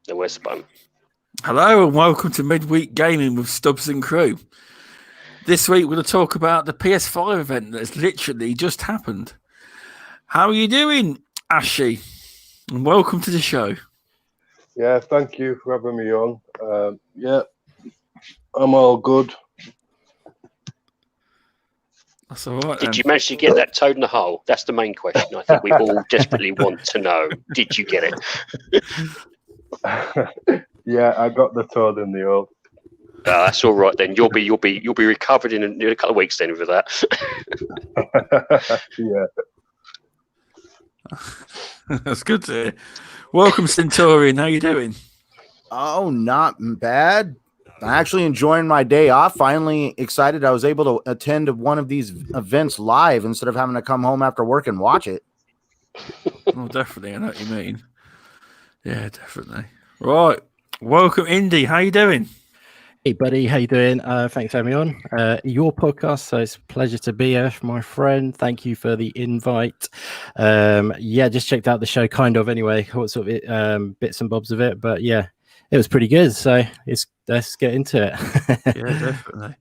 The West Bun. Hello and welcome to Midweek Gaming with Stubbs and Crew. This week we're going to talk about the ps5 event that's literally just happened. How are you doing, Ashy? And welcome to the show. Yeah, thank you for having me on. I'm all good. That's all right. Did you manage to get that toad in the hole? That's the main question. I think we all desperately want to know. Did you get it? Yeah, I got the toad in the hole. That's all right then. You'll be recovered in a couple of weeks then with that. Yeah. That's good to hear. Welcome, Centurion. How you doing? Oh, not bad. I'm actually enjoying my day off. Finally excited I was able to attend one of these events live instead of having to come home after work and watch it. Oh, definitely. I know what you mean. Yeah, definitely. Right. Welcome, Indy. How you doing? Hey, buddy. How you doing? Thanks for having me on your podcast. So it's a pleasure to be here, my friend. Thank you for the invite. Just checked out the show kind of anyway. What sort of bits and bobs of it. But yeah, it was pretty good. So let's get into it. Yeah, definitely.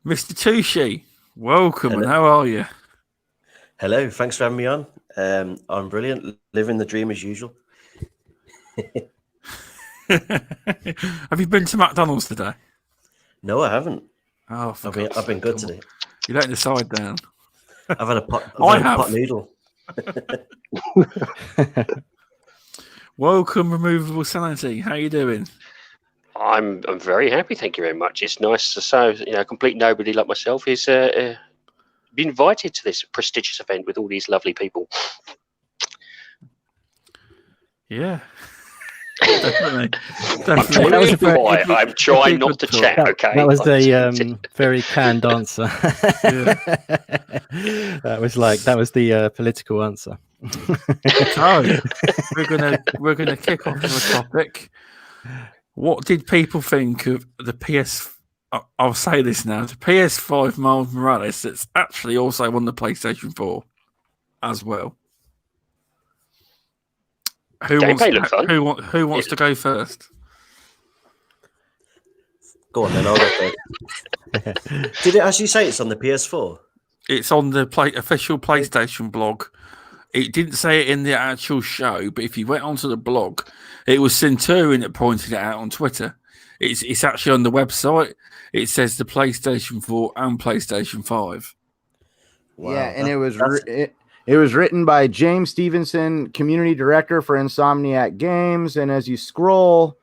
Mr. Tushi, welcome. Hello. And how are you? Hello. Thanks for having me on. I'm brilliant. Living the dream as usual. Have you been to McDonald's today? No, I haven't. Oh, I've been good today. You're letting the side down. I've had a pot noodle. Welcome, Removable Sanity. How you doing? I'm very happy. Thank you very much. It's nice to say, a complete nobody like myself is been invited to this prestigious event with all these lovely people. Yeah. Definitely. I'm trying not to chat. Okay, that was a very canned answer. That was the political answer. So we're gonna kick off with a topic. What did people think of the PS? I'll say this now: the PS5 Miles Morales. It's actually also on the PlayStation 4 as well. Who wants to go first? Go on then, I'll go first. Did it actually say it's on the PS4? It's on the official PlayStation blog. It didn't say it in the actual show, but if you went onto the blog, it was Centurion that pointed it out on Twitter. It's actually on the website. It says the PlayStation 4 and PlayStation 5. Wow, yeah, and it was written by James Stevenson, community director for Insomniac Games. And as you scroll,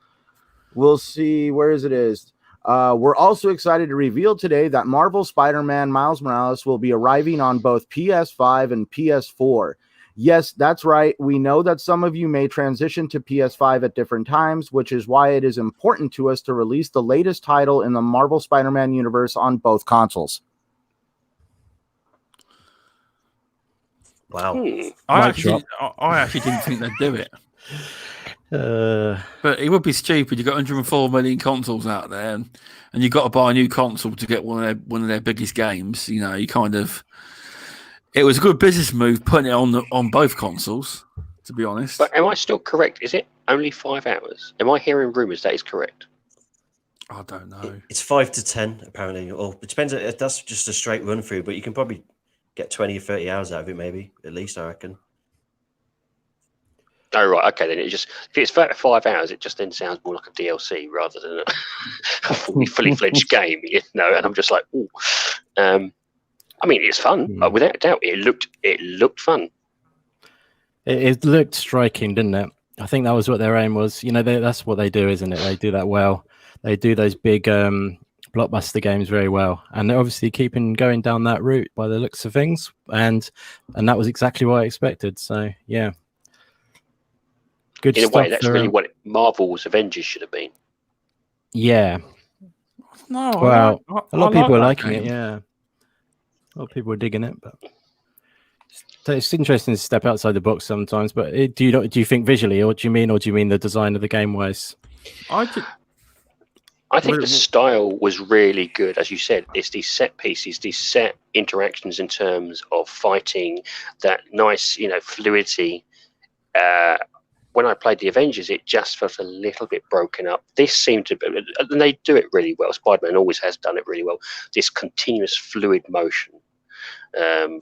we'll see where it is. We're also excited to reveal today that Marvel Spider-Man Miles Morales will be arriving on both PS5 and PS4. Yes, that's right. We know that some of you may transition to PS5 at different times, which is why it is important to us to release the latest title in the Marvel Spider-Man universe on both consoles. Wow. I actually didn't think they'd do it. But it would be stupid. You've got 104 million consoles out there, and you've got to buy a new console to get one of their biggest games. You kind of. It was a good business move putting it on both consoles, to be honest. But am I still correct? Is it only 5 hours? Am I hearing rumours that is correct? I don't know. It's 5 to 10 apparently, or it depends. That's just a straight run through, but you can probably get 20 or 30 hours out of it, maybe, at least, I reckon. Oh, right. Okay, then if it's 5 hours, it just then sounds more like a DLC rather than a fully fledged game, And I'm just like, ooh. I mean, it's fun. Without a doubt, it looked fun. It looked striking, didn't it? I think that was what their aim was. That's what they do, isn't it? They do that well. They do those big blockbuster games very well, and they're obviously going down that route by the looks of things, and that was exactly what I expected. So yeah, good. In a way, that's really what Marvel's Avengers should have been. Yeah. No, well, a lot of people are liking it. Yeah, a lot of people are digging it, but it's interesting to step outside the box sometimes. But do you think visually, or do you mean the design of the game wise? I think the style was really good. As you said, it's these set pieces, these set interactions in terms of fighting, that nice, fluidity. when I played the Avengers, it just felt a little bit broken up. This seemed to be, and they do it really well. Spider-Man always has done it really well. This continuous fluid motion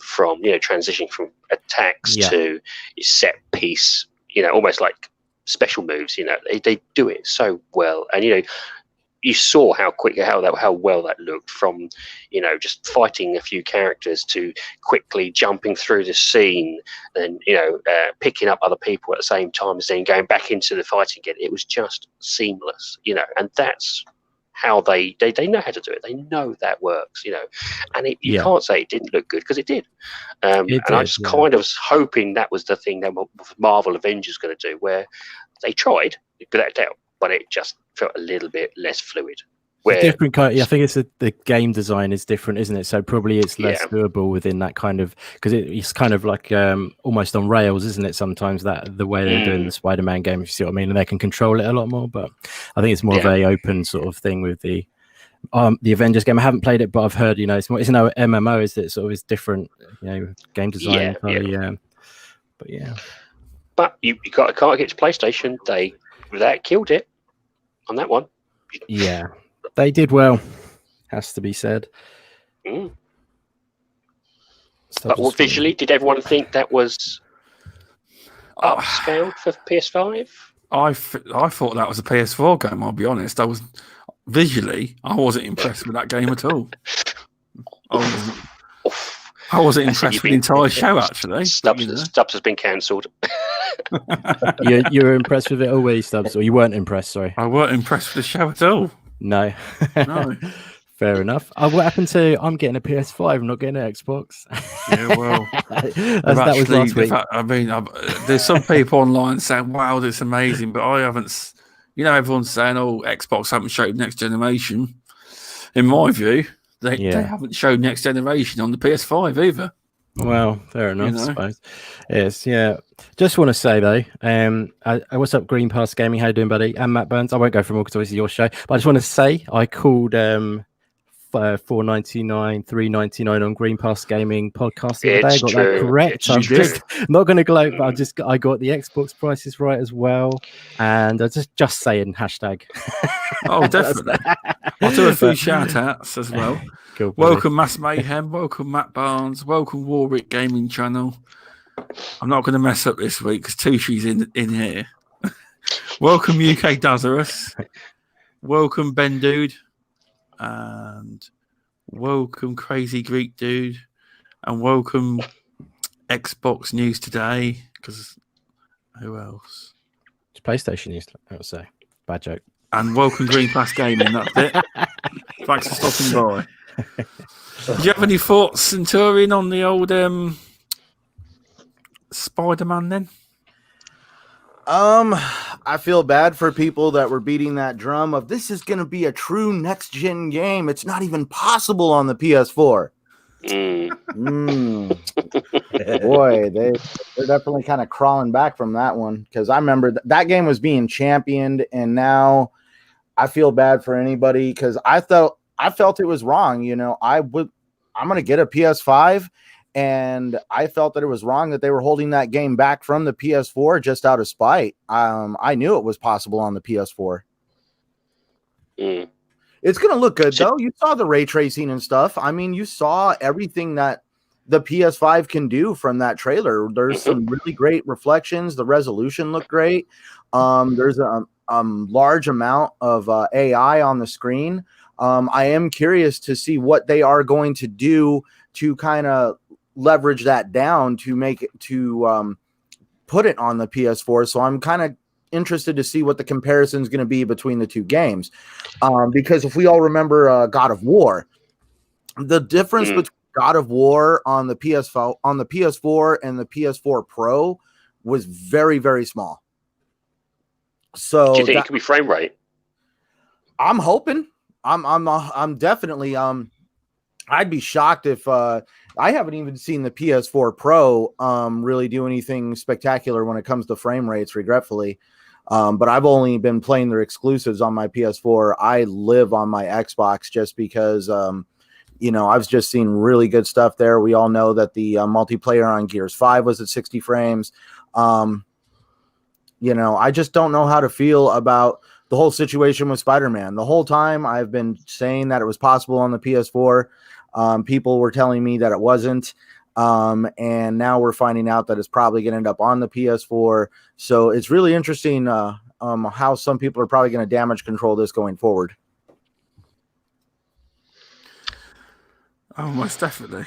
from transitioning from attacks to set piece, almost like special moves. They do it so well, and you saw how well that looked from just fighting a few characters to quickly jumping through the scene and picking up other people at the same time as then going back into the fight again. It was just seamless, and that's how they know how to do it. They know that works, and you can't say it didn't look good, because it did. I just kind of was hoping that was the thing that Marvel Avengers going to do, where they tried without a doubt, but it just felt a little bit less fluid. Different kind. I think it's the game design is different, isn't it? So probably it's less doable within that kind of, because it's kind of like almost on rails, isn't it? Sometimes that the way they're doing the Spider-Man game, if you see what I mean, and they can control it a lot more. But I think it's more of a open sort of thing with the Avengers game. I haven't played it, but I've heard it's no MMO, is it? Sort of is different, game design. But you can't get to PlayStation. That killed it on that one. Yeah, they did well, has to be said. But visually, did everyone think that was upscaled for PS5? I thought that was a PS4 game, I'll be honest. I wasn't impressed with that game at all. I wasn't impressed with the entire show, actually. Stubbs has been cancelled. You were impressed with it all, Stubbs? Or you weren't impressed, sorry? I weren't impressed with the show at all. No. Fair enough. What happened to I'm getting a PS5, I'm not getting an Xbox? Yeah, well, that was last week. There's some people online saying, wow, that's amazing, but I haven't, everyone's saying, Xbox haven't showed next generation. In my view, they haven't showed next generation on the PS5 either. Well, fair enough, I suppose. Yes, yeah. Just want to say though, what's up, Green Pass Gaming? How you doing, buddy? And Matt Burns. I won't go for more because obviously your show, but I just want to say I called $4.99, $3.99 on Green Pass Gaming podcast the other day. I got that correct. I'm just not going to gloat, but I got the Xbox prices right as well, and I just saying hashtag. Oh, definitely. I'll do a few shout outs as well. Cool, welcome Mass Mayhem, welcome Matt Barnes, welcome Warwick Gaming Channel. I'm not going to mess up this week because Tushi's in here. Welcome UK Dazarus, welcome Ben Dude, and welcome Crazy Greek Dude, and welcome Xbox News Today, because who else? It's PlayStation News, I would say. Bad joke. And welcome Green Pass Gaming, that's it. Thanks for stopping by. Do you have any thoughts, Centurion, on the old Spider-Man then? I feel bad for people that were beating that drum of this is going to be a true next-gen game. It's not even possible on the PS4. Boy, they're definitely kind of crawling back from that one, because I remember that game was being championed, and now I feel bad for anybody because I felt it was wrong. I'm going to get a PS5, and I felt that it was wrong that they were holding that game back from the PS4 just out of spite. I knew it was possible on the PS4. It's going to look good, though. You saw the ray tracing and stuff. I mean, you saw everything that the PS5 can do from that trailer. There's some really great reflections. The resolution looked great. There's a large amount of AI on the screen. I am curious to see what they are going to do to kind of leverage that down to make it to put it on the PS4. So I'm kind of interested to see what the comparison is going to be between the two games, because if we all remember God of War, the difference between God of War on the PS4 and the PS4 Pro was very, very small. So do you think it could be frame rate? I'm hoping. I'm definitely I'd be shocked if I haven't even seen the PS4 Pro really do anything spectacular when it comes to frame rates, regretfully. But I've only been playing their exclusives on my PS4. I live on my Xbox just because I've just seen really good stuff there. We all know that the multiplayer on Gears 5 was at 60 frames. I just don't know how to feel about the whole situation with Spider-Man. The whole time I've been saying that it was possible on the PS4. People were telling me that it wasn't. And now we're finding out that it's probably going to end up on the PS4. So it's really interesting how some people are probably going to damage control this going forward. Oh, most definitely.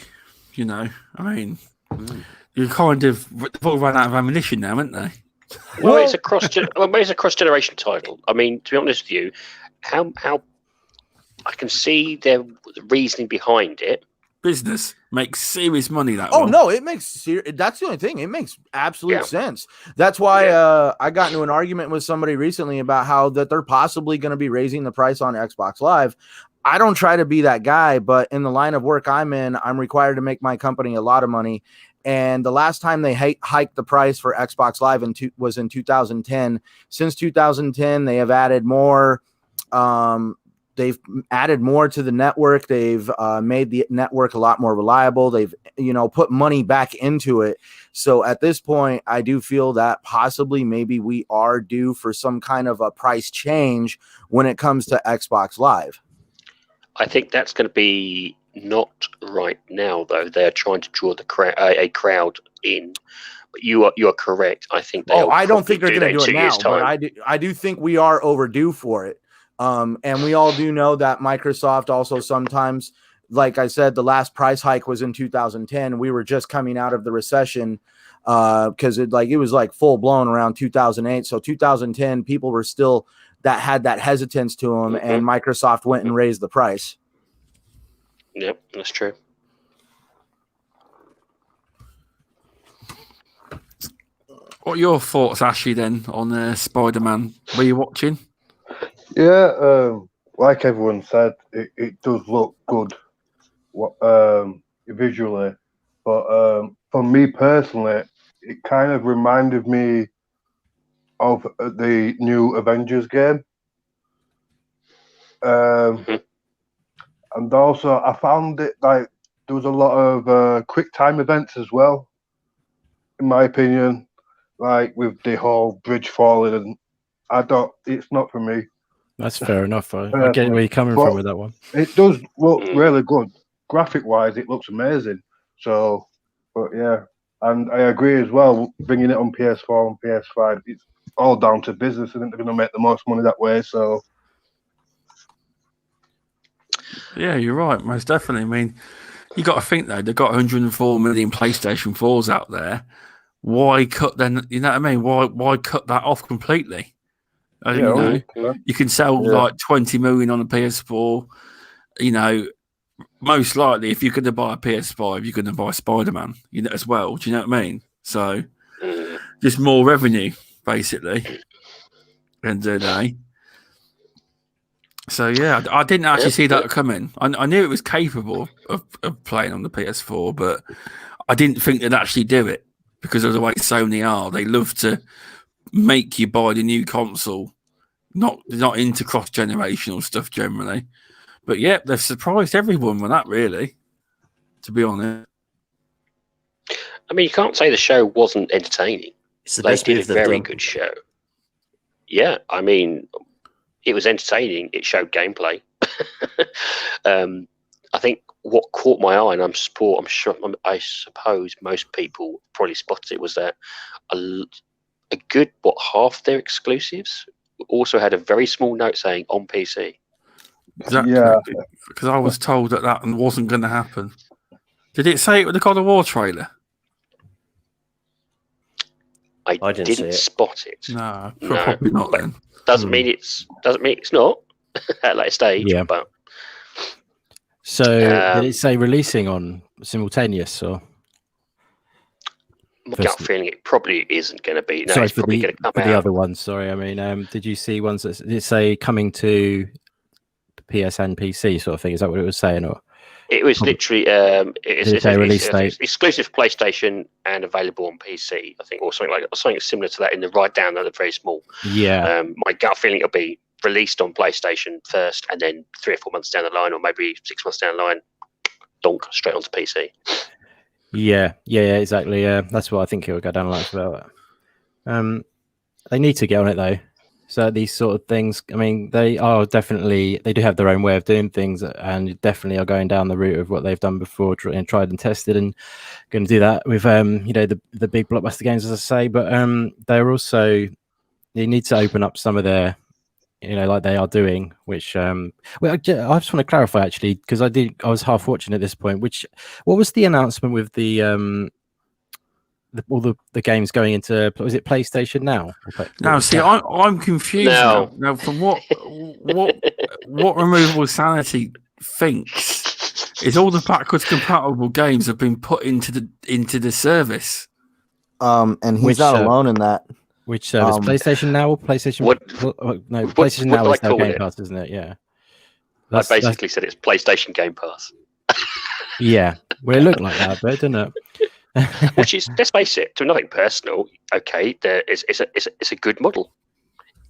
I mean, you kind of all run out of ammunition now, haven't they? Well, it's a cross-generation title. I mean, to be honest with you, how I can see the reasoning behind it. Business makes serious money that Oh one. no, it makes that's the only thing. It makes absolute sense. That's why I got into an argument with somebody recently about how that they're possibly going to be raising the price on Xbox Live. I don't try to be that guy, but in the line of work I'm in, I'm required to make my company a lot of money. And the last time they hiked the price for Xbox Live was in 2010. Since 2010, they have added more. They've added more to the network. They've made the network a lot more reliable. They've, put money back into it. So at this point, I do feel that possibly maybe we are due for some kind of a price change when it comes to Xbox Live. I think that's going to be not right now, though. They're trying to draw a crowd in. But you are correct. I think I don't think they're going to do it now, but I do think we are overdue for it. And we all do know that Microsoft also sometimes, like I said, the last price hike was in 2010. We were just coming out of the recession because it was full blown around 2008. So 2010, people were still had that hesitance to them, and Microsoft went and raised the price. Yep, that's true. What are your thoughts, Ashley, then, on Spider-Man? Were you watching? Yeah, like everyone said, it does look good visually. But for me personally, it kind of reminded me of the new Avengers game. And also, I found it like there was a lot of quick time events as well, in my opinion, like with the whole bridge falling. And it's not for me. That's fair enough. I get where you're coming from with that one. It does look really good. Graphic-wise, it looks amazing. So, but yeah. And I agree as well, bringing it on PS4 and PS5, it's all down to business, and they're going to make the most money that way. So, yeah, you're right, most definitely. I mean, you got to think though, they've got 104 million PlayStation 4s out there. Why cut then? You know what I mean? Why cut that off completely? You can sell like 20 million on a PS4. Most likely, if you're going to buy a PS5, you're going to buy Spider-Man, as well. Do you know what I mean? So, just more revenue, basically. End of the day. So, yeah, I didn't actually see that coming. I knew it was capable of playing on the PS4, but I didn't think they'd actually do it because of the way Sony are. They love to make you buy the new console, not into cross-generational stuff generally. But yeah, they've surprised everyone with that, really, to be honest. I mean, you can't say the show wasn't entertaining. They did a very good show. Yeah, I mean, it was entertaining. It showed gameplay. I think what caught my eye, and I suppose most people probably spotted it, was that a good, half their exclusives also had a very small note saying on PC. Exactly. Yeah. Because I was told that wasn't going to happen. Did it say it with the God of War trailer? I didn't spot it. No, probably not then. Doesn't mean it's not at a later stage. Yeah. But so did it say releasing on simultaneous or? My gut feeling it probably isn't going to be. No, sorry, it's probably going to come out. The other ones. Sorry, I mean, did you see ones that did it say coming to PS and PC sort of thing? Is that what it was saying, or? It was literally it's exclusive for PlayStation and available on PC, I think, or something similar to that in the write down that are very small. Yeah. My gut feeling it'll be released on PlayStation first, and then 3 or 4 months down the line, or maybe 6 months down the line, donk straight onto PC. Yeah, exactly. Yeah, that's what I think it would go down like about. They need to get on it though. So these sort of things, I mean, they do have their own way of doing things, and definitely are going down the route of what they've done before and tried and tested, and going to do that with the big blockbuster games, as I say. But they need to open up some of their, like they are doing. Which I just want to clarify actually, because I was half watching at this point. What was the announcement with the all the games going into, was it PlayStation Now? Now, see, I'm confused now. Now, from what Removable Sanity thinks is all the backwards compatible games have been put into the service. And he's not alone in that. Which service? PlayStation Now or PlayStation? PlayStation Now is their Game Pass, isn't it? Yeah. I basically said it's PlayStation Game Pass. Yeah, well, it looked like that, but didn't it? Which is, let's face it, to nothing personal. Okay, it's a good model.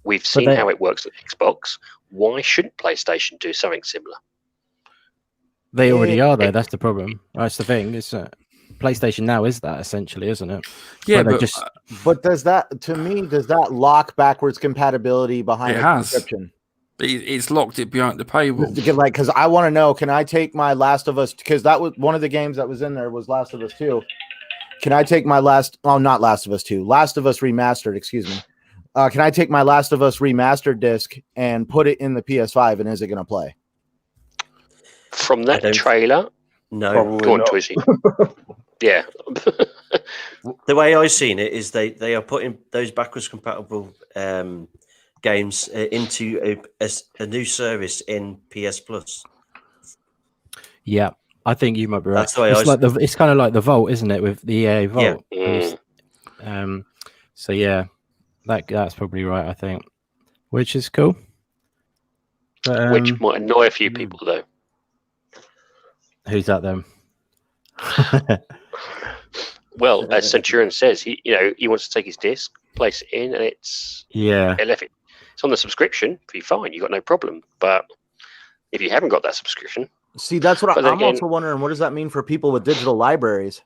We've seen how it works at Xbox. Why shouldn't PlayStation do something similar? They already are, though. That's the problem. That's the thing. It's PlayStation Now is that essentially, isn't it? Yeah, but does that lock backwards compatibility behind the subscription? It's locked it behind the paywall. Like, because I want to know, can I take my Last of Us? Because that was one of the games that was in there was Last of Us 2. Can I take my not Last of Us 2, Last of Us Remastered, excuse me. Can I take my Last of Us Remastered disc and put it in the PS5, and is it going to play? From that trailer? No. Go on, Twishy. Yeah. The way I've seen it is they are putting those backwards compatible games into a new service in PS Plus. Yeah. I think you might be right. That's the way it's kind of like the Vault, isn't it, with the EA Vault? Yeah. So yeah, that's probably right. I think, which is cool. But, which might annoy a few people though. Who's that then? Well, as Centurion says, he wants to take his disc, place it in, and it's on the subscription. Be fine, you got no problem. But if you haven't got that subscription. See, that's what I'm also wondering. What does that mean for people with digital libraries?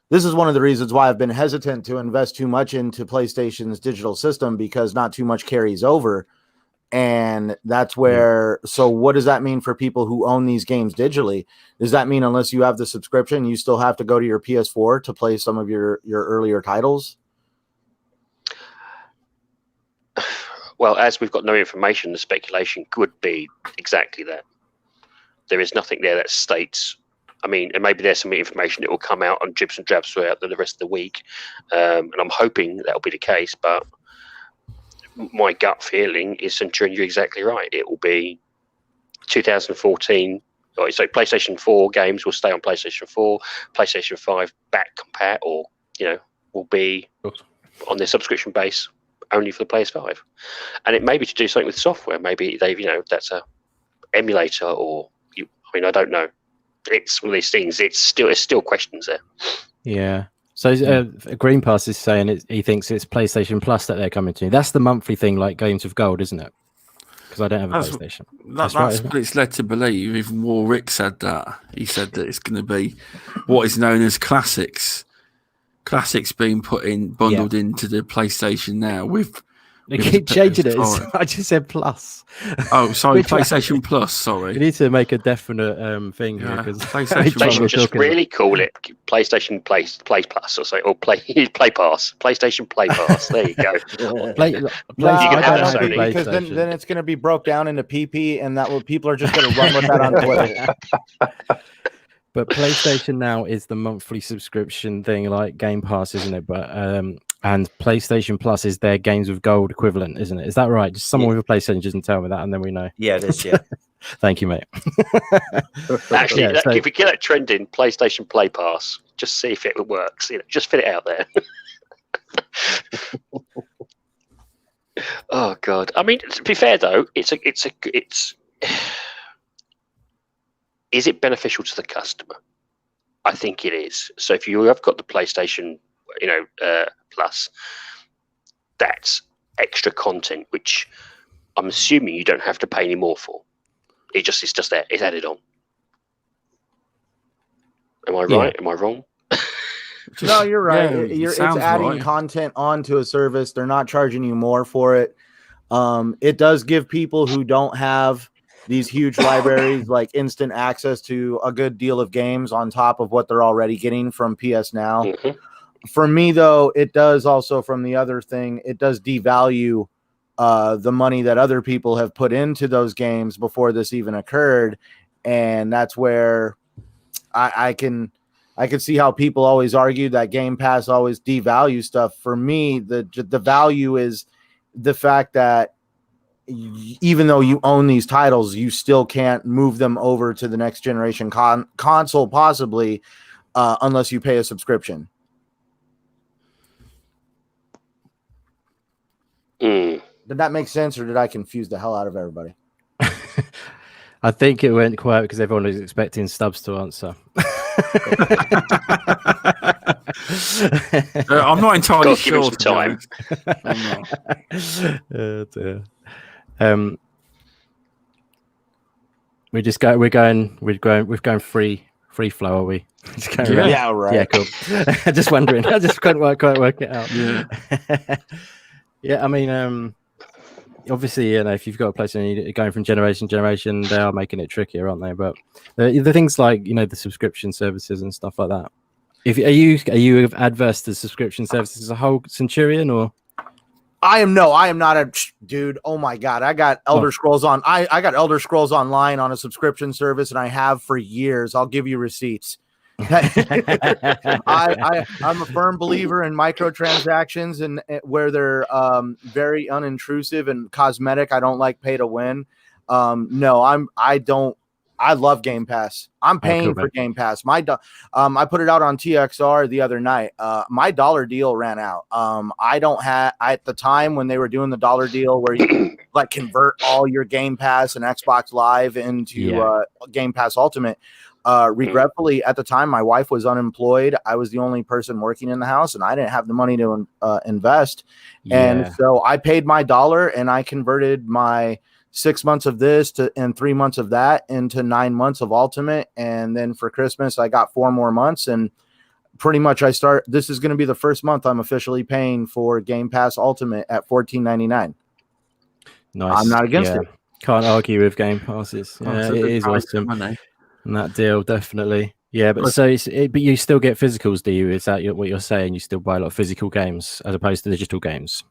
This is one of the reasons why I've been hesitant to invest too much into PlayStation's digital system, because not too much carries over. And that's where, so what does that mean for people who own these games digitally? Does that mean unless you have the subscription, you still have to go to your PS4 to play some of your earlier titles? Well, as we've got no information, the speculation could be exactly that. There is nothing there that states, I mean, and maybe there's some information that will come out on dribs and drabs throughout the rest of the week. And I'm hoping that'll be the case, but my gut feeling is, Centurion, you're exactly right. It will be 2014. So PlayStation 4 games will stay on PlayStation 4, PlayStation 5 back compat, or will be on their subscription base only for the PS5. And it may be to do something with software. Maybe they've that's a emulator, or I don't know. It's one of these things. It's still questions there. Yeah. So Green Pass is saying he thinks it's PlayStation Plus that they're coming to. That's the monthly thing, like games with gold, isn't it? Because I don't have a PlayStation. That's what it's led to believe. Even Warwick said that. He said that it's going to be what is known as classics. Classics being bundled into the PlayStation Now with. They keep changing it. I just said Plus. Oh, sorry, PlayStation Plus. Sorry, you need to make a definite thing here, because PlayStation just really call it PlayStation Play Plus, or Play Pass. PlayStation Play Pass. There you go. Because then it's going to be broke down into PP, and people are just going to run with that on Twitter. But PlayStation Now is the monthly subscription thing, like Game Pass, isn't it? But and PlayStation Plus is their Games with Gold equivalent, isn't it? Is that right? Just someone with a PlayStation doesn't tell me that, and then we know. Yeah, it is. Yeah. Thank you, mate. Actually, if we get that trend in PlayStation Play Pass, just see if it works. Just fit it out there. Oh God! I mean, to be fair though, it's. Is it beneficial to the customer? I think it is. So if you have got the PlayStation, Plus, that's extra content, which I'm assuming you don't have to pay any more for. It's just there. It's added on. Am I right? Am I wrong? No, you're right. Yeah, It's adding right. content onto a service. They're not charging you more for it. It does give people who don't have these huge libraries like instant access to a good deal of games on top of what they're already getting from PS Now. Mhm. For me, though, it does also, from the other thing, it does devalue the money that other people have put into those games before this even occurred. And that's where I can see how people always argue that Game Pass always devalues stuff. For me, the value is the fact that even though you own these titles, you still can't move them over to the next generation console, possibly, unless you pay a subscription. Mm. Did that make sense, or did I confuse the hell out of everybody? I think it went quiet because everyone was expecting Stubbs to answer. I'm not entirely Gotta give him sure. some time. Oh, dear. We're going free flow, are we? Just going around? Yeah, right. Yeah, cool. Just wondering. I just couldn't quite work it out. Yeah. Yeah, I mean, obviously, if you've got a PlayStation, going from generation to generation, they are making it trickier, aren't they? But the things like the subscription services and stuff like that. Are you adverse to subscription services as a whole, Centurion, or? I am not a dude. Oh my God. I got Elder Scrolls on. I got Elder Scrolls Online on a subscription service, and I have for years. I'll give you receipts. I'm a firm believer in microtransactions and where they're very unintrusive and cosmetic. I don't like pay to win. I love Game Pass. I'm paying for Game Pass. I put it out on TXR the other night. My dollar deal ran out. I don't have at the time when they were doing the dollar deal where you like convert all your Game Pass and Xbox Live into Game Pass Ultimate. Regretfully, at the time, my wife was unemployed. I was the only person working in the house, and I didn't have the money to invest. And so I paid my dollar, and I converted my 6 months of this and 3 months of that into 9 months of Ultimate. And then for Christmas, I got 4 more months. And pretty much this is going to be the first month I'm officially paying for Game Pass Ultimate at $14.99. Nice. I'm not against it. Can't argue with Game Passes. Yeah, it is awesome. And that deal, definitely. Yeah, but but you still get physicals, do you? Is that what you're saying? You still buy a lot of physical games as opposed to digital games?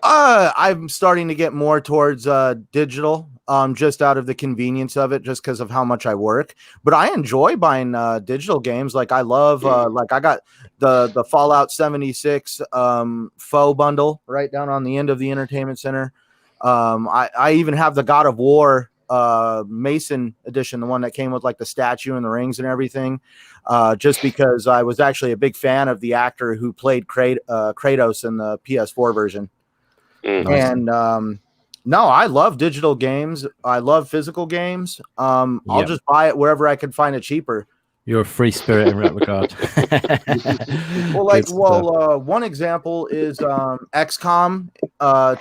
I'm starting to get more towards digital, just out of the convenience of it, just because of how much I work. But I enjoy buying digital games. Like I love, like I got the Fallout 76 faux bundle right down on the end of the entertainment center. I even have the God of War Mason edition, the one that came with like the statue and the rings and everything, just because I was actually a big fan of the actor who played Kratos in the PS4 version. And no, I love digital games. I love physical games. I'll just buy it wherever I can find it cheaper. You're a free spirit in that regard. One example is XCOM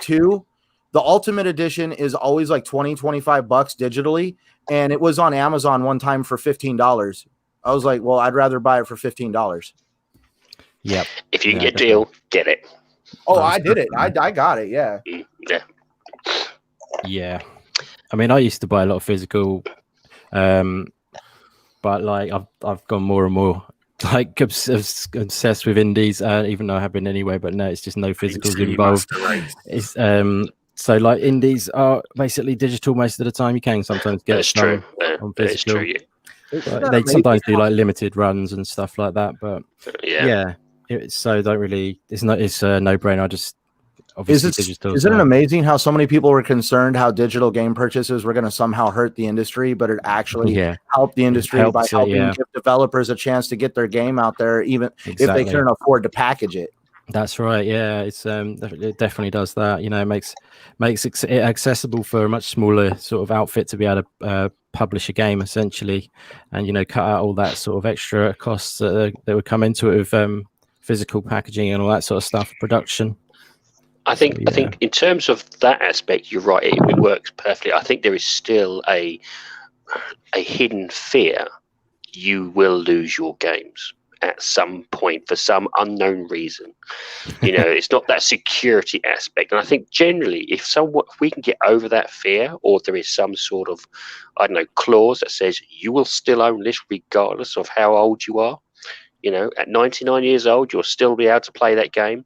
2. The Ultimate Edition is always like $20-25 digitally, and it was on Amazon one time for $15. I was like, well, I'd rather buy it for $15. Yep. If you can get a deal, get it. Oh, I did it. I got it. Yeah. Yeah. Yeah. I mean, I used to buy a lot of physical, but like I've gone more and more like obsessed with indies, even though I have been anyway. But no, it's just no physicals involved. It's so like indies are basically digital most of the time. You can sometimes get some on physical. That's true. They sometimes do like limited runs and stuff like that, but yeah. It's a no-brainer. I just obviously digital. Isn't it amazing how so many people were concerned how digital game purchases were going to somehow hurt the industry, but it actually helped the industry by helping give developers a chance to get their game out there, even if they couldn't afford to package it. That's right. Yeah, it definitely does that. It makes it accessible for a much smaller sort of outfit to be able to publish a game essentially, and cut out all that sort of extra costs that would come into it with physical packaging and all that sort of stuff, production. I think in terms of that aspect, you're right. It works perfectly. I think there is still a hidden fear you will lose your games. at some point for some unknown reason. It's not that security aspect. And I think generally, if we can get over that fear, or there is some sort of, I don't know, clause that says you will still own this regardless of how old you are. At 99 years old, you'll still be able to play that game.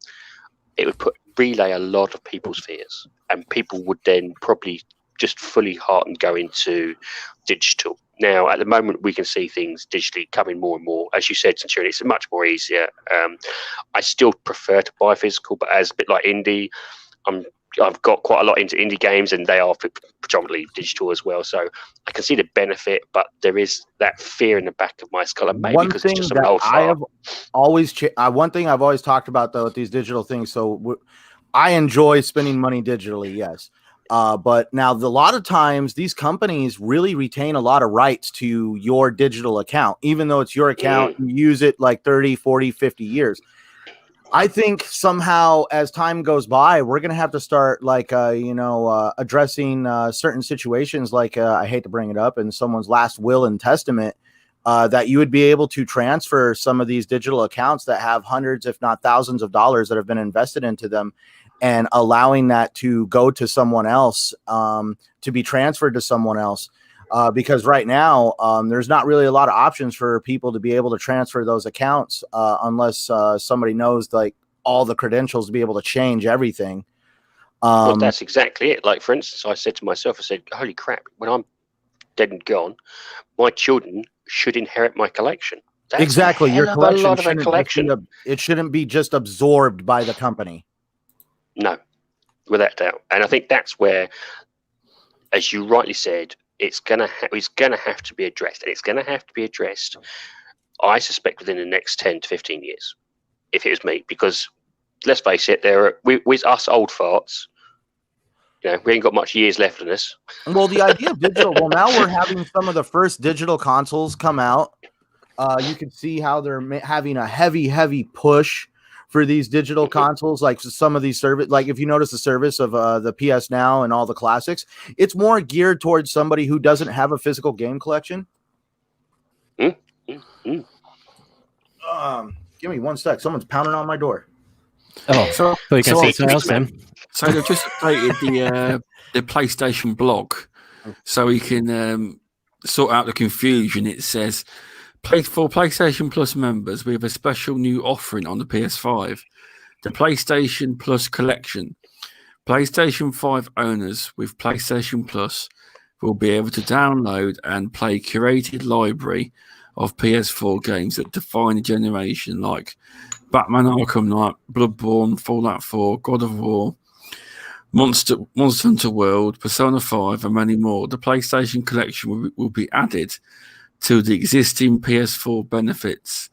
It would relay a lot of people's fears, and people would then probably just fully heartened go into digital. Now, at the moment, we can see things digitally coming more and more. As you said, Centurion, it's much more easier. I still prefer to buy physical, but as a bit like indie, I've got quite a lot into indie games, and they are predominantly digital as well. So I can see the benefit, but there is that fear in the back of my skull. And maybe because it's just an old fart. One thing I've always talked about, though, with these digital things. So I enjoy spending money digitally, yes. But now, a lot of times, these companies really retain a lot of rights to your digital account, even though it's your account. You use it like 30, 40, 50 years. I think somehow, as time goes by, we're going to have to start addressing certain situations. Like I hate to bring it up, in someone's last will and testament, that you would be able to transfer some of these digital accounts that have hundreds, if not thousands of dollars that have been invested into them, and allowing that to go to someone else, to be transferred to someone else. Because right now, there's not really a lot of options for people to be able to transfer those accounts unless somebody knows like all the credentials to be able to change everything. Well, that's exactly it. Like, for instance, I said to myself, I said, holy crap, when I'm dead and gone, my children should inherit my collection. That's exactly. Your collection collection. It shouldn't be just absorbed by the company. No, without doubt. And I think that's where, as you rightly said, it's gonna have to be addressed, and it's gonna have to be addressed, I suspect, within the next 10 to 15 years, if it was me. Because let's face it, with us old farts, we ain't got much years left in us. Well, the idea of digital. Well, now we're having some of the first digital consoles come out. You can see how they're having a heavy push for these digital consoles, like some of these service, like if you notice the service of the PS Now and all the classics, it's more geared towards somebody who doesn't have a physical game collection. Give me one sec. Someone's pounding on my door. Oh, so you can see something else then. So they've just updated the PlayStation blog, so we can sort out the confusion. It says, for PlayStation Plus members, we have a special new offering on the PS5, the PlayStation Plus Collection. PlayStation 5 owners with PlayStation Plus will be able to download and play a curated library of PS4 games that define a generation, like Batman Arkham Knight, Bloodborne, Fallout 4, God of War, Monster Hunter World, Persona 5, and many more. The PlayStation Collection will be added to the existing PS4 benefits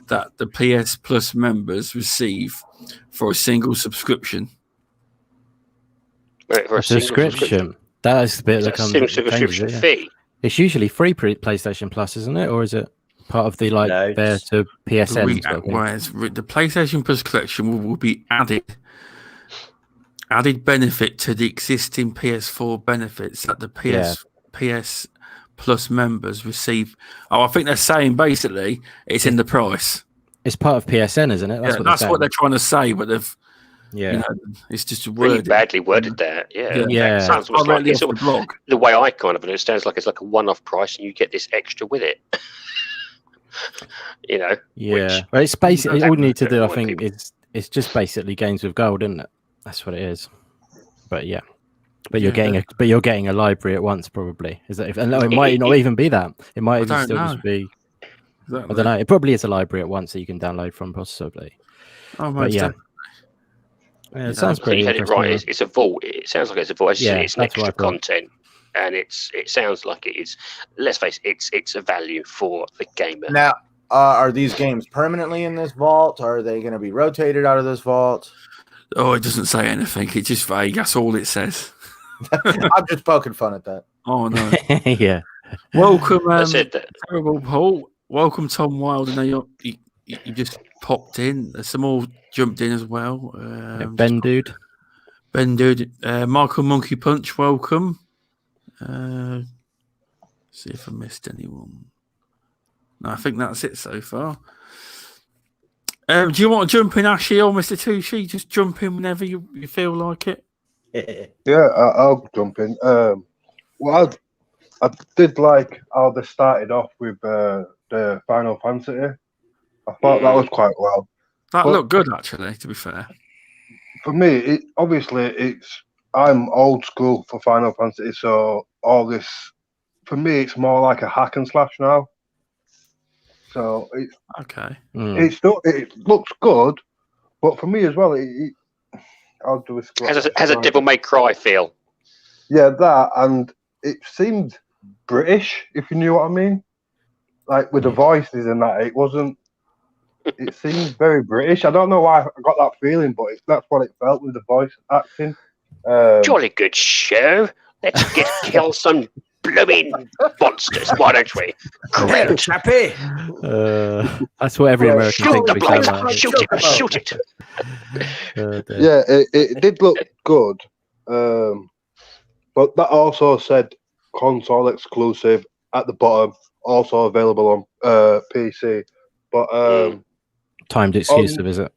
that the PS Plus members receive for a single subscription. Right, for a subscription. That is the bit that comes with the subscription fee. It's usually free PlayStation Plus, isn't it? Or is it part of the there to PSN? Whereas the PlayStation Plus collection will be added benefit to the existing PS4 benefits that the PS Plus members receive. I think they're saying basically it's in the price. It's part of PSN, isn't it? That's what they're trying to say, but they've it's just a word. Really badly worded there. Yeah. Sounds like it's sort of the way I kind of understand. It's like a one-off price, and you get this extra with it. Yeah, but it's basically all you need to do. I think it's just basically games with gold, isn't it? That's what it is. But yeah. But you're getting a library at once, probably. Is that? And it might not even be that. It might even still just be. I don't know. It probably is a library at once that you can download from, possibly. Oh, but yeah. It sounds pretty. You had it right. It's a vault. It sounds like it's a vault. As you say, it's extra content, and it sounds like it is. Let's face it, it's a value for the gamer. Now, are these games permanently in this vault? Are they going to be rotated out of this vault? Oh, it doesn't say anything. It's just vague. That's all it says. I'm just poking fun at that. Oh no! Yeah. Welcome, Terrible Paul. Welcome, Tom Wilde. I know you just popped in. There's some more jumped in as well. Ben Dude, Michael Monkey Punch. Welcome. See if I missed anyone. No, I think that's it so far. Do you want to jump in, Ashley or Mr. Tucci? Just jump in whenever you feel like it. Yeah, I'll jump in. Well, I did like how they started off with the Final Fantasy. I thought that was quite well. That looked good, actually, to be fair. For me, I'm old school for Final Fantasy, so all this, for me, it's more like a hack and slash now. So it's okay. It looks good, but for me as well, I'll do a has a Devil May Cry feel. Yeah, that, and it seemed British, if you knew what I mean. Like with the voices and that, it wasn't. It seemed very British. I don't know why I got that feeling, but that's what it felt with the voice acting. Jolly good show. Let's kill some blooming monsters, why don't we? Great. Chappy. That's what every American Shoot thinks. the bloke. Shoot it. Yeah, it did look good. But that also said console exclusive at the bottom, also available on PC. But timed exclusive, is it?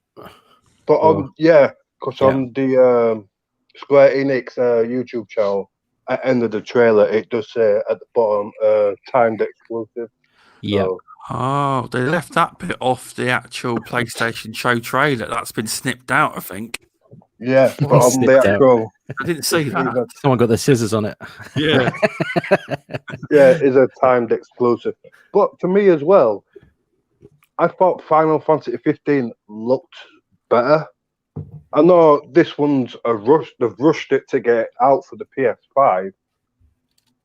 But on because on the Square Enix YouTube channel, at the end of the trailer, it does say at the bottom, timed exclusive. Yeah. So, oh, they left that bit off the actual PlayStation show trailer. That's been snipped out, I think. Yeah, but on the actual, I didn't see that. Someone got the scissors on it. Yeah. Yeah, it is a timed exclusive. But to me as well, I thought Final Fantasy 15 looked better. I know this one's a rush. They've rushed it to get out for the PS5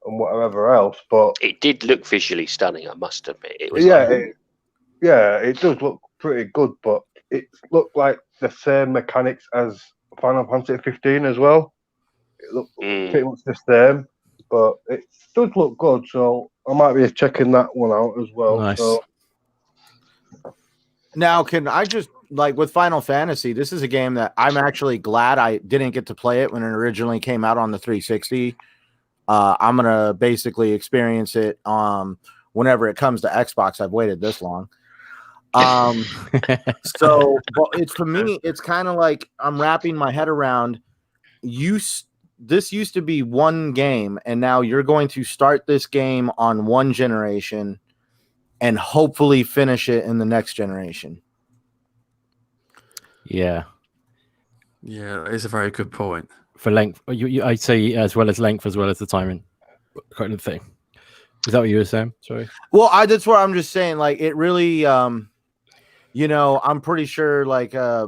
and whatever else, but it did look visually stunning. I must admit, it was. It does look pretty good, but it looked like the same mechanics as Final Fantasy 15 as well. It looked pretty much the same, but it does look good. So I might be checking that one out as well. Nice. So. Now, can I just, like, with Final Fantasy, this is a game that I'm actually glad I didn't get to play it when it originally came out on the 360. I'm going to basically experience it whenever it comes to Xbox. I've waited this long. So it's, to me, it's kind of like I'm wrapping my head around this used to be one game, and now you're going to start this game on one generation and hopefully finish it in the next generation. Yeah. Yeah, that is a very good point. For length, I'd say as well as length, as well as the timing kind of thing. Is that what you were saying? Sorry. Well, that's where I'm just saying, like, it really, I'm pretty sure, like I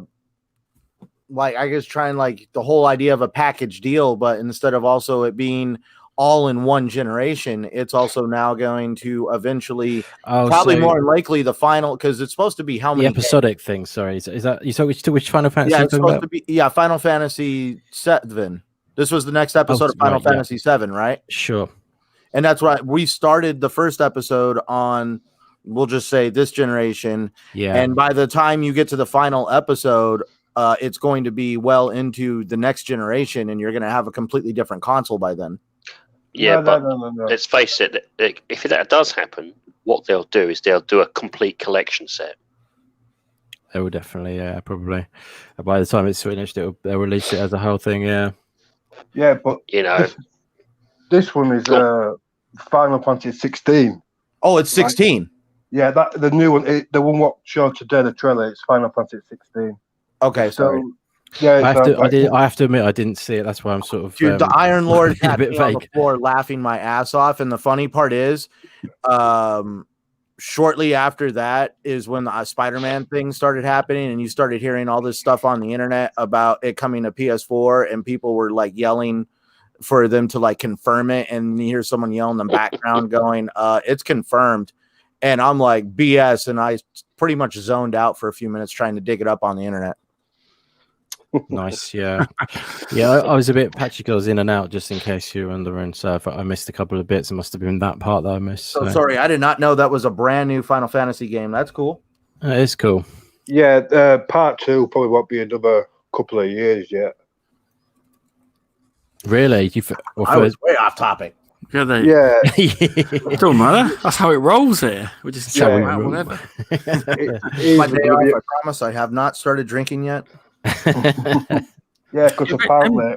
guess trying, like, the whole idea of a package deal, but instead of also it being all in one generation, it's also now going to eventually probably more than likely the final, because it's supposed to be how many episodic things. Sorry, is that you saw which Final Fantasy? Yeah, it's supposed to be Final Fantasy 7. This was the next episode of Final Fantasy 7, right? Sure. And that's right. We started the first episode on, we'll just say, this generation. Yeah. And by the time you get to the final episode, it's going to be well into the next generation, and you're going to have a completely different console by then. Yeah, but let's face it, if that does happen, what they'll do is they'll do a complete collection set. They will definitely, probably. By the time it's finished, they'll release it as a whole thing, yeah. Yeah, but this one is Final Fantasy 16. Oh, it's 16. Right? Yeah, that the new one, the one what showed today, the trailer, it's Final Fantasy 16. Okay, so yeah, I have to admit I didn't see it. That's why I'm sort of the Iron Lord had me on the floor laughing my ass off. And the funny part is, shortly after that is when the Spider-Man thing started happening, and you started hearing all this stuff on the internet about it coming to PS4, and people were like yelling for them to like confirm it, and you hear someone yell in the background going, "It's confirmed," and I'm like, BS, and I pretty much zoned out for a few minutes trying to dig it up on the internet. Nice, yeah. I was a bit patchy because I was in and out, just in case you're wondering. So if I missed a couple of bits, it must have been that part that I missed. So sorry, I did not know that was a brand new Final Fantasy game. That's cool. It is cool. Yeah, part 2 probably won't be another couple of years yet. Really? I was way off topic. Yeah, It don't matter. That's how it rolls here. We just chat about whatever. My day off, I promise I have not started drinking yet. Yeah, because apparently.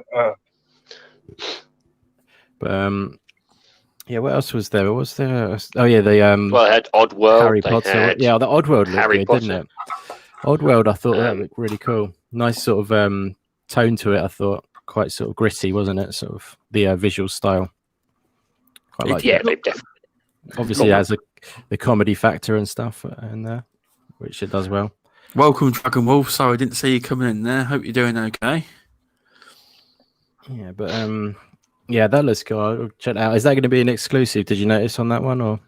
Yeah, what else was there? What was there? Oh yeah, the Well, they had Oddworld. Harry Potter. Yeah, the Oddworld looked Harry good, Potter. didn't it? Oddworld, I thought that looked really cool. Nice sort of tone to it. I thought quite sort of gritty, wasn't it? Sort of the visual style. Quite like Yeah, they definitely. Obviously, it has the comedy factor and stuff in there, which it does well. Welcome, Dragon Wolf. Sorry, I didn't see you coming in there. Hope you're doing okay. Yeah, but yeah, that looks cool. I'll check it out. Is that going to be an exclusive? Did you notice on that one, or?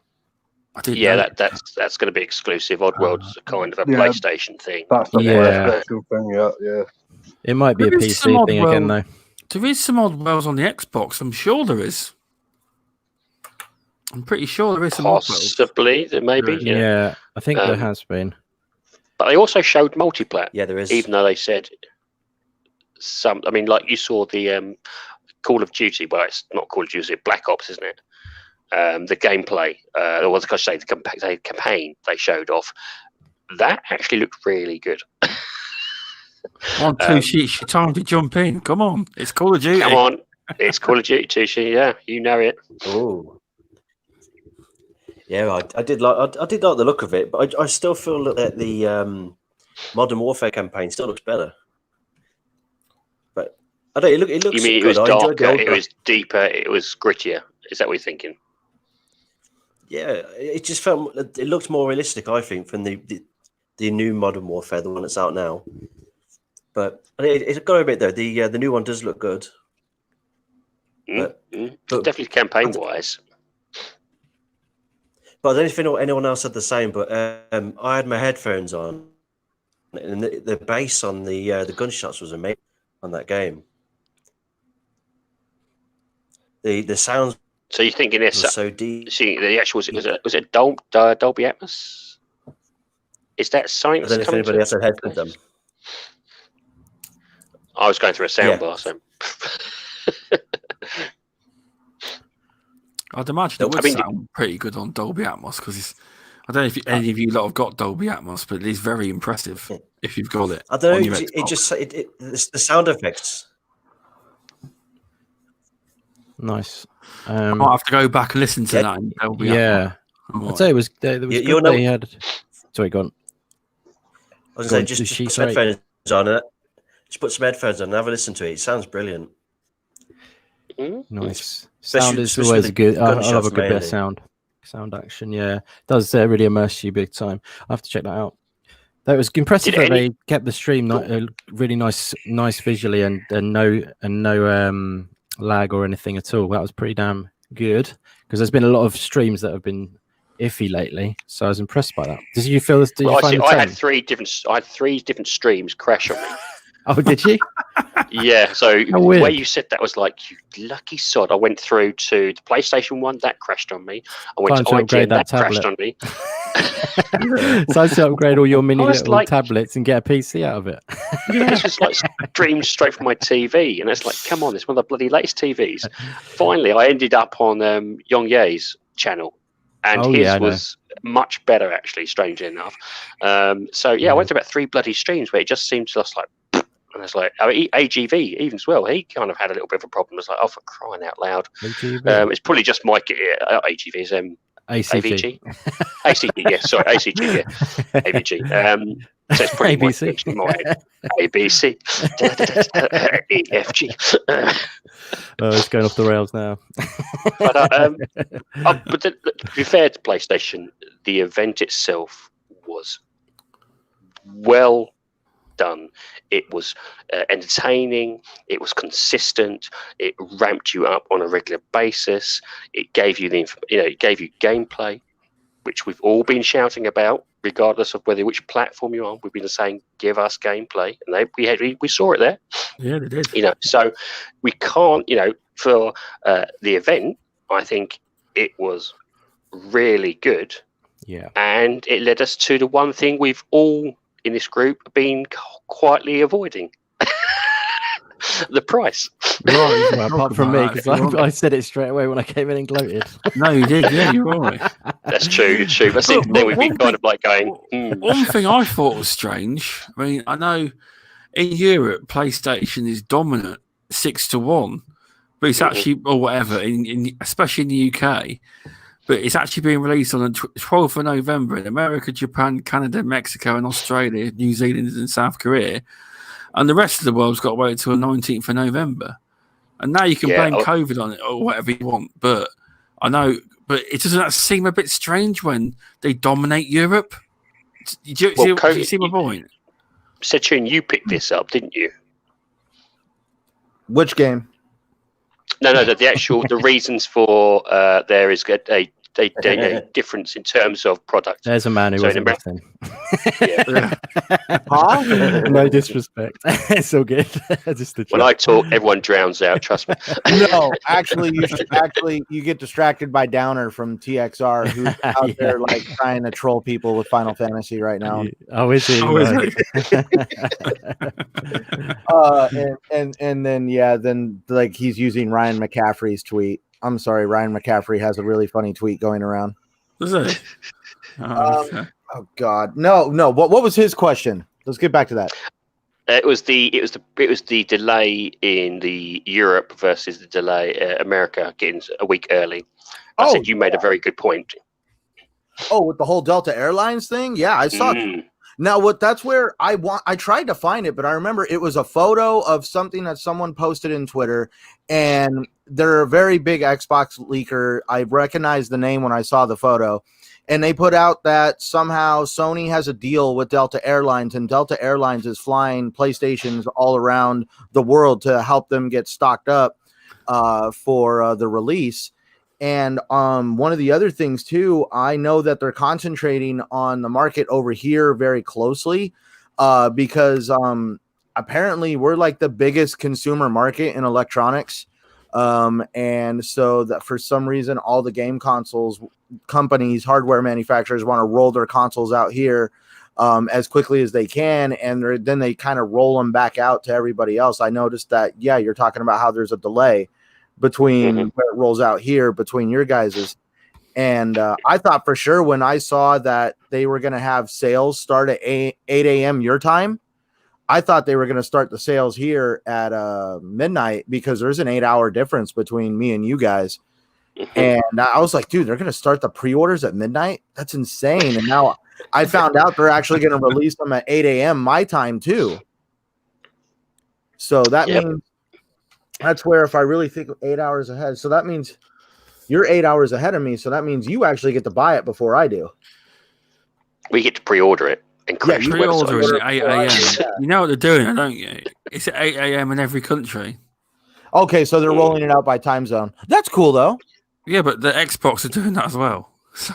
Yeah, that's going to be exclusive. Oddworld's kind of a PlayStation thing. That's the PlayStation thing. Yeah. It might be a PC thing again, though. There is some Oddworlds on the Xbox. I'm sure there is. I'm pretty sure there is some Possibly, there may be. Yeah, I think there has been. But they also showed multiplayer. Yeah, there is. Even though they said some, I mean, like you saw the Call of Duty. Well, it's not Call of Duty, it's Black Ops, isn't it? The gameplay, or what I say, the campaign they showed off. That actually looked really good. On two sheets, your time to jump in. Come on, it's Call of Duty. Come on, it's Call of Duty, Tushi. Yeah, you know it. Oh. Yeah, I did like the look of it, but I still feel that the Modern Warfare campaign still looks better. But I don't. It looks. You mean it was darker? It was deeper. It was grittier. Is that what you're thinking? Yeah, it just felt. It looked more realistic, I think, from the new Modern Warfare, the one that's out now. But it got a bit though. The new one does look good. But definitely campaign wise. But I don't know if anyone else had the same, but I had my headphones on, and the bass on the gunshots was amazing on that game. The sounds. So you're thinking this? So deep. See, the actual was it Dolby Atmos? Is that something? I don't know if anybody else had headphones on. I was going through a soundbar, so. I'd imagine it would sound pretty good on Dolby Atmos because I don't know if any of you lot have got Dolby Atmos, but it is very impressive if you've got it. I don't know. The sound effects. Nice. I might have to go back and listen to that. In Dolby Atmos. I'd say it was. There was good they had. Sorry, go on. I was going to say just put some headphones on it. Just put some headphones on and have a listen to it. It sounds brilliant. Nice. Sound is always good. I love a good bit of sound action. Yeah, it does really immerse you big time. I have to check that out. That was impressive that they kept the stream really nice visually and no lag or anything at all. That was pretty damn good because there's been a lot of streams that have been iffy lately. So I was impressed by that. Did you feel this? I had three different streams crash on me. Oh, did you? Yeah, so the way you said that was like, you lucky sod. I went through to the PlayStation 1, that crashed on me. I went to IGN, that crashed on me. So I had to upgrade all your mini little tablets and get a PC out of it. Yeah, this was like streamed straight from my TV. And it's like, come on, it's one of the bloody latest TVs. Finally, I ended up on Yong Ye's channel. And his was much better, actually, strangely enough. So, I went through about 3 bloody streams where it just seemed just like, and it's like, AGV even as well. He kind of had a little bit of a problem. It's like, oh, for crying out loud. It's probably just my AGV is ACG. ACG, yeah, sorry, ACG, yeah. AVG. So it's probably ABC. My ABC. EFG. It's going off the rails now. But to be fair to PlayStation, the event itself was well done. It was entertaining. It was consistent. It ramped you up on a regular basis. It gave you it gave you gameplay, which we've all been shouting about, regardless of which platform you're on. We've been saying, "Give us gameplay," and we saw it there. Yeah, they did. So we can't. For the event, I think it was really good. Yeah, and it led us to the one thing we've all in this group been quietly avoiding. the price. Right, Well, apart from me, because I said it straight away when I came in and gloated. No, you did. Yeah, you're right. That's true. It's true. But then we've been kind of like going. One thing I thought was strange. I mean, I know in Europe, PlayStation is dominant 6-1, but it's actually, or whatever, especially in the UK, but it's actually being released on the 12th of November in America, Japan, Canada, Mexico, and Australia, New Zealand, and South Korea. And the rest of the world's got to wait until the 19th of November. And now you can blame COVID on it or whatever you want, but I know, but it doesn't that seem a bit strange when they dominate Europe? Do you see my point? Setune, you picked this up, didn't you? Which game? No, the reasons for there is a difference in terms of product. There's a man who wasn't listening. No disrespect. It's all good. When I talk, everyone drowns out. Trust me. No, actually, you get distracted by Downer from TXR, who's out there like trying to troll people with Final Fantasy right now. Oh, is he? And then like he's using Ryan McCaffrey's tweet. I'm sorry, Ryan McCaffrey has a really funny tweet going around. Is it? Oh God, no. What was his question? Let's get back to that. It was the delay in the Europe versus the delay America getting a week early. I said you made a very good point. Oh, with the whole Delta Airlines thing, yeah, I saw. Now, that's where I tried to find it, but I remember it was a photo of something that someone posted in Twitter, and they're a very big Xbox leaker. I recognized the name when I saw the photo, and they put out that somehow Sony has a deal with Delta Airlines, and Delta Airlines is flying PlayStations all around the world to help them get stocked up for the release. And one of the other things, too, I know that they're concentrating on the market over here very closely because apparently we're like the biggest consumer market in electronics. And so that for some reason, all the game consoles companies, hardware manufacturers want to roll their consoles out here as quickly as they can. And then they kind of roll them back out to everybody else. I noticed that, yeah, you're talking about how there's a delay between where it rolls out here between your guys's. And I thought for sure when I saw that they were going to have sales start at 8 a.m. your time, I thought they were going to start the sales here at midnight because there's an 8-hour difference between me and you guys. And I was like, dude, they're going to start the pre-orders at midnight? That's insane. And now I found out they're actually going to release them at 8 a.m. my time too. So that means that's where if I really think 8 hours ahead, so that means you're 8 hours ahead of me. So that means you actually get to buy it before I do. We get to pre-order it and crash the pre-order website. is at 8 a.m. You know what they're doing, don't you? It's at 8 a.m. in every country. Okay, so they're rolling it out by time zone. That's cool, though. Yeah, but the Xbox are doing that as well. So,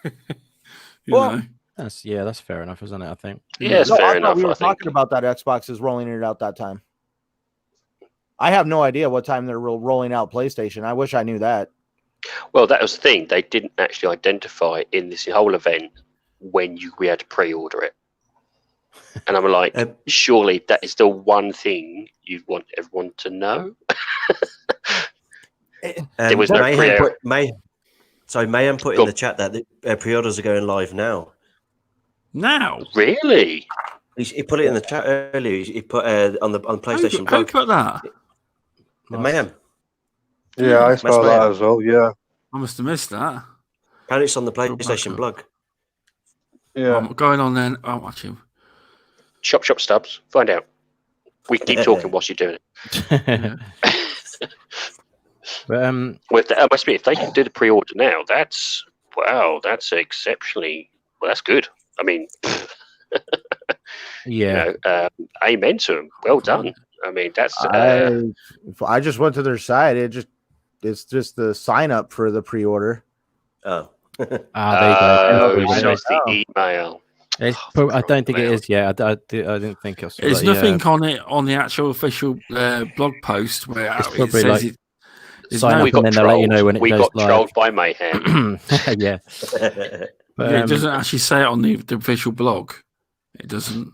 you know. That's fair enough, isn't it? I think. Yeah, it's fair enough. We were talking about that Xbox is rolling it out that time. I have no idea what time they're rolling out PlayStation. I wish I knew that. Well, that was the thing. They didn't actually identify in this whole event when we had to pre-order it. And I'm like, surely that is the one thing you'd want everyone to know. There was no pre-order. Mayhem put in the chat that the pre-orders are going live now. Now? Really? He put it in the chat earlier. He put on PlayStation. Who put that? Mayhem. Yeah, I saw that as well. Yeah, I must have missed that. Apparently, it's on the PlayStation blog. Yeah, I'm going on then. I'm watching. Shop Stubbs. Find out. We can keep talking whilst you're doing it. But, I must admit, if they can do the pre-order now, that's exceptionally that's good. I mean, amen to them. Well done. I mean, that's. I just went to their site. It's just the sign up for the pre-order. Oh, there you go. It's the email. I don't think it is. Yeah, I didn't think it was. There's nothing on it on the actual official blog post where it's it probably says like it. We got trolled. We got trolled by Mayhem. Yeah. But it doesn't actually say it on the official blog. It doesn't.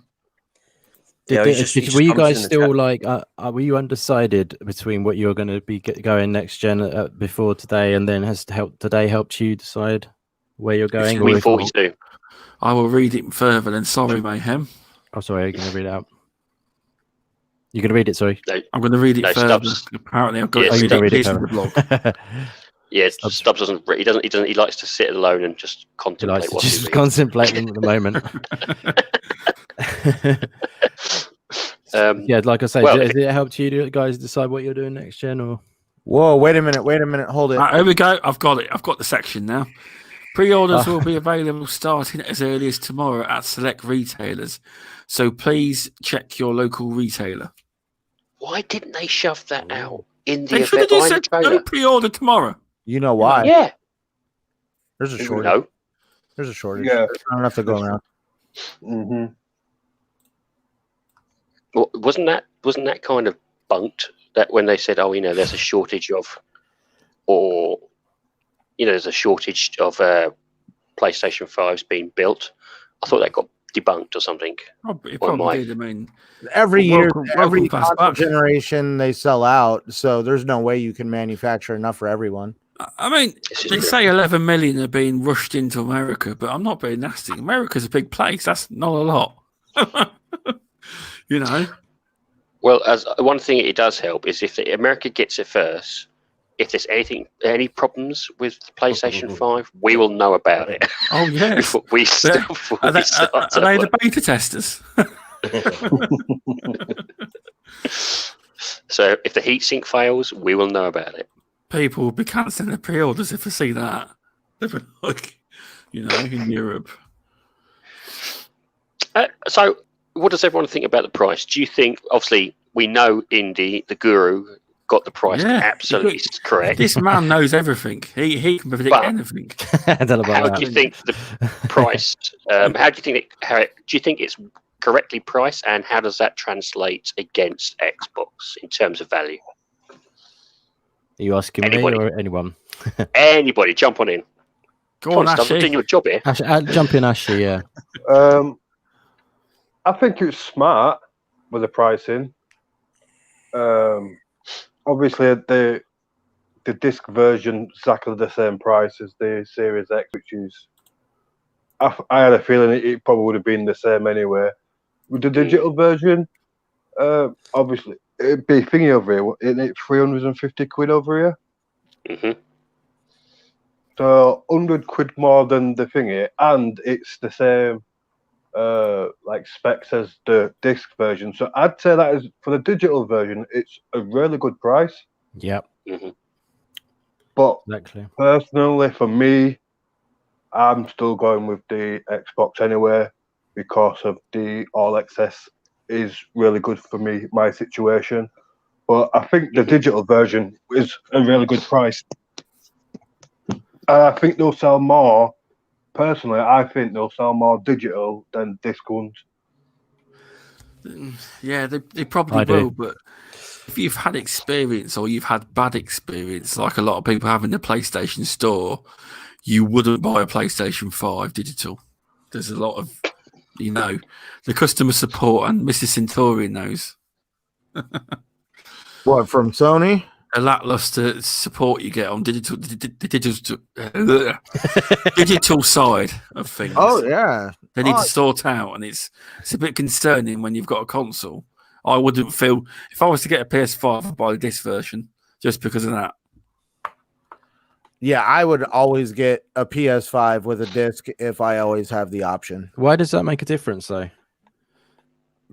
Yeah, were you guys still like? Were you undecided between what you were going to be going next gen before today, and then has today helped you decide where you're going? Week 42. I will read it further. Then sorry, Mayhem. Oh, sorry. Are you going to read it out? You're going to read it. Sorry. No, I'm going to read it further. Stubbs. Apparently, I've got you to read it further. The blog. Yeah, Stubbs doesn't. He doesn't. He likes to sit alone and just contemplate. He likes to just contemplate them at the moment. Yeah, like I say, has it helped you guys decide what you're doing next gen? Or whoa, wait a minute, hold it. Right, here we go. I've got it. I've got the section now. Pre-orders will be available starting as early as tomorrow at select retailers, so please check your local retailer. Why didn't they shove that out in the They should have just said no pre-order tomorrow. You know why? Yeah. There's a shortage. No. There's a shortage. Yeah. Not enough to go around. Mm-hmm. Well, wasn't that kind of bunked that when they said, oh, there's a shortage of, or there's a shortage of PlayStation 5s being built? I thought that got debunked or something. It probably did. I mean, every year, every console generation they sell out, so there's no way you can manufacture enough for everyone. I mean, they say 11 million are being rushed into America, but I'm not being nasty. America's a big place. That's not a lot. Well, as one thing it does help is if America gets it first, if there's any problems with the PlayStation 5, we will know about it. Oh, yes. Are they the beta testers? So if the heatsink fails, we will know about it. People will be cancelling their pre-orders if they see that. They'll be like, in Europe. So what does everyone think about the price? Do you think, obviously, we know Indy, the guru, got the price absolutely correct. This man knows everything. He can predict anything. How do you think the price? How do you think it's correctly priced, and how does that translate against Xbox in terms of value? Are you asking me or anyone? Anybody, jump on in. Go on, Ashley. I'm doing your job here. Jump in, Ashley. Yeah. I think it's smart with the pricing. Obviously, the disc version exactly the same price as the Series X, which is I had a feeling it probably would have been the same anyway. With the digital version, obviously it'd be thingy over here. Isn't it 350 quid over here? Mm-hmm. So 100 quid more than the thingy, and it's the same specs as the disc version. So I'd say that is for the digital version, it's a really good price. Yep. Mm-hmm. But exactly. Personally, for me, I'm still going with the Xbox anyway because of the All Access is really good for me, my situation. But I think the digital version is a really good price. I think they'll sell more. Personally, I think they'll sell more digital than disc ones. Yeah, they probably will. But if you've had experience or you've had bad experience, like a lot of people have in the PlayStation Store, you wouldn't buy a PlayStation 5 digital. There's a lot of, the customer support, and Mrs. Centurion knows. What, from Sony? A lackluster support you get on digital side of things. Oh yeah, they need to sort out, and it's a bit concerning when you've got a console. I wouldn't feel if I was to get a PS5, I'd buy this version just because of that. Yeah, I would always get a PS5 with a disc if I always have the option. Why does that make a difference, though?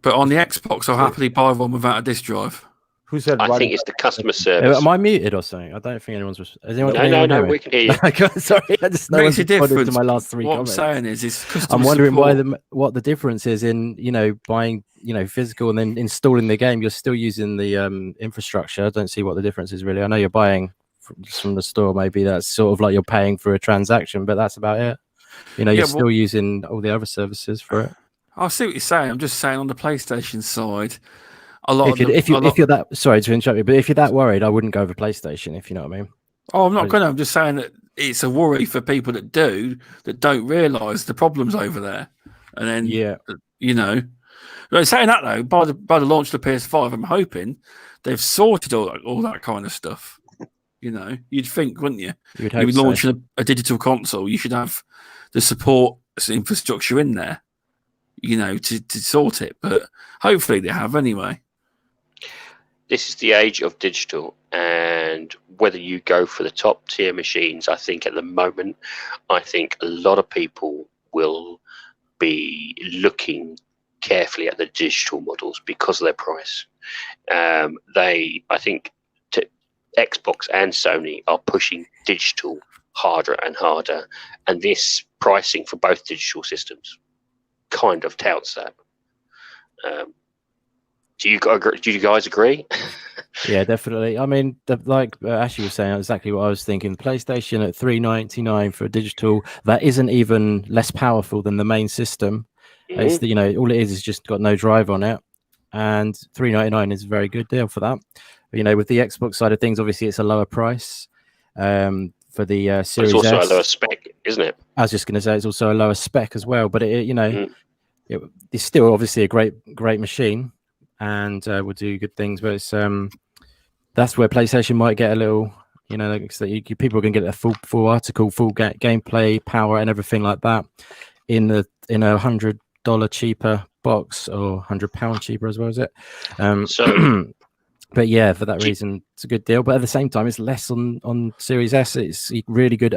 But on the Xbox, I'll happily buy one without a disc drive. Who said? I think it's the customer service. Am I muted or something? I don't think anyone's. No, we can hear you. Sorry, I just makes a difference. To my last three what comments. I'm saying is I'm wondering what the difference is in buying physical and then installing the game. You're still using the infrastructure. I don't see what the difference is really. I know you're buying from the store. Maybe that's sort of like you're paying for a transaction, but that's about it. You're still using all the other services for it. I see what you're saying. I'm just saying on the PlayStation side. If you're that sorry to interrupt you, but if you're that worried, I wouldn't go over PlayStation. If you know what I mean. Oh, I'm not going to. I'm just saying that it's a worry for people that don't realise the problems over there, and then But saying that though, by the launch of the PS5, I'm hoping they've sorted all that kind of stuff. You know, you'd think, wouldn't you? You'd You'd be hope launching a digital console. You should have the support infrastructure in there, you know, to sort it. But hopefully they have anyway. This is the age of digital, and whether you go for the top tier machines, I think at the moment, I think a lot of people will be looking carefully at the digital models because of their price. I think Xbox and Sony are pushing digital harder and harder, and this pricing for both digital systems kind of touts that. Do you guys agree? Yeah, definitely. I mean, like Ashley was saying, exactly what I was thinking. PlayStation at $399 for a digital that isn't even less powerful than the main system. Mm-hmm. It's you know, all it is just got no drive on it, and $399 is a very good deal for that. You know, with the Xbox side of things, obviously it's a lower price for the Series S. It's also a lower spec, isn't it? I was just going to say it's also a lower spec as well, but it's still obviously a great machine. And will do good things, but it's that's where PlayStation might get a little, you know, like, so people can get a full article, full gameplay, power, and everything like that in a $100 cheaper box, or £100 cheaper as well, is it? But yeah, for that reason, it's a good deal. But at the same time, it's less on Series S. It's really good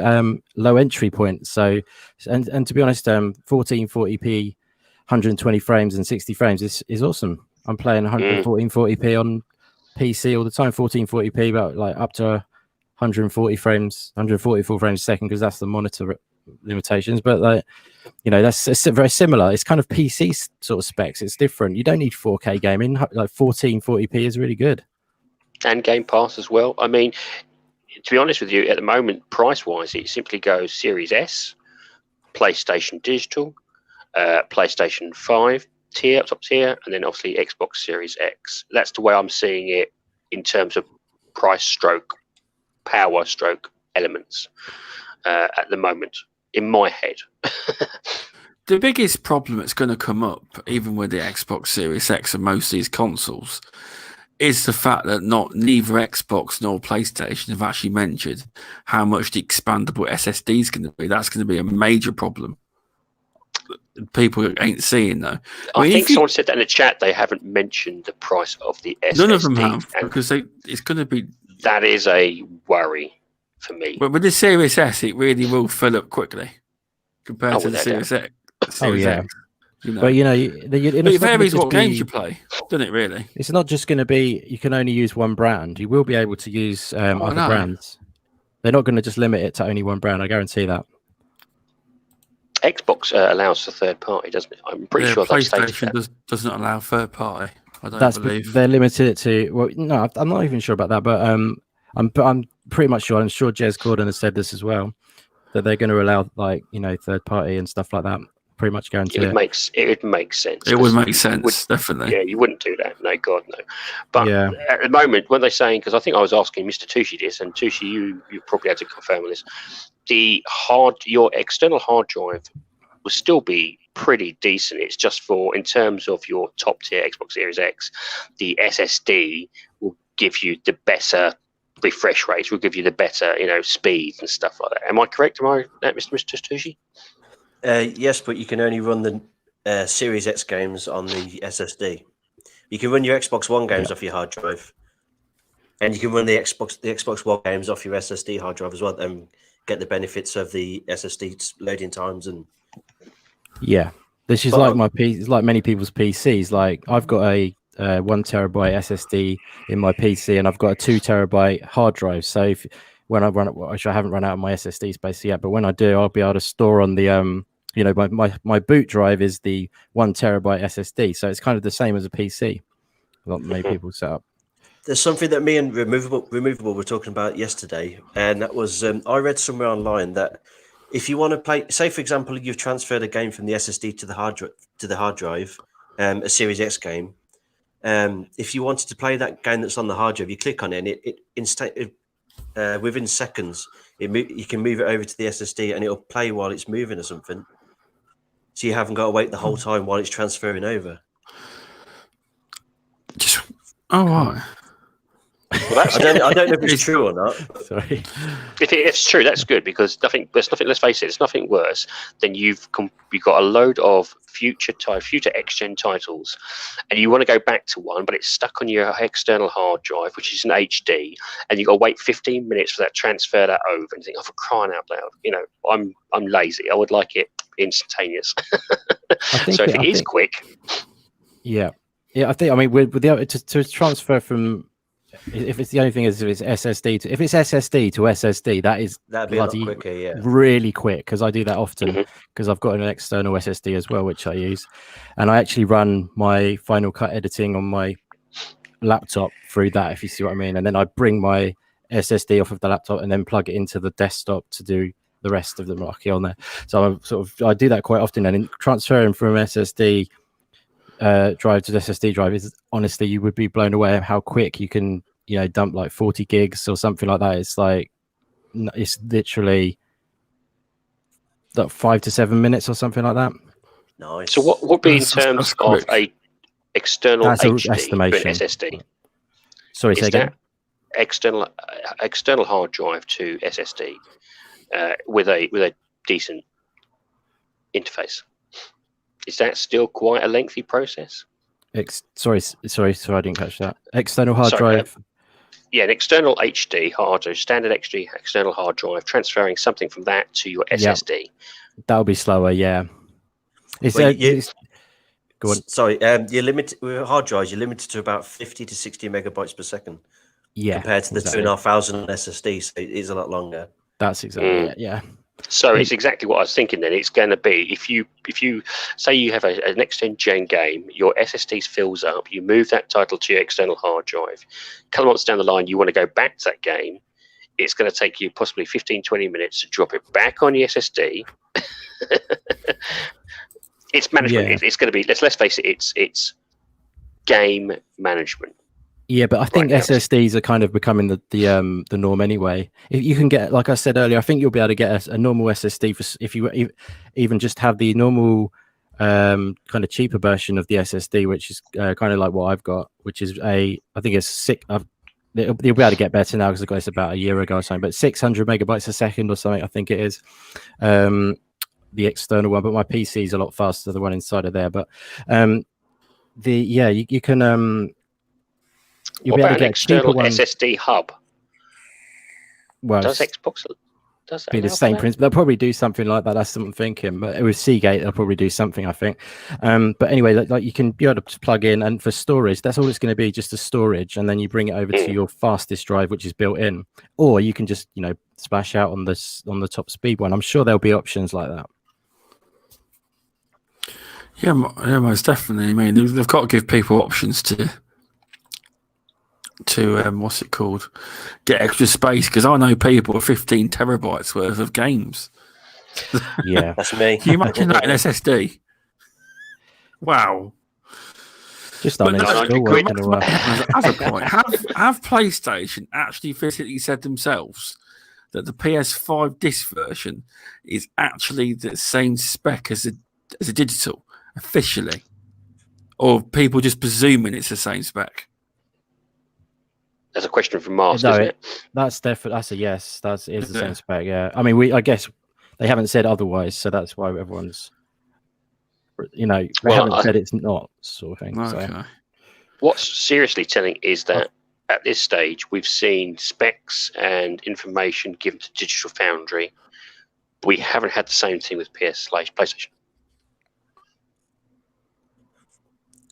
low entry point. So, and to be honest, 1440p, 120 frames and 60 frames is awesome. I'm playing 1440p on PC all the time, 1440p, about like up to 144 frames a second, because that's the monitor limitations. But like, you know, it's very similar. It's kind of PC sort of specs. It's different. You don't need 4K gaming. Like 1440p is really good. And Game Pass as well. I mean, to be honest with you, at the moment, price-wise, it simply goes Series S, PlayStation Digital, PlayStation 5, top tier, and then obviously Xbox Series X. That's the way I'm seeing it in terms of price stroke, power stroke elements at the moment in my head. The biggest problem that's going to come up, even with the Xbox Series X and most of these consoles, is the fact that neither Xbox nor PlayStation have actually mentioned how much the expandable SSD is going to be. That's going to be a major problem. People ain't seeing though. I think someone said that in the chat. They haven't mentioned the price of the SSD. None of them have, because it's going to be. That is a worry for me. But with the Series S, it really will fill up quickly compared to the Series X. X, you know. But you know, it varies what games you play, doesn't it? Really, it's not just going to be you can only use one brand. You will be able to use other brands. They're not going to just limit it to only one brand. I guarantee that. Xbox allows for third party, doesn't it? I'm pretty sure PlayStation doesn't allow third party. I don't believe they're limited it to. Well, no, I'm not even sure about that, but I'm pretty much sure. I'm sure Jez Corden has said this as well, that they're going to allow, like, you know, third party and stuff like that. Pretty much guarantee it. It would make sense. It would make sense, definitely. Yeah, you wouldn't do that. No, God, no. But at the moment, when they're saying, because I think I was asking Mr. Tushi this, and Tushi, you probably had to confirm on this. Your external hard drive will still be pretty decent. It's just for, in terms of your top tier Xbox Series X, the SSD will give you the better refresh rates, will give you the better, you know, speeds and stuff like that. Am I correct? Am I that, Mr. Tushi? Yes, but you can only run the Series X games on the SSD. You can run your Xbox One games off your hard drive, and you can run the Xbox One games off your SSD hard drive as well, and get the benefits of the SSD loading times. And this is like it's like many people's PCs. Like, I've got a 1 terabyte SSD in my PC, and I've got a 2 terabyte hard drive. So when I run it, which I haven't run out of my SSD space yet, but when I do, I'll be able to store on the you know, my boot drive is the 1 terabyte SSD, so it's kind of the same as a PC. Not many people set up. There's something that me and Removable were talking about yesterday, and that was I read somewhere online that if you want to play, say for example, you've transferred a game from the SSD to the hard drive, a Series X game. If you wanted to play that game that's on the hard drive, you click on it, and it within seconds, you can move it over to the SSD, and it'll play while it's moving or something. So you haven't got to wait the whole time while it's transferring over. Oh, right. Well, that's, I don't know if it's true or not. Sorry. if it's true, that's good, because there's nothing. Let's face it, there's nothing worse than you've got a load of future X-Gen titles, and you want to go back to one, but it's stuck on your external hard drive, which is an HD, and you've got to wait 15 minutes for that transfer that over, and you think, oh, for crying out loud, I'm lazy. I would like it instantaneous. So if it is quick, yeah, I think. I mean, with the to transfer from. If it's the only thing is if it's SSD to SSD, that'd be a lot quicker, yeah, really quick, because I do that often because I've got an external SSD as well, which I use, and I actually run my Final Cut editing on my laptop through that, if you see what I mean, and then I bring my SSD off of the laptop and then plug it into the desktop to do the rest of the marquee on there. So I do that quite often, and in transferring from SSD drive to the SSD drive is honestly, you would be blown away at how quick you can dump like 40 gigs or something like that. It's like it's literally like 5 to 7 minutes or something like that. Nice. So what would be in terms of a external HD estimation. to an SSD? Sorry, say again. External hard drive to SSD with a decent interface. Is that still quite a lengthy process? Sorry, I didn't catch that. External hard drive. Yeah, an external HD hard drive, standard HD external hard drive, transferring something from that to your SSD. That'll be slower, yeah. Go on. Sorry, you're limited with hard drives. You're limited to about 50 to 60 megabytes per second. Yeah, compared to the 2,500 on SSD, so it is a lot longer. That's exactly it. Yeah. So it's exactly what I was thinking. Then it's going to be if you say you have a next gen game, your SSD fills up, you move that title to your external hard drive. A couple months down the line, you want to go back to that game. It's going to take you possibly 15-20 minutes to drop it back on your SSD. It's management. Yeah. It's going to be. Let's face it. It's game management. Yeah, but I think SSDs are kind of becoming the norm anyway. If you can get, like I said earlier, I think you'll be able to get a normal SSD for if you even just have the normal kind of cheaper version of the SSD, which is kind of like what I've got, which is I think it's sick. You'll be able to get better now because I got this about a year ago or something, but 600 megabytes a second or something, I think it is. The external one, but my PC is a lot faster than the one inside of there. But you can. You'll what be able about to get an external one. SSD hub? Well, does Xbox does that be the same principle? They'll probably do something like that. That's what I'm thinking. But with Seagate, they'll probably do something, I think. But anyway, like you can be able to plug in, and for storage, that's all it's going to be, just a storage, and then you bring it over to your fastest drive, which is built in, or you can just splash out on the top speed one. I'm sure there'll be options like that. Yeah, most definitely. I mean, they've got to give people options to what's it called, get extra space, because I know people with 15 terabytes worth of games. Yeah, that's me. Can you imagine that in SSD? Wow. Just on as a point, have PlayStation actually physically said themselves that the PS5 disc version is actually the same spec as a digital officially, or people just presuming it's the same spec? That's a question from Mars, isn't it? That's definitely a yes. That is the same spec. Yeah, I mean, I guess they haven't said otherwise, so that's why everyone's, they haven't said it's not, sort of thing. Okay. So. What's seriously telling is that at this stage we've seen specs and information given to Digital Foundry. We haven't had the same thing with PlayStation.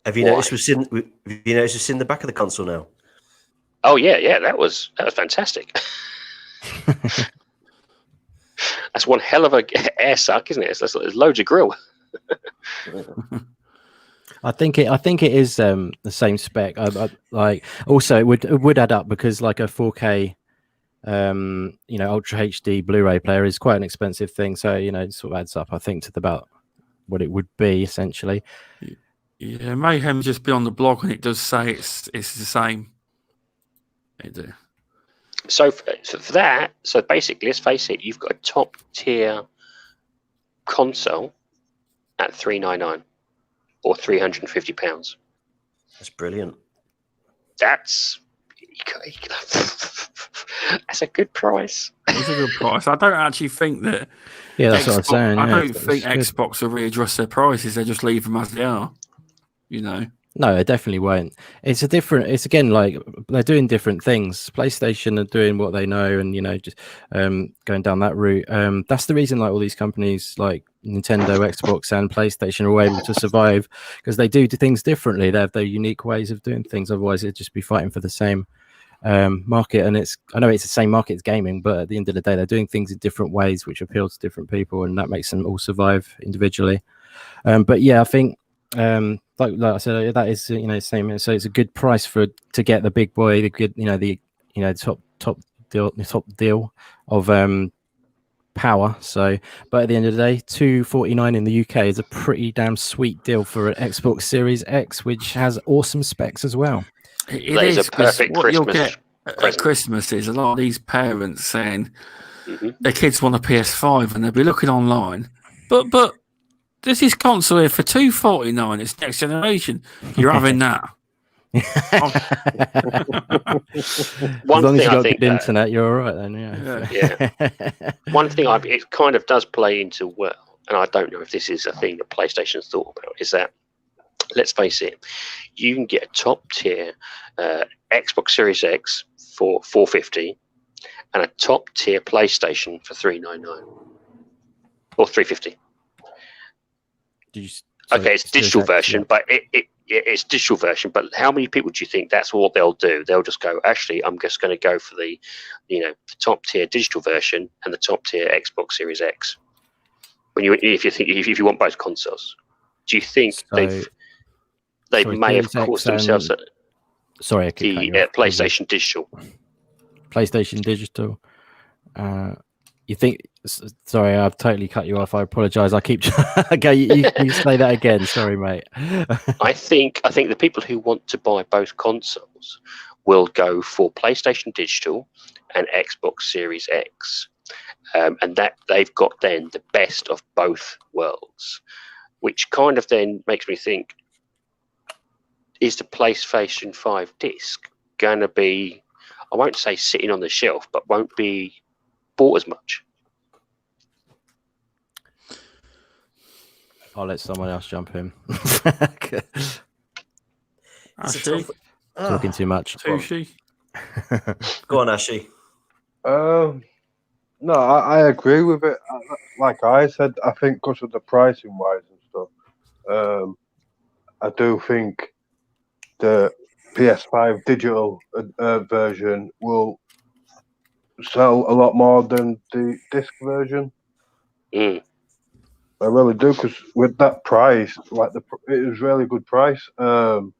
Have you noticed we've seen the back of the console now? Oh yeah, that was fantastic. That's one hell of a air suck, isn't it? There's loads of grill. I think it is the same spec. Like also it would add up, because like a 4K Ultra HD Blu-ray player is quite an expensive thing, so it sort of adds up, I think, to about what it would be essentially. Yeah, Mayhem just be on the blog, and it does say it's the same. It do. So for that, so basically, let's face it, you've got a top tier console at $399 or £350. That's brilliant. that's that's a good price. It's a good price. I don't actually think that. Yeah, that's what I'm saying. I yeah, don't think Xbox will readjust their prices. They just leave them as they are. You know. No, it definitely won't. It's again like they're doing different things. PlayStation are doing what they know, and just going down that route. That's the reason like all these companies like Nintendo, Xbox, and PlayStation are able to survive, because they do things differently. They have their unique ways of doing things. Otherwise, it'd just be fighting for the same market. And I know it's the same market as gaming, but at the end of the day, they're doing things in different ways, which appeal to different people, and that makes them all survive individually. But yeah, I think. Like I said, that is same. So it's a good price to get the big boy, the good top deal of power. So, but at the end of the day, $249 in the UK is a pretty damn sweet deal for an Xbox Series X, which has awesome specs as well. That is a perfect what Christmas you'll get present. at Christmas is a lot of these parents saying their kids want a PS5, and they'll be looking online, but. There's this console here for $249. It's next generation. You're having that. As long as you got good internet, you're all right then. Yeah. One thing it kind of does play into well, and I don't know if this is a thing that PlayStation's thought about, is that, let's face it, you can get a top tier Xbox Series X for $450 and a top tier PlayStation for $399 or $350. Okay, it's digital version, but it's digital version. But how many people do you think that's what they'll do? They'll just go, actually, I'm just going to go for the top tier digital version and the top tier Xbox Series X. If you want both consoles, do you think they may have caused themselves the PlayStation Digital? PlayStation Digital. You think? Sorry, I've totally cut you off. I apologize. I keep. Okay, you say that again. Sorry, mate. I think the people who want to buy both consoles will go for PlayStation Digital and Xbox Series X, and that they've got then the best of both worlds, which kind of then makes me think: is the PlayStation 5 disc going to be? I won't say sitting on the shelf, but won't be bought as much. I'll let someone else jump in. Talking too much. Sushi. Go on, Ashi. No, I agree with it. Like I said, I think because of the pricing wise and stuff, I do think the PS5 digital version will sell a lot more than the disc version. I really do, because with that price, it was really good price. And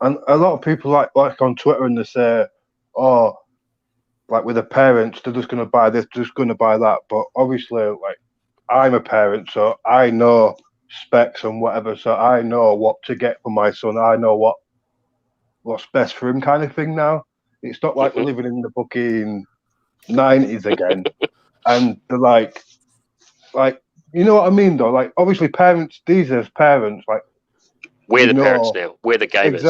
a lot of people like on Twitter, and they say, "Oh, like with the parents, they're just going to buy this, just going to buy that." But obviously, like I'm a parent, so I know specs and whatever, so I know what to get for my son. I know what's best for him, kind of thing. Now it's not like we're living in the fucking 90s again, and they're like, you know what I mean, though? Like, obviously, these parents, like, we're the parents now. We're the gamers.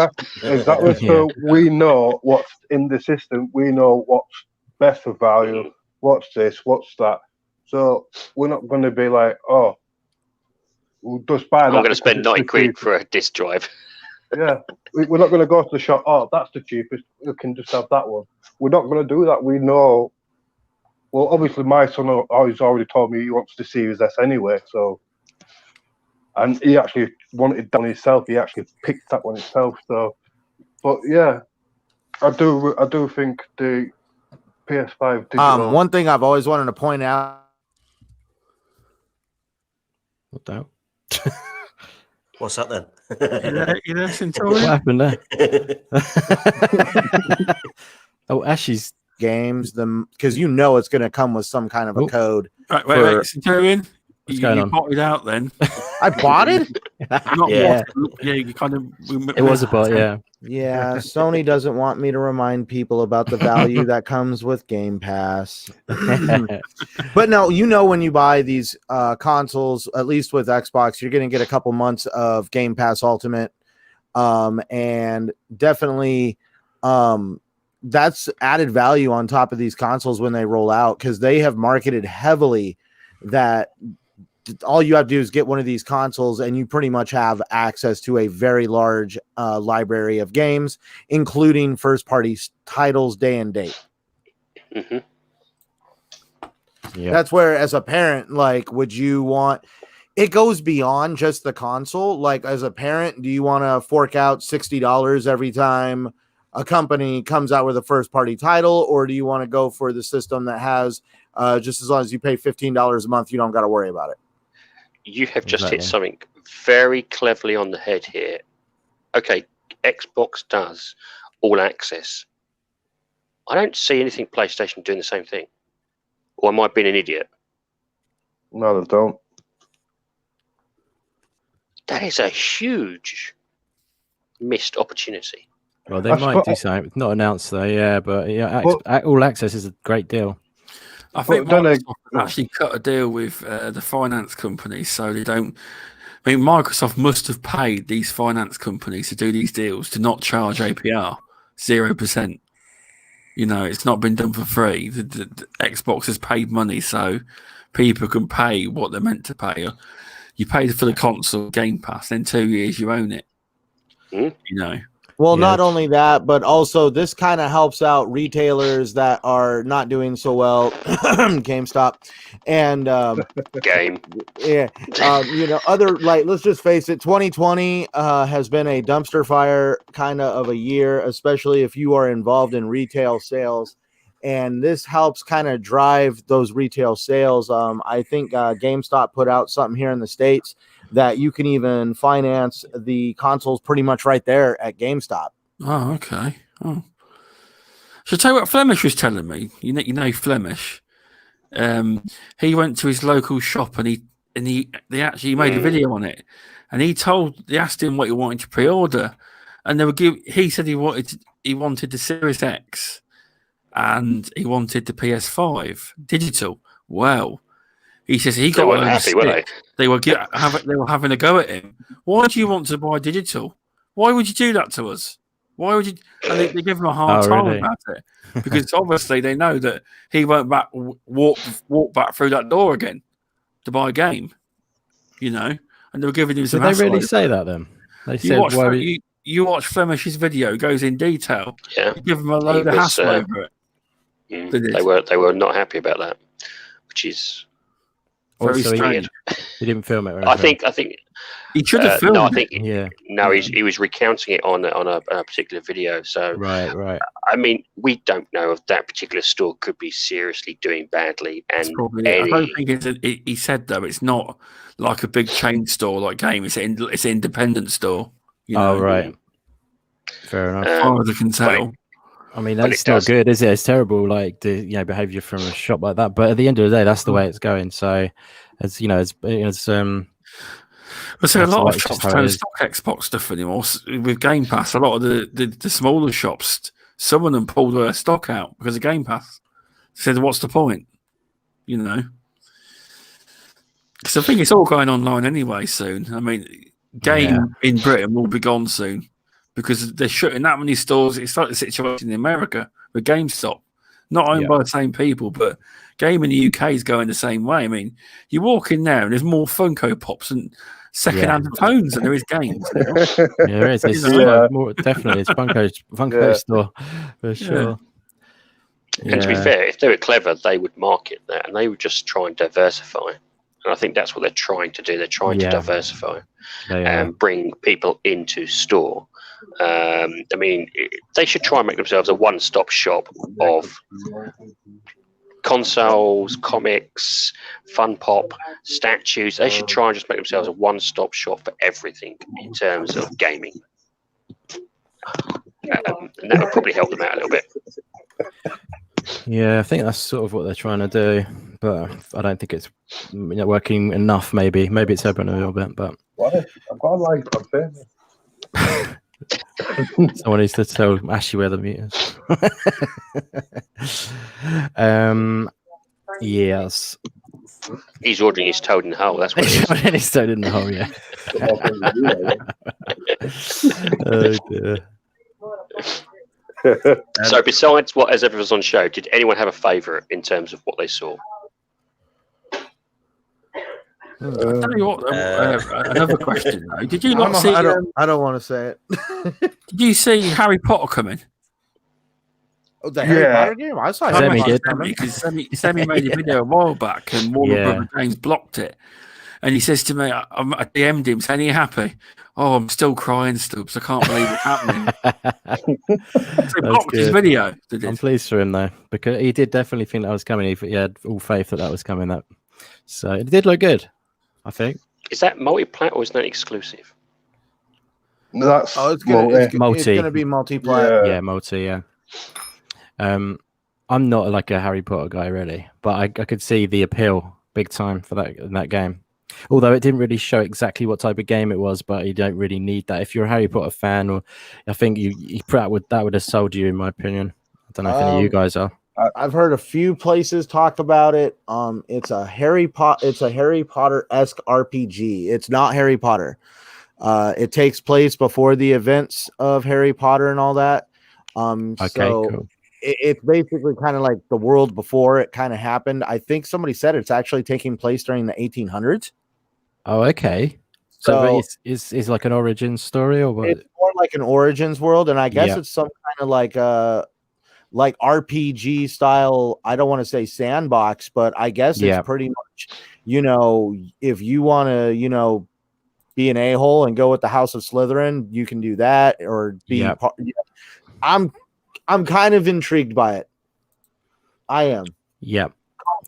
Exactly. So we know what's in the system. We know what's best for value. What's this? What's that? So we're not going to be like, oh, we'll just buy that. I'm going to spend 90 quid for a disc drive. Yeah. We're not going to go to the shop. Oh, that's the cheapest. We can just have that one. We're not going to do that. We know. Well, obviously, my son has already told me he wants the Series S anyway. So, and he actually wanted that one himself. He actually picked that one himself. So, but yeah, I do think the PS5 digital. One thing I've always wanted to point out. What the hell? What's that then? What happened there? Oh, Ashley's. Games them because it's going to come with some kind of a code. Right, wait, Centurion. What's going on? You bought it out then. I bought it? Yeah. You kind of. It was a bot, yeah. Yeah, Sony doesn't want me to remind people about the value that comes with Game Pass. But no, when you buy these consoles, at least with Xbox, you're going to get a couple months of Game Pass Ultimate. and definitely that's added value on top of these consoles when they roll out, because they have marketed heavily that all you have to do is get one of these consoles and you pretty much have access to a very large library of games, including first party titles day and date. Mm-hmm. Yeah. That's where, as a parent, like, would you want, it goes beyond just the console. Like, as a parent, do you want to fork out $60 every time a company comes out with a first party title, or do you want to go for the system that has just as long as you pay $15 a month, you don't got to worry about it? You have just hit something very cleverly on the head here. Okay, Xbox does all access. I don't see anything PlayStation doing the same thing. Or am I being an idiot? No, they don't. That is a huge missed opportunity. Well, they might do something. It's not announced though, yeah, but yeah, all access is a great deal. I think Microsoft actually cut a deal with the finance companies, so they don't. I mean, Microsoft must have paid these finance companies to do these deals to not charge APR 0%. You know, it's not been done for free. The Xbox has paid money, so people can pay what they're meant to pay. You pay for the console Game Pass, then 2 years you own it. You know. Well, not only that, but also this kind of helps out retailers that are not doing so well, GameStop, and you know, other, like, let's just face it, 2020 has been a dumpster fire kind of a year, especially if you are involved in retail sales, and this helps kind of drive those retail sales. I think GameStop put out something here in the States that you can even finance the consoles pretty much right there at GameStop. Oh, okay. Oh, so tell you what Flemish was telling me. You know Flemish. He went to his local shop and they actually made a video on it, and they asked him what he wanted to pre-order, and he said he wanted the Series X, and he wanted the PS5 digital. Well, he says he got weren't happy, were they? They were having a go at him. Why do you want to buy digital? Why would you do that to us? Why would you? And they give him a hard time about it, because obviously they know that he won't walk back through that door again to buy a game. You know, and they were giving him some. Did they really say that then? They said you watch Flemish's video, goes in detail. Yeah, you give him a load of hassle over it. They were not happy about that, which is. Very strange. He didn't film it. I think he should have filmed. No, I think he was recounting it on a particular video. So right. I mean, we don't know if that particular store could be seriously doing badly. And I don't think he said though. It's not like a big chain store like Game. It's an independent store. You know? Oh right. Fair enough. As far as I can tell. I mean, that's not good, is it? It's terrible, like the behavior from a shop like that. But at the end of the day, that's the way it's going. So, as you know, I say a lot of shops don't stock Xbox stuff anymore with Game Pass. A lot of the smaller shops, some of them pulled their stock out because of Game Pass. Said, "What's the point?" You know, because I think it's all going online anyway soon. I mean, Game in Britain will be gone soon, because they're shutting that many stores. It's like the situation in America with GameStop, not owned by the same people, but Game in the UK is going the same way. I mean, you walk in there and there's more Funko Pops and second-hand phones than there is games. Yeah, there is. It's more, definitely, it's Funko store for sure. And to be fair, if they were clever, they would market that, and they would just try and diversify. And I think that's what they're trying to do. They're trying to diversify and bring people into store. I mean, they should try and make themselves a one-stop shop of consoles, comics, fun pop, statues. They should try and just make themselves a one-stop shop for everything in terms of gaming. And that would probably help them out a little bit. Yeah, I think that's sort of what they're trying to do, but I don't think it's working enough. Maybe it's helping a little bit, but I've got a like on famous. Someone needs to tell Ashley where the meat is. Yes. He's ordering his toad in the hole. That's what it is. He's toad in the hole, yeah. Oh dear. So besides what as everyone's on show, did anyone have a favourite in terms of what they saw? I'll tell you what, another question though. Did you not see? I don't want to say it. Did you see Harry Potter coming? Oh, the Harry Potter game? I saw Sammy Harry Potter did. coming. Because Sammy made a video a while back, and Warner Brother James blocked it. And he says to me, I DM'd him saying, "Are you happy?" "Oh, I'm still crying, Stubbs. I can't believe it's happening." So he blocked his video. I'm pleased for him though, because he did definitely think that was coming. He had all faith that was coming. So it did look good, I think. Is that multi-plat or is that exclusive? No, that's it's gonna be multi-plat. Yeah, multi. Yeah. I'm not like a Harry Potter guy really, but I could see the appeal big time for that in that game. Although it didn't really show exactly what type of game it was, but you don't really need that. If you're a Harry Potter fan, or I think that would have sold you, in my opinion. I don't know if any of you guys are. I've heard a few places talk about it. It's a Harry Potter-esque RPG. It's not Harry Potter. It takes place before the events of Harry Potter and all that. Cool. It's basically kind of like the world before it kind of happened. I think somebody said it's actually taking place during the 1800s. Oh, okay. So it's like an origin story, or what? It's more like an origins world, and I guess it's some kind of like RPG style. I don't want to say sandbox, but I guess it's pretty much, if you want to, be an a-hole and go with the House of Slytherin, you can do that, or be part. I'm kind of intrigued by it. I am. Yep.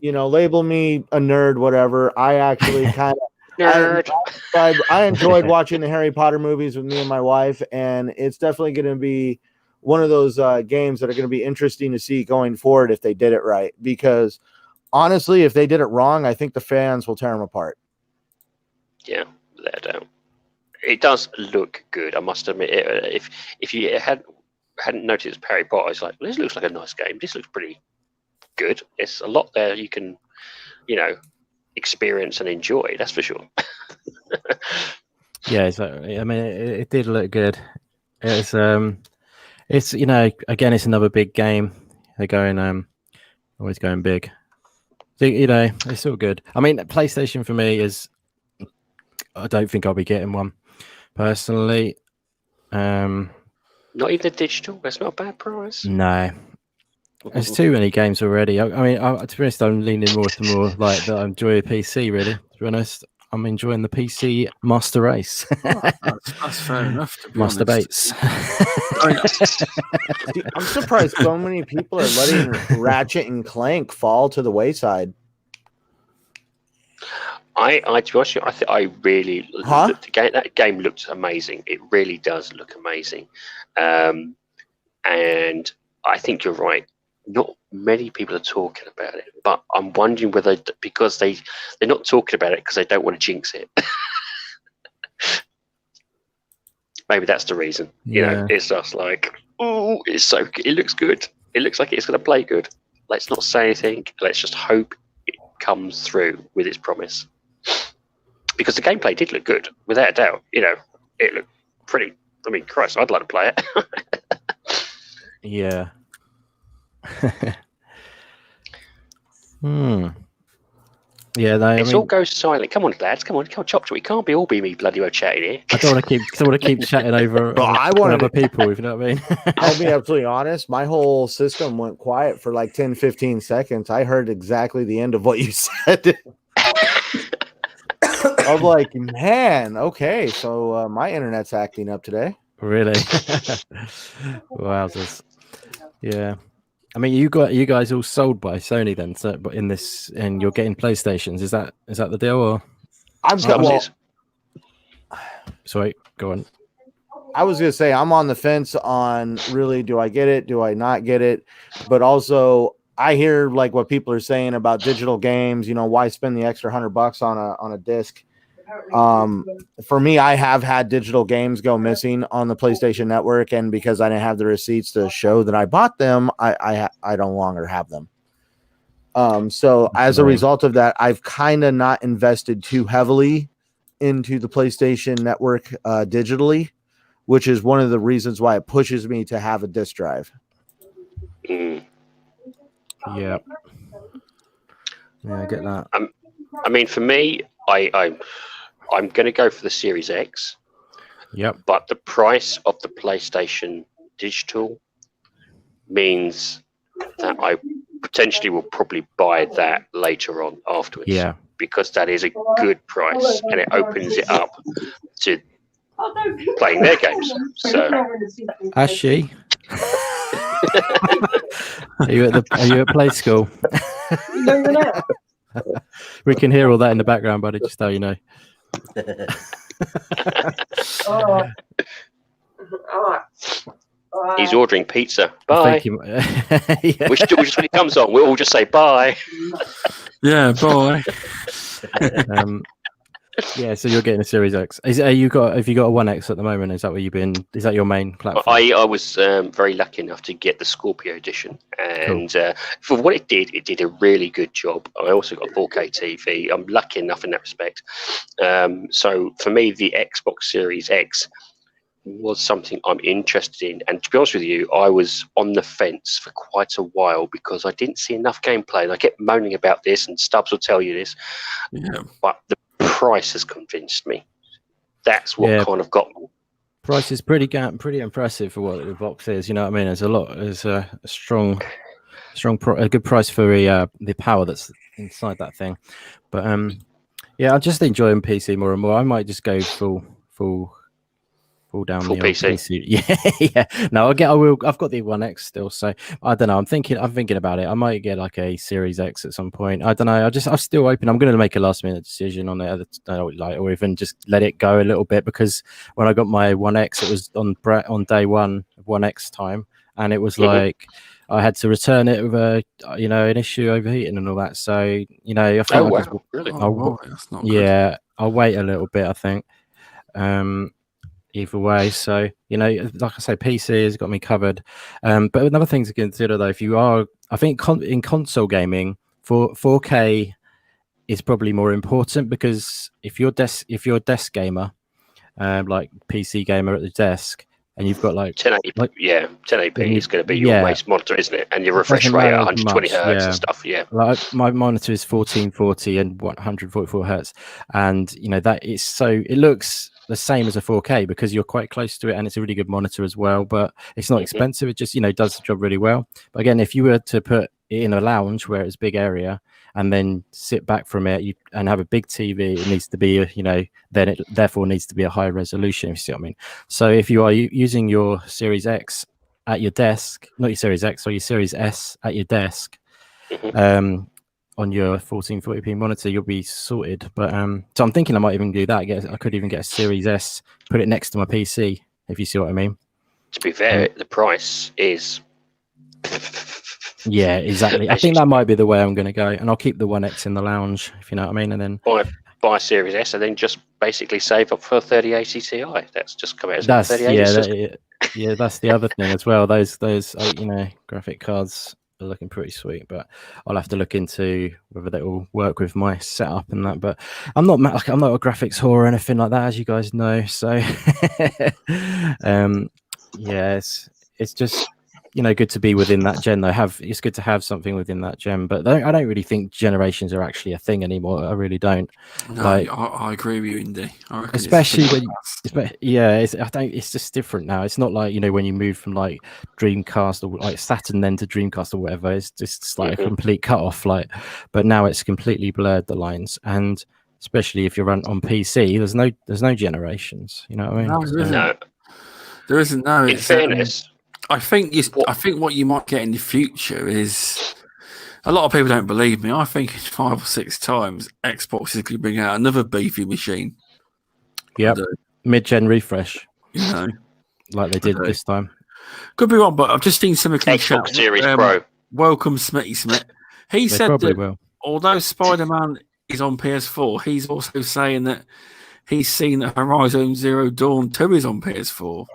Label me a nerd, whatever. I actually kind of Nerd. I enjoyed watching the Harry Potter movies with me and my wife, and it's definitely going to be one of those games that are going to be interesting to see going forward if they did it right. Because honestly, if they did it wrong, I think the fans will tear them apart. Yeah, without a doubt. It does look good, I must admit. If you hadn't noticed Harry Potter, it's like, this looks like a nice game. This looks pretty good. It's a lot there you can, experience and enjoy. That's for sure. Yeah, exactly. I mean, it did look good. It's again, it's another big game. They're going always going big. So, it's all good. I mean, PlayStation for me is, I don't think I'll be getting one personally. Not even the digital. That's not a bad price. No, there's too many games already. I mean, to be honest, I'm leaning more like that. I enjoy a PC. Really, to be honest, I'm enjoying the PC Master Race. That's fair enough. Master Bates. I'm surprised so many people are letting Ratchet and Clank fall to the wayside. To be honest with you, I really looked again. That game looks amazing. It really does look amazing, and I think you're right. Not many people are talking about it, but I'm wondering whether because they're not talking about it because they don't want to jinx it. Maybe that's the reason. It's just like, oh, it looks good. It looks like it's going to play good. Let's not say anything. Let's just hope it comes through with its promise. Because the gameplay did look good, without a doubt. It looked pretty. I mean, Christ, I'd like to play it. Yeah. Yeah, It all goes silent. Come on, lads. Come on, chop. We can't all be me bloody well chatting here. I don't want to keep chatting over. I want other people, if you know what I mean. I'll be absolutely honest. My whole system went quiet for like 10, 15 seconds. I heard exactly the end of what you said. I'm like, man, okay, so my internet's acting up today. Really? Wowzers. Yeah. I mean, you guys all sold by Sony then, so but and you're getting PlayStations. Is that the deal, or? Sorry, go on. I was gonna say I'm on the fence on really, do I get it? Do I not get it? But also, I hear like what people are saying about digital games. Why spend the extra $100 on a disc? For me, I have had digital games go missing on the PlayStation Network, and because I didn't have the receipts to show that I bought them, I no longer have them. So as a result of that, I've kind of not invested too heavily into the PlayStation Network digitally, which is one of the reasons why it pushes me to have a disk drive. Yeah, I get that. I mean, for me, I'm going to go for the Series X. Yep. But the price of the PlayStation Digital means that I potentially will probably buy that later on afterwards. Yeah. Because that is a good price and it opens it up to playing their games. So, Ashi, are you at play school? No, you're not. We can hear all that in the background, buddy. Just so you know. All right. He's ordering pizza. Bye. Yeah. We should just when it comes on, we'll all just say bye. Yeah, bye. Yeah, so you're getting a Series X. Have you got a One X at the moment? Is that where you've been? Is that your main platform? I was very lucky enough to get the Scorpio edition, and for what it did a really good job. I also got a 4K TV. I'm lucky enough in that respect. So for me, the Xbox Series X was something I'm interested in, and to be honest with you, I was on the fence for quite a while because I didn't see enough gameplay, and I kept moaning about this, and Stubbs will tell you this. Yeah. But the price has convinced me. That's what kind of got me. Price is pretty impressive for what the box is. You know what I mean? There's a strong, a good price for the power that's inside that thing. But I'm just enjoying PC more and more. I might just go full down full the PC. Yeah. No, I've got the One X still, so I don't know. I'm thinking about it. I might get like a Series X at some point. I don't know. I'm still open. I'm going to make a last minute decision on it, or even just let it go a little bit, because when I got my One X, it was on day one of One X time, and it was like I had to return it with an issue overheating and all that. So I think really? That's not good. I'll wait a little bit. I think. Either way, so like I say, PC has got me covered. But another thing to consider, though, I think in console gaming, 4K is probably more important, because if you're a desk gamer, like PC gamer at the desk, and you've got like 1080p is going to be your base monitor, isn't it? And your refresh rate at 120 hertz and stuff. Yeah, like my monitor is 1440 and 144 hertz, and that is it looks the same as a 4K because you're quite close to it, and it's a really good monitor as well. But it's not expensive; it just does the job really well. But again, if you were to put it in a lounge where it's a big area and then sit back from it and have a big TV, it needs to be then it therefore needs to be a high resolution. If you see what I mean. So if you are using your Series X at your desk, not your Series X or your Series S at your desk, on your 1440p monitor, you'll be sorted. But so I'm thinking I might even do that. I could even get a Series S, put it next to my PC, if you see what I mean. To be fair, the price is. Yeah, exactly. I think that might be the way I'm going to go, and I'll keep the One X in the lounge, if you know what I mean, and then buy a Series S, and then just basically save up for 3080 Ti. That's just come out as 3080. Yeah, that's the other thing as well. Those graphic cards are looking pretty sweet, but I'll have to look into whether they will work with my setup and that. But I'm not a graphics whore or anything like that, as you guys know. So it's just good to be within that gen, though. It's good to have something within that gen, but I don't really think generations are actually a thing anymore. I really don't. No, I agree with you, Indy. Especially it's just different now. It's not like when you move from like Dreamcast or like Saturn then to Dreamcast or whatever. It's just like a complete cut off. But now it's completely blurred the lines, and especially if you're on PC, there's no generations. You know what I mean? No, there isn't. No, in fairness. I think what you might get in the future is, a lot of people don't believe me. I think in 5 or 6 times Xbox is going to bring out another beefy machine. Yep, mid-gen refresh. Like they did this time. Could be wrong, but I've just seen something. Xbox Series Pro. Welcome, Smitty Smith. He said that although Spider-Man is on PS4, he's also saying that he's seen that Horizon Zero Dawn 2 is on PS4.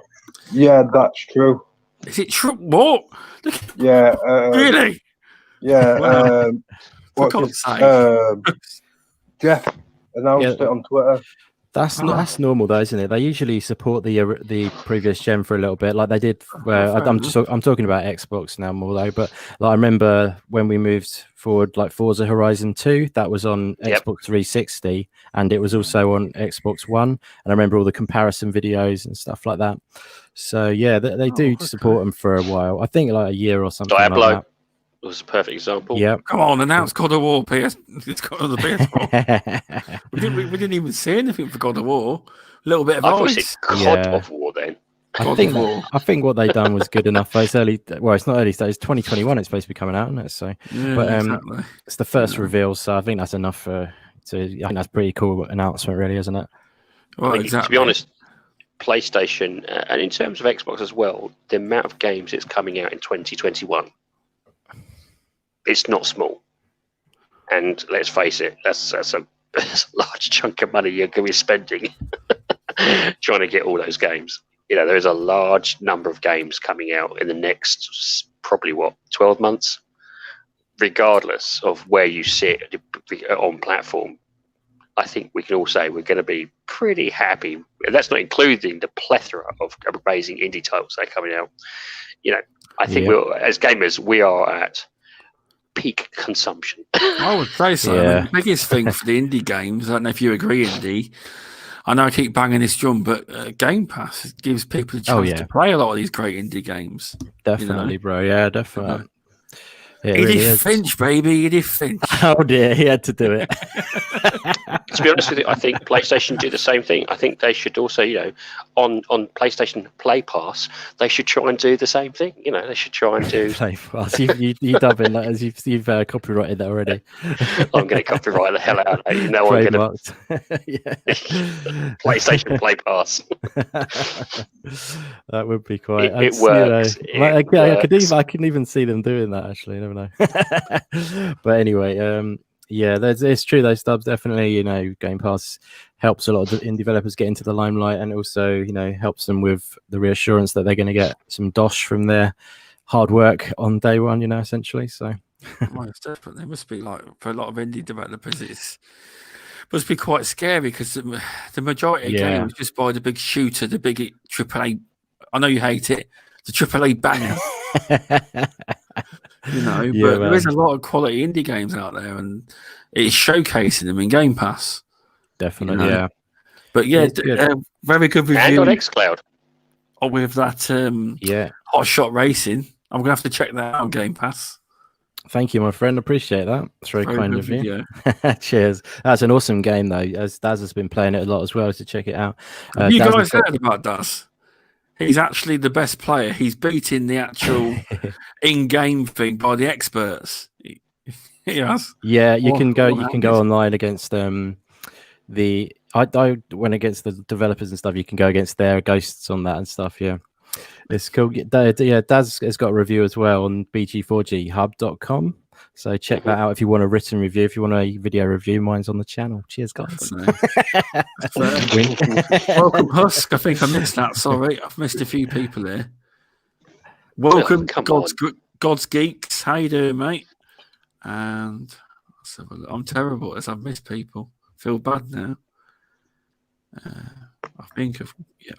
Yeah, that's true. Is it true? What? Yeah. Really? Yeah. Wow. For What's God's his, sake. Jeff announced it on Twitter. That's normal though, isn't it? They usually support the previous gen for a little bit, like they did. I'm talking about Xbox now more though, but like, I remember when we moved forward, like Forza Horizon 2, that was on Xbox 360, and it was also on Xbox One. And I remember all the comparison videos and stuff like that. So yeah, they do support them for a while. I think like a year or something Diablo like that. was a perfect example. Yeah. Come on, announce God of War PS. It's got on the PS4. we didn't even see anything for God of War. A little bit of I thought you ice. said God of War then. I think what they done was good enough. It's early. Well, it's not early stage. 2021. It's supposed to be coming out, isn't it? So, Yeah, but exactly. it's the first reveal, so I think that's enough for. I think that's a pretty cool announcement, really, isn't it? Well, I mean, exactly. to be honest, PlayStation, and in terms of Xbox as well, the amount of games that's coming out in 2021, it's not small. And let's face it, that's a large chunk of money you're going to be spending trying to get all those games. You know, there is a large number of games coming out in the next probably 12 months, regardless of where you sit on platform. I think we can all say we're going to be pretty happy. And that's not including the plethora of amazing indie titles that are coming out. You know, I think as gamers, we are at peak consumption. I would say so. Yeah. I mean, the biggest thing for the indie games, I don't know if you agree, Indy. I know I keep banging this drum, but Game Pass gives people a chance to play a lot of these great indie games. Definitely, bro. Yeah, definitely. Edith Finch, baby, Edith Finch. Oh dear, he had to do it. To be honest with you, I think PlayStation do the same thing. I think they should also, you know, on PlayStation Play Pass, they should try and do the same thing. You know, they should try and do. Play Pass. You dub in that as you've copyrighted that already. I'm going to copyright the hell out of it. You know, I'm going to PlayStation Play Pass. That would be quite. It works. You know, I can even see them doing that. Actually, you never know. But anyway, yeah, it's true. Those stubs definitely, you know, Game Pass helps a lot of indie developers get into the limelight, and also, you know, helps them with the reassurance that they're going to get some dosh from their hard work on day one. You know, essentially. So, well, it's definitely, it must be like for a lot of indie developers, it must be quite scary because the majority of games just buy the big shooter, the big AAA. I know you hate it, the AAA banger. You know, but there is a lot of quality indie games out there, and it's showcasing them in Game Pass. Definitely, you know? But yeah, very good review. And on xCloud. With that, Hot Shot Racing. I'm gonna have to check that out on Game Pass. Thank you, my friend. Appreciate that. It's very kind of you. Cheers. That's an awesome game, though. As Daz has been playing it a lot as well, to check it out. Have you guys heard about Daz? He's actually the best player. He's beating the actual in-game thing by the experts. Yes. Yeah, you can go online against I went against the developers and stuff. You can go against their ghosts on that and stuff. Yeah, it's cool. Yeah, Daz has got a review as well on bg4ghub.com. So check that out if you want a written review. If you want a video review, mine's on the channel. Cheers, guys. Welcome, Husk. I think I missed that. Sorry, I've missed a few people here. Welcome, God's Geeks. How you doing, mate? And I'm terrible as I've missed people. Feel bad now. I think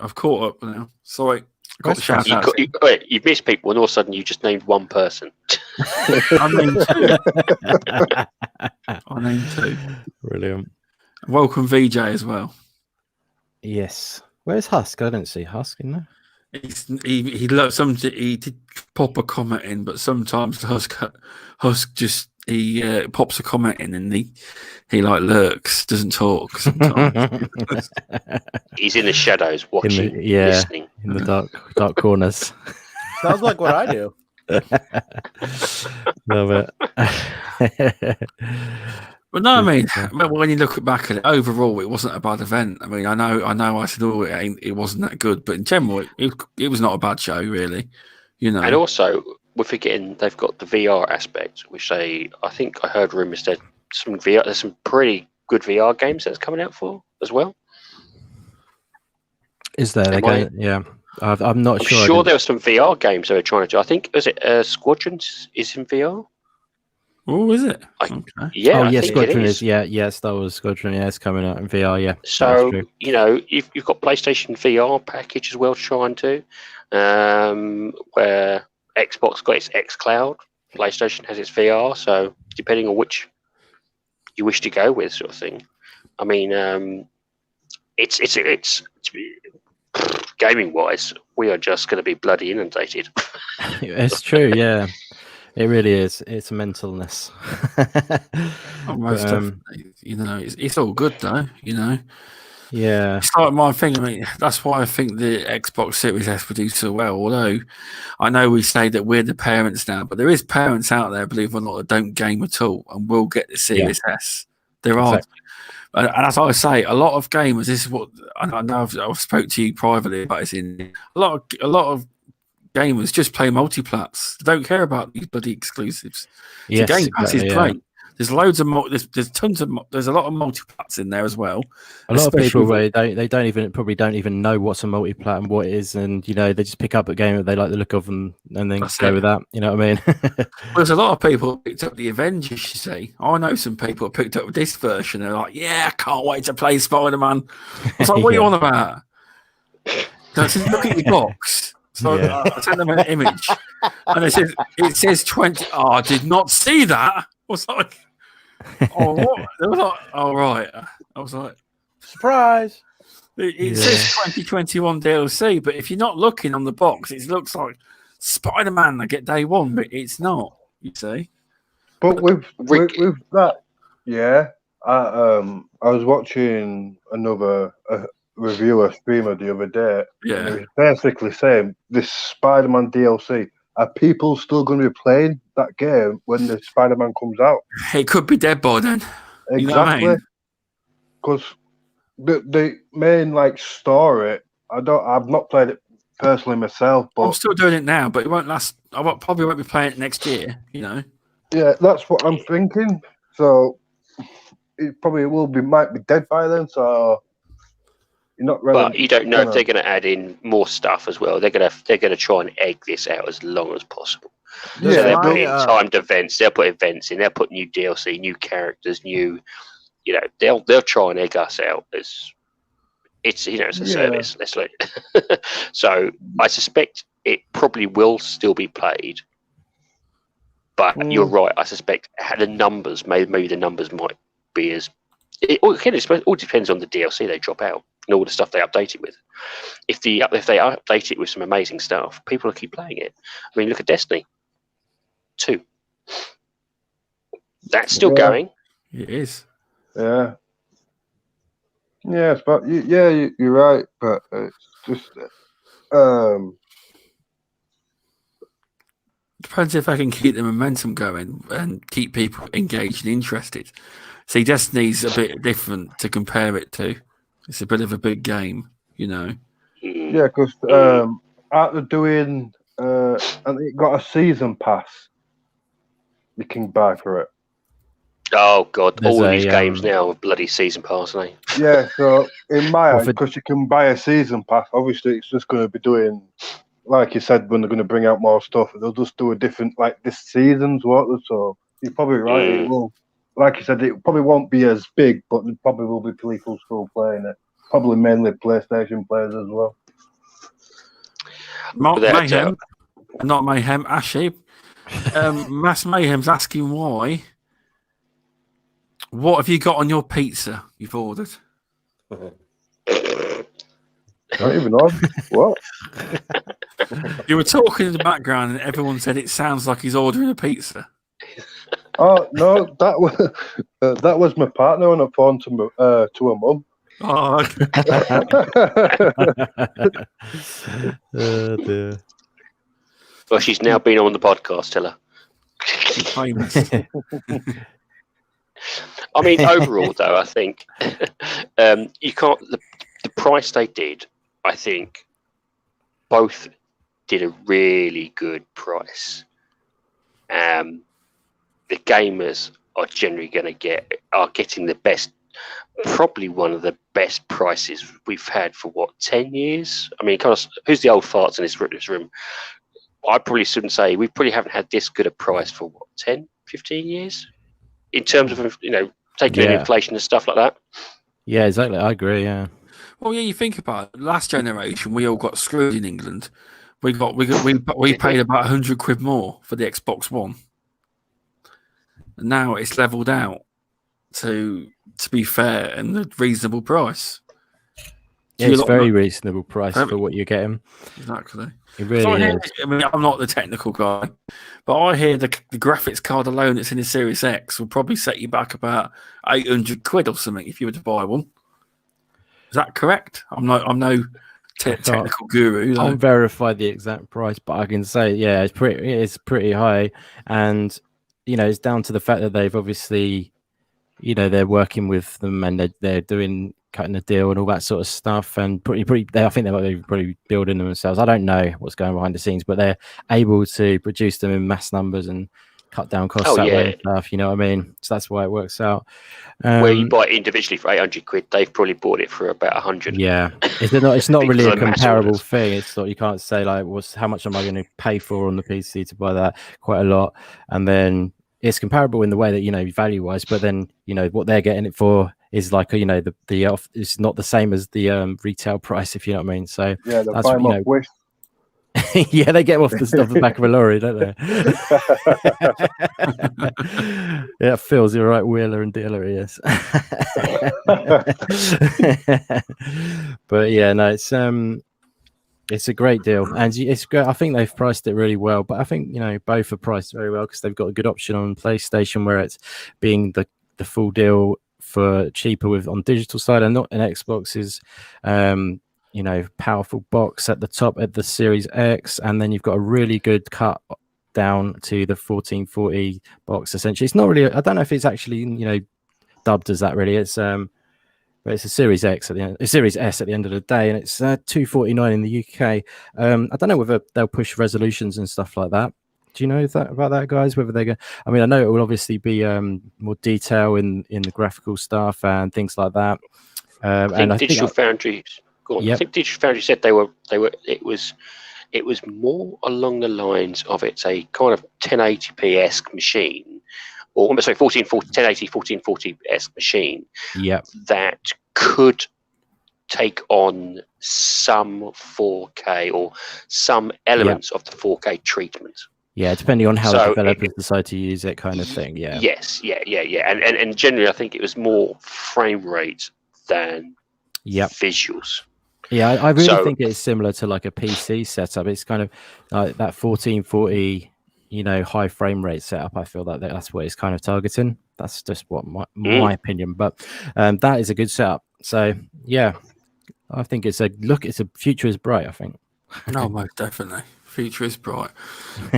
I've caught up now. Sorry. You've missed people, and all of a sudden you just named one person. I named two. Brilliant. Welcome, VJ, as well. Yes. Where's Husk? I don't see Husk in there. He did pop a comment in, but sometimes Husk just pops a comment in and he like lurks, doesn't talk sometimes. He's in the shadows watching, listening. In the dark corners. Sounds like what I do. Love it. But no, I mean, when you look back at it, overall, it wasn't a bad event. I mean, I know I said, it wasn't that good, but in general, it was not a bad show, really. You know, and also we're forgetting they've got the VR aspect, which I think I heard rumors that there's some pretty good VR games that's coming out for as well. Is there? Yeah. I'm not sure. I'm sure there were some VR games they were trying to do. I think Squadrons is in VR. Oh, is it? Okay. Oh, I yeah, think Squadron it is. Yeah, Star Wars Squadron. Yeah, it's coming out in VR. Yeah. So, you've got PlayStation VR package as well to try and do, where Xbox got its xCloud, PlayStation has its VR. So, depending on which you wish to go with, sort of thing. I mean, it's gaming wise, we are just going to be bloody inundated. It's true. Yeah, it really is. It's a mentalness. Most definitely. It's all good though. Yeah, it's like my thing. I mean, that's why I think the Xbox Series S would do so well. Although I know we say that we're the parents now, but there is parents out there, believe it or not, that don't game at all and will get the Series S. There are, and as I say, a lot of gamers. This is what I know. I've spoke to you privately about this. A lot of gamers just play multiplats. They don't care about these bloody exclusives. Yes, the Game Pass is great. Yeah. There's loads of there's tons of there's a lot of multiplats in there as well. A lot of people they don't even know what's a multiplat and what it is, and they just pick up a game that they like the look of and then go with that. You know what I mean? Well, there's a lot of people who picked up the Avengers. You see, I know some people who picked up this version. They're like, "Yeah, I can't wait to play Spider-Man." I was like, "What are you on about?" I said, "Look at your box." So I sent them an image, and it says 20. Oh, I did not see that. I was like, "Oh, what?" They were like, "Oh, right." I was like, "Surprise!" It says 2021 DLC, but if you're not looking on the box, it looks like Spider-Man. I get day one, but it's not. You see. But with that, I was watching another reviewer streamer the other day. Yeah. And it was basically saying this Spider-Man DLC. Are people still going to be playing that game when the Spider-Man comes out? It could be dead by then. Exactly. Because the main story, I've not played it personally myself, but I'm still doing it now, but it won't last. Probably won't be playing it next year. Yeah, that's what I'm thinking. So it probably might be dead by then. So you're not really. But you don't know if they're going to add in more stuff as well. They're going to try and egg this out as long as possible. Yeah, so they'll put in timed events. They'll put events in. They'll put new DLC, new characters, new. They'll try and egg us out as it's a service. Let's let. So I suspect it probably will still be played. But you're right. I suspect the numbers, maybe the numbers might be as. It all depends on the DLC they drop out and all the stuff they update it with. If they update it with some amazing stuff, people will keep playing it. I mean, look at Destiny 2. That's still going. It is. Yeah. Yes, but you're right. But it's just. Depends if I can keep the momentum going and keep people engaged and interested. See, Destiny's a bit different to compare it to. It's a bit of a big game, Yeah, because after doing, and it got a season pass, you can buy for it. Oh God! All of these games now have bloody season pass, aren't they? Yeah, so in my eyes, because you can buy a season pass, obviously it's just going to be doing. Like you said, when they're going to bring out more stuff, they'll just do a different, this season's what. So you're probably right. It will, like you said, it probably won't be as big, but there probably will be people still playing it. Probably mainly PlayStation players as well. Mayhem, not Mayhem. Ashy, Mass Mayhem's asking why. What have you got on your pizza you've ordered? Not even on. What? You were talking in the background and everyone said it sounds like he's ordering a pizza. Oh no, that was my partner on the phone to her mum. Oh, okay. Oh dear. Well, she's now been on the podcast. Tell her. Famous. I mean, overall, though, I think you can't. The price they did, I think, both did a really good price. The gamers are generally getting the best, probably one of the best prices we've had for 10 years. I mean, who's the old farts in this room? I probably shouldn't say we probably haven't had this good a price for 10, 15 years in terms of, taking in inflation and stuff like that. Yeah, exactly. I agree. Yeah. Well, yeah, you think about it. Last generation, we all got screwed in England. We paid about 100 quid more for the Xbox One, and now it's leveled out to be fair and a reasonable price. Yeah, it's very reasonable price for what you're getting. Exactly. It really is. I mean, I'm not the technical guy, but I hear the graphics card alone that's in the Series X will probably set you back about 800 quid or something if you were to buy one. Is that correct? I'm no technical guru. I can't verify the exact price, but I can say, yeah, it's pretty high, and it's down to the fact that they've obviously, they're working with them and they're cutting the deal and all that sort of stuff, and I think they might be probably building them themselves. I don't know what's going behind the scenes, but they're able to produce them in mass numbers and cut down costs way and stuff. You know what I mean? So that's why it works out. Where you buy it individually for 800 quid, they've probably bought it for about 100. Yeah, it's not really a comparable thing. It's not, you can't say like, how much am I going to pay for on the PC to buy that? Quite a lot, and then it's comparable in the way that value wise, but then what they're getting it for is like it's not the same as the retail price, if you know what I mean. So yeah, that's Wish. Yeah, they get them off the back of a lorry, don't they? Yeah, Phil's the right wheeler and dealer he is. But yeah, no, it's a great deal, and it's great. I think they've priced it really well, but I think both are priced very well because they've got a good option on PlayStation where it's being the full deal for cheaper on digital side, and not an Xbox's powerful box at the top at the Series X, and then you've got a really good cut down to the 1440 box. Essentially, it's not really. I don't know if it's actually dubbed as that. Really, it's but it's a Series X at the end, a Series S at the end of the day, and it's $249 in the UK. I don't know whether they'll push resolutions and stuff like that. Do you know about that, guys? Whether they're going? I mean, I know it will obviously be more detail in the graphical stuff and things like that. I think Digital Foundry. Go on. Yep. I think Digital Foundry said they were. It was more along the lines of it's a kind of 1080p-esque machine, or 1080 1440-esque machine. Yeah. That could take on some 4K or some elements of the 4K treatment. Yeah, depending on how developers decide to use it, kind of thing. Yeah. Yes. Yeah. And generally, I think it was more frame rate than visuals. Yeah, I really think it's similar to like a PC setup. It's kind of like that 1440, high frame rate setup. I feel like that's what it's kind of targeting. That's just what my opinion. But that is a good setup. So yeah, I think it's a future is bright, I think. No, most definitely. Future is bright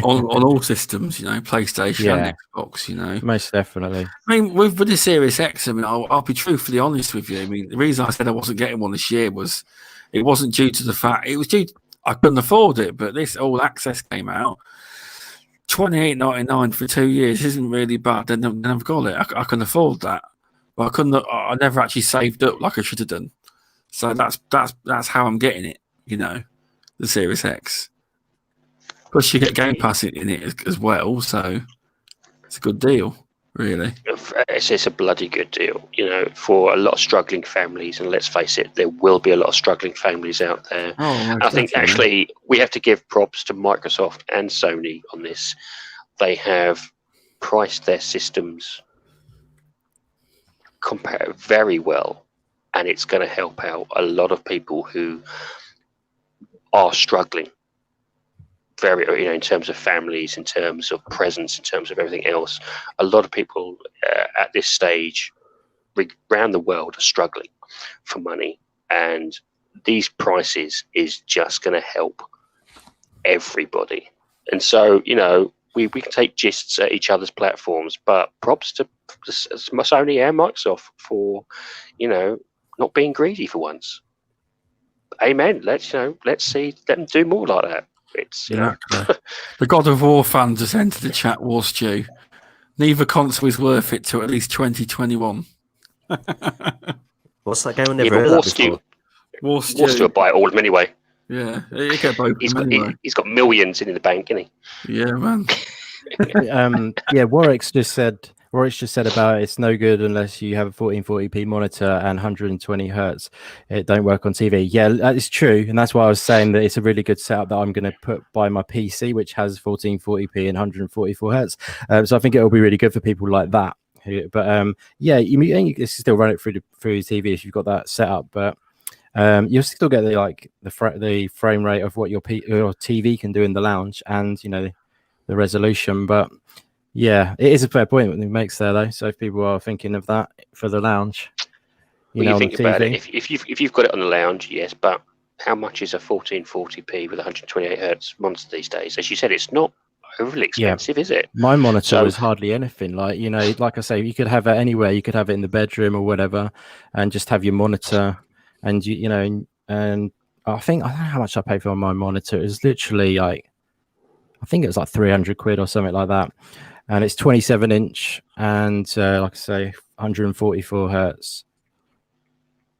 on all systems, PlayStation and Xbox, Most definitely. I mean, with the Series X, I mean, I'll be truthfully honest with you. I mean, the reason I said I wasn't getting one this year was it wasn't due to the fact I couldn't afford it, but this All Access came out. $28.99 for 2 years isn't really bad. Then I've got it. I can afford that, but I never actually saved up like I should have done. So that's how I'm getting it. The Series X. Plus, you get Game Pass in it as well, so it's a good deal, really. It's a bloody good deal, for a lot of struggling families. And let's face it, there will be a lot of struggling families out there. I think actually we have to give props to Microsoft and Sony on this. They have priced their systems very well, and it's going to help out a lot of people who are struggling. Very, in terms of families, in terms of presence, in terms of everything else, a lot of people at this stage around the world are struggling for money, and these prices is just going to help everybody. And so, we can take gists at each other's platforms, but props to Sony and Microsoft for, not being greedy for once. Amen. Let them do more like that. It's The God of War fan just entered the chat. War Stew. Neither console is worth it to at least 2021. What's that game? I never heard that before. War Stew. War Stew will buy all of them anyway. Yeah, you get both. He's got millions in the bank, isn't he? Yeah, man. Warwick's just said about it's no good unless you have a 1440p monitor and 120 hertz. It don't work on TV. Yeah, that is true, and that's why I was saying that it's a really good setup that I'm going to put by my PC, which has 1440p and 144 hertz. So I think it will be really good for people like that. But you can still run it through TV if you've got that set up, but you'll still get the frame rate of what your TV can do in the lounge, and the resolution. But yeah, it is a fair point that he makes there, though. So if people are thinking of that for the lounge, you think about it, if you've got it on the lounge, yes, but how much is a 1440p with 128 hertz monitor these days? As you said, it's not overly expensive, is it? My monitor was hardly anything. Like I say, you could have it anywhere. You could have it in the bedroom or whatever, and just have your monitor. And and I don't know how much I paid for my monitor. It was literally I think it was like 300 quid or something like that. And it's 27-inch and like I say, 144 hertz.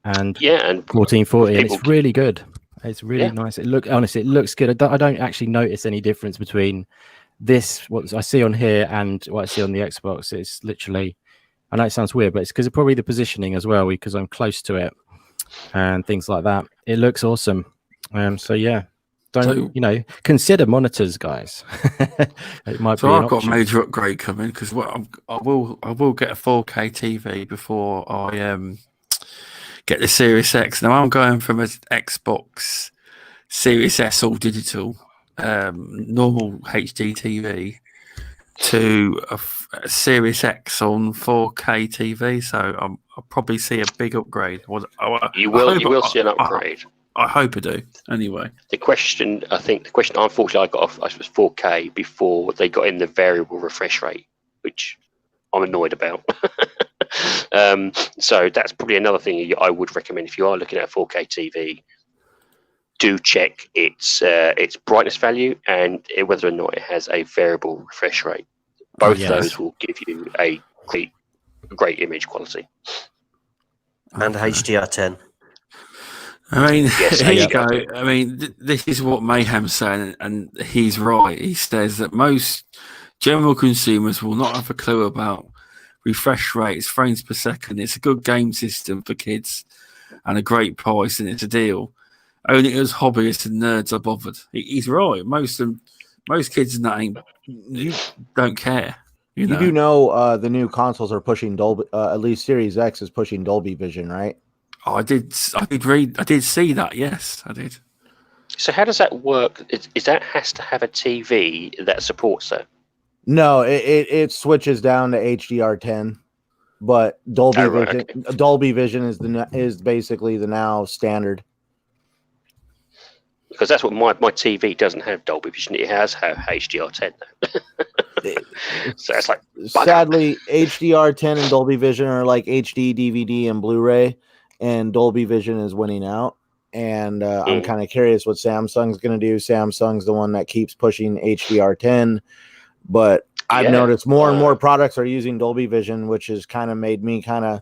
And 1440, and it's really good. It's really nice. It looks good. I don't actually notice any difference between what I see on here and what I see on the Xbox. It's literally, I know it sounds weird, but it's because of probably the positioning as well, because I'm close to it and things like that. It looks awesome. Consider monitors, guys. It might be I've got a major upgrade coming, because I will get a 4K TV before I get the Series X. Now I'm going from an Xbox Series S all digital, normal HD TV, to a Series X on 4K TV. So I'll probably see a big upgrade. You will see an upgrade. I hope I do. Anyway, the question unfortunately I got off was 4K before they got in the variable refresh rate, which I'm annoyed about. So that's probably another thing I would recommend if you are looking at a 4K TV. Do check its brightness value and whether or not it has a variable refresh rate. Both those will give you a great image quality. And HDR10. I mean, here you go. I mean, this is what Mayhem's saying, and he's right. He says that most general consumers will not have a clue about refresh rates, frames per second. It's a good game system for kids and a great price, and it's a deal. Only as hobbyists and nerds are bothered. He's right. Most kids in that don't care. You do know the new consoles are pushing Dolby. At least Series X is pushing Dolby Vision, right? Oh, I did see that. Yes, I did. So how does that work? Is that has to have a TV that supports that? No, it switches down to HDR10, but Dolby Vision is basically the now standard. Because that's what my TV doesn't have Dolby Vision. It has HDR10. So it's like sadly, HDR10 and Dolby Vision are like HD, DVD, and Blu-ray, and Dolby Vision is winning out. And I'm kind of curious what Samsung's going to do. Samsung's the one that keeps pushing HDR10, but I've noticed more and more products are using Dolby Vision, which has kind of made me kind of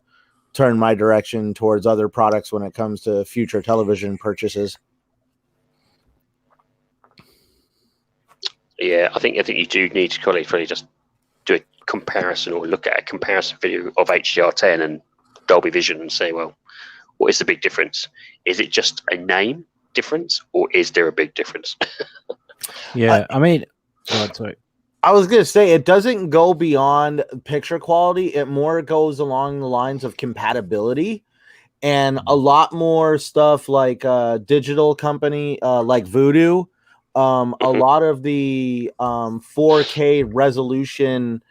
turn my direction towards other products when it comes to future television purchases. Yeah, I think you do need to probably just do a comparison or look at a comparison video of HDR10 and Dolby Vision and say, well, what is the big difference? Is it just a name difference, or is there a big difference? Yeah, I mean, sorry. I was going to say, it doesn't go beyond picture quality. It more goes along the lines of compatibility, and a lot more stuff like digital company like Voodoo. A lot of the 4K resolution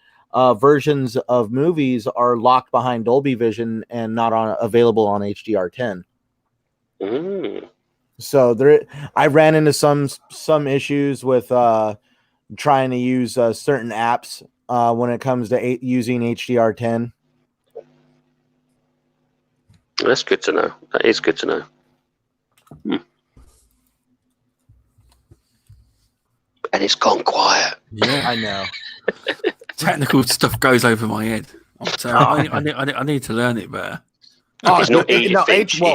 versions of movies are locked behind Dolby Vision and not available on HDR10. So I ran into some issues with trying to use certain apps when it comes to using HDR10. That's good to know. That is good to know. And it's gone quiet. Yeah, I know. Technical stuff goes over my head. So I need to learn it better. It's not he's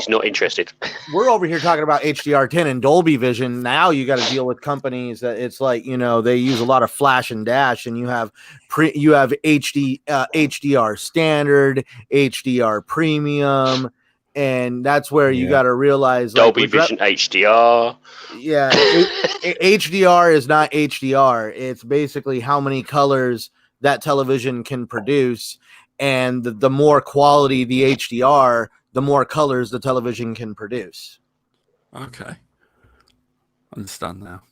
not interested. We're over here talking about HDR10 and Dolby Vision. Now you got to deal with companies that it's like, they use a lot of flash and dash, and you have HDR standard, HDR premium, and that's where you got to realize Dolby Vision HDR. Yeah, HDR is not HDR. It's basically how many colors that television can produce. And the more quality the HDR, the more colors the television can produce. Okay. Understand now.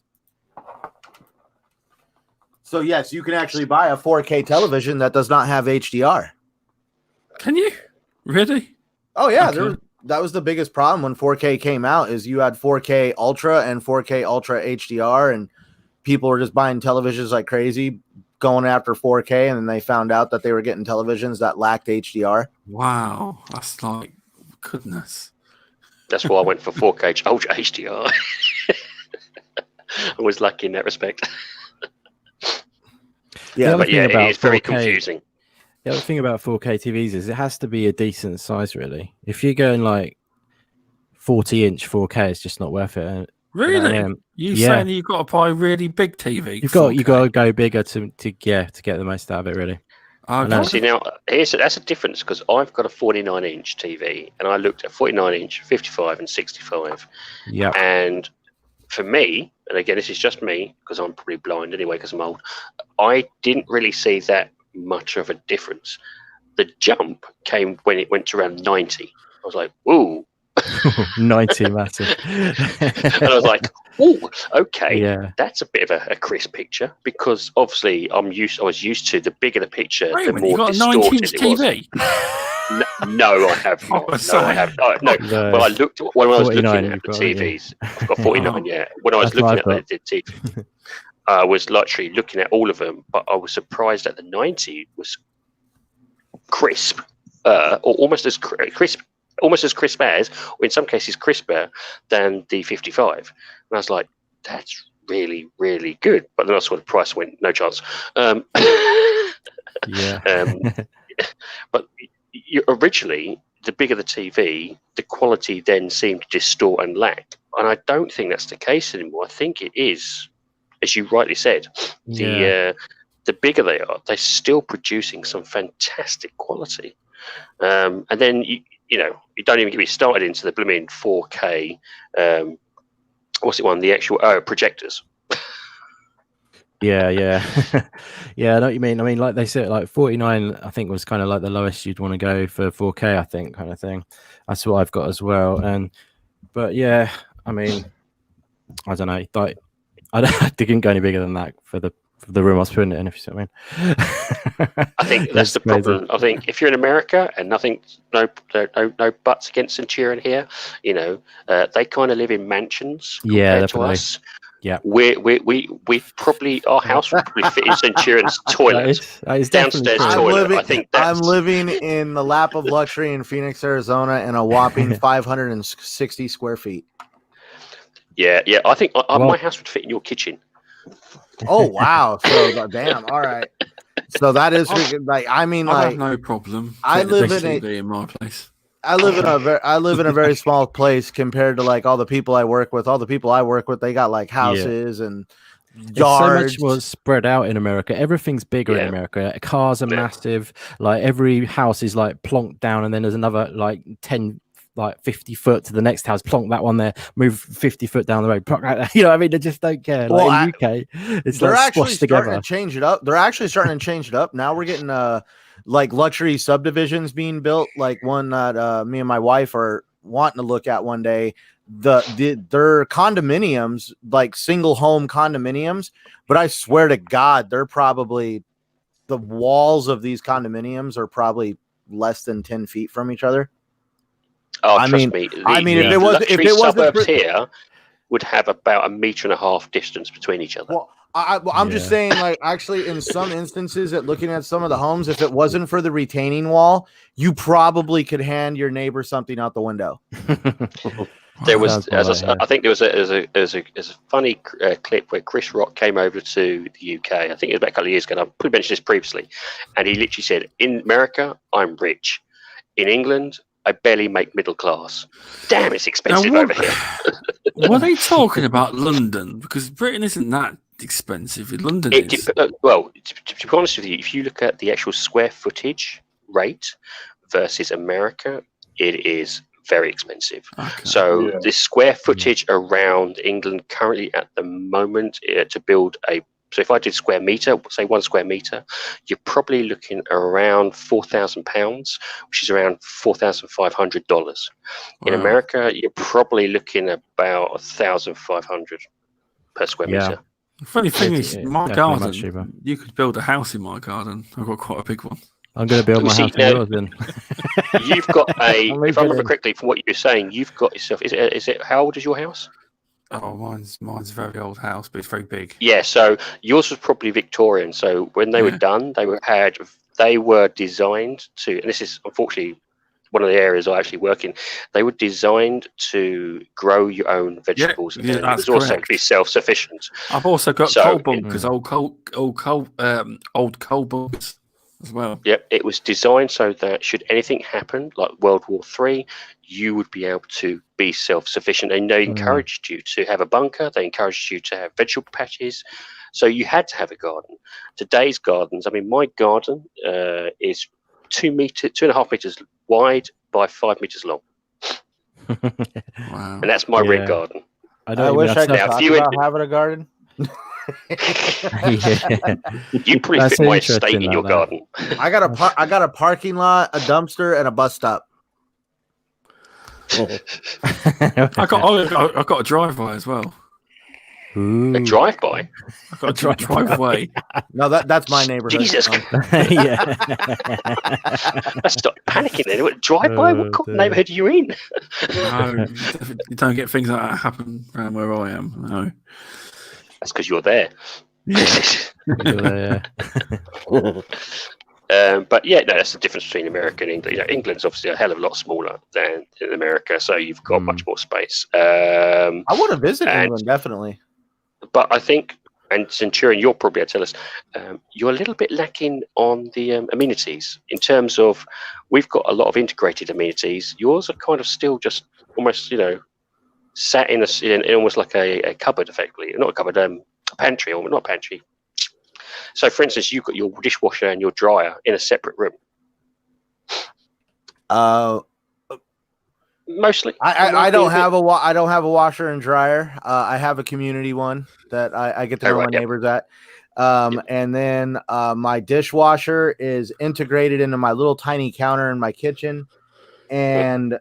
So, yes, you can actually buy a 4K television that does not have HDR. Can you? Really? Oh, yeah. Okay. That was the biggest problem when 4K came out, is you had 4K Ultra and 4K Ultra HDR, and people were just buying televisions like crazy, going after 4K, and then they found out that they were getting televisions that lacked HDR. Wow, that's like goodness. That's why I went for 4K Ultra HDR. I was lucky in that respect. Yeah, but yeah, it's very confusing. The other thing about 4K TVs is it has to be a decent size, really. If you're going like 40-inch 4K, it's just not worth it. Really? You saying you've got to buy a really big TV? You got to go bigger to get the most out of it, really. Okay. See, now that's a difference, because I've got a 49-inch TV, and I looked at 49-inch, 55, and 65. Yeah. And for me, and again, this is just me because I'm probably blind anyway because I'm old, I didn't really see that much of a difference. The jump came when it went to around 90. I was like, ooh. 90 massive. And I was like, oh, okay, yeah, that's a bit of a crisp picture, because obviously I was used to the bigger the picture, the more you got distorted a 9-inch it TV? was. No, I have not. No, I have not. No. Well, I looked when I was looking at the TVs. I've got 49. Yeah, when I was looking at the TV, I was literally looking at all of them, but I was surprised that the 90 was crisp, or almost as crisp. Almost as crisp as, or in some cases crisper than the 55. And I was like, that's really, really good. But then I saw the price, went, no chance. Yeah. But originally, the bigger the TV, the quality then seemed to distort and lack. And I don't think that's the case anymore. I think it is, as you rightly said, the bigger they are, they're still producing some fantastic quality. And then you don't even get me started into the blooming 4K. What's it one? The actual projectors. Yeah. Yeah, I know what you mean. I mean, like they said, like 49, I think was kind of like the lowest you'd want to go for 4K, I think, kind of thing. That's what I've got as well. But yeah, I mean, I don't know. Like, I didn't go any bigger than that for the room I was putting it in, if you see what I mean. I think that's the problem. I think if you're in America and no butts against Centurion here, they kind of live in mansions compared to us. Yeah, we probably, our house would probably fit in Centurion's toilet, that is downstairs toilet. I think I'm living in the lap of luxury in Phoenix, Arizona, in a whopping 560 square feet. Yeah. I think my house would fit in your kitchen. Oh wow! So damn. All right. So that is like, I mean, I like, have no problem. I live in my place. I live in a very small place compared to like all the people I work with. All the people I work with, they got like houses and yards. It's so much more spread out in America. Everything's bigger in America. Cars are massive. Like every house is like plonked down, and then there's another like 10. Like 50 foot to the next house, plonk that one there, move 50 foot down the road. I mean, they just don't care. Like in UK, they're actually starting to change it up. They're actually starting to change it up. Now we're getting like luxury subdivisions being built, like one that me and my wife are wanting to look at one day. Their condominiums, like single home condominiums, but I swear to God, they're probably, the walls of these condominiums are probably less than 10 feet from each other. Oh, trust me. If it was suburbs here would have about 1.5 meters distance between each other. Well, I'm just saying, like, actually, in some instances, at looking at some of the homes, if it wasn't for the retaining wall, you probably could hand your neighbor something out the window. There was, I think there was a funny clip where Chris Rock came over to the UK. I think it was about a couple of years ago. I probably mentioned this previously, and he literally said, "In America, I'm rich. In England, I barely make middle class. Damn, it's expensive over here. Were they talking about London? Because Britain isn't that expensive. London is. Well, to be honest with you, if you look at the actual square footage rate versus America, it is very expensive. Okay. So the square footage around England currently at the moment to build so if I did square meter, say 1 square meter, you're probably looking around £4,000, which is around $4,500. In America, you're probably looking about 1,500 per square meter. The funny thing is, my garden, cheaper. you could build a house in my garden. I've got quite a big one. I'm going to build my house in yours then. You've got if I remember correctly from what you were saying, you've got yourself, is it how old is your house? Oh, mine's a very old house, but it's very big. Yeah, so yours was probably Victorian. So when they were done, they were designed to, and this is unfortunately one of the areas I actually work in. They were designed to grow your own vegetables, and it was also to be self-sufficient. I've also got coal bunkers, old coal bunkers as well. Yep, it was designed so that should anything happen, like World War III, you would be able to be self-sufficient. And they encouraged you to have a bunker. They encouraged you to have vegetable patches. So you had to have a garden. Today's gardens, I mean, my garden is 2.5 meters wide by 5 meters long. Wow. And that's my red garden. I wish I could talk about having a garden. You probably fit my estate in your garden. I got a parking lot, a dumpster, and a bus stop. I got a driveway as well. Ooh. A drive-by? I got a driveway. No, that's my neighborhood. Jesus. Yeah. Let's stop panicking then. What drive-by? What neighborhood are you in? No, you don't get things like that happen around where I am. No. That's because you're there. Yeah. But yeah, no, that's the difference between America and England. You know, England's obviously a hell of a lot smaller than in America, so you've got much more space. I want to visit England, definitely. But I think, and Centurion, you'll probably tell us, you're a little bit lacking on the amenities in terms of we've got a lot of integrated amenities. Yours are kind of still just almost, sat in almost like a cupboard, effectively. Not a cupboard, a pantry, or not pantry. So, for instance, you've got your dishwasher and your dryer in a separate room. Mostly, I don't have a washer and dryer. I have a community one that I get to know my neighbors at. And then my dishwasher is integrated into my little tiny counter in my kitchen. And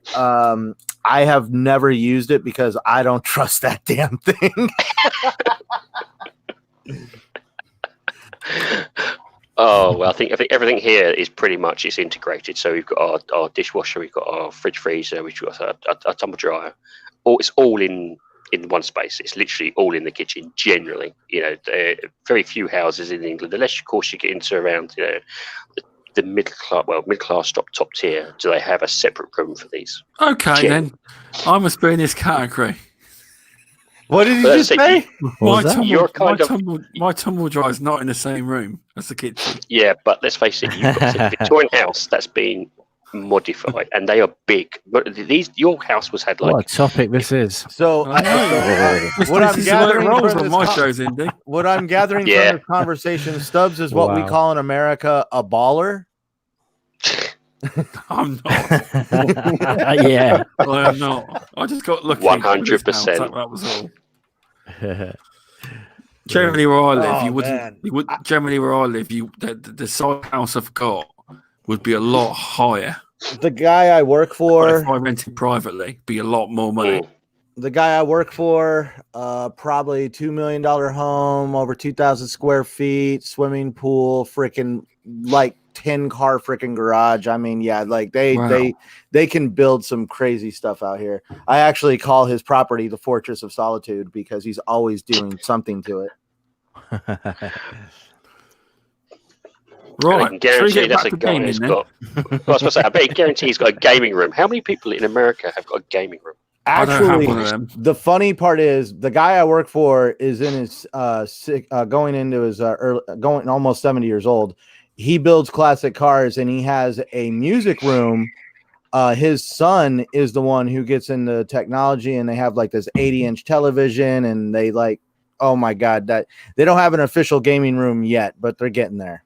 I have never used it because I don't trust that damn thing. Oh well, I think everything here is pretty much integrated. So we've got our dishwasher, we've got our fridge freezer, we've got a tumble dryer. It's all in one space. It's literally all in the kitchen. Generally, very few houses in England, unless of course you get into around the middle class top tier, do they have a separate room for these? Okay, then I must be in this category. What did you just say? My tumble dryer is not in the same room as the kitchen. Yeah, but let's face it, you've got a Victorian house that's been modified, and they are big. But your house was had like. What a topic this is. So what I'm gathering from this conversation, Stubbs is what we call in America a baller. I'm not. Yeah, I am not. I just got lucky. 100%. That was all. Generally, where I live, generally where I live, the size house I've got would be a lot higher. The guy I work for, if I rented privately, be a lot more money. The guy I work for, probably $2 million home, over 2,000 square feet, swimming pool, freaking like 10-car freaking garage. I mean, yeah, like they can build some crazy stuff out here. I actually call his property the Fortress of Solitude because he's always doing something to it. Right, I can guarantee that's a guy who's got. I bet guarantee he's got a gaming room. How many people in America have got a gaming room? Actually, the funny part is the guy I work for is in his going into his going almost 70 years old. He builds classic cars and he has a music room his son is the one who gets into technology, and they have like this 80-inch television, and they like, oh my God, that they don't have an official gaming room yet, but they're getting there.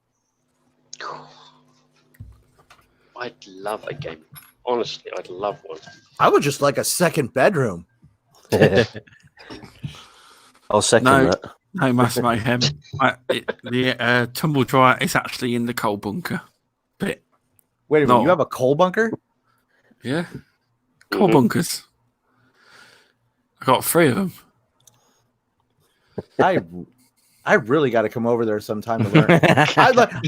I'd love a game. Honestly, I'd love one. I would just like a second bedroom. I'll second that. No, Mass Mayhem. The tumble dryer is actually in the coal bunker bit. Wait a minute, you have a coal bunker? Yeah. Coal bunkers. I got 3 of them. I really got to come over there sometime to learn.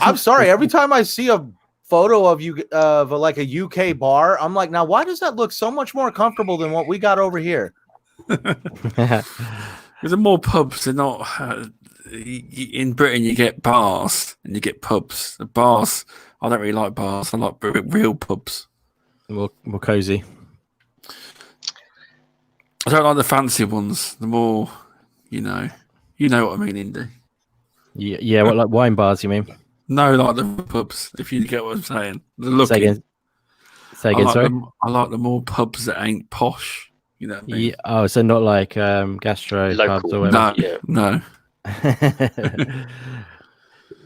I'm sorry. Every time I see a photo of you of like a UK bar, I'm like, now why does that look so much more comfortable than what we got over here? There's more pubs. They're not in Britain. You get bars and you get pubs. The bars, I don't really like bars. I like real pubs. More cozy. I don't like the fancy ones. The more, you know what I mean, Indy. Yeah. What, like wine bars? You mean? No, like the pubs. If you get what I'm saying. The looking. Say again. Sorry. I like the more pubs that ain't posh. You know what I mean? Yeah. Oh, so not like gastro pubs or whatever. No.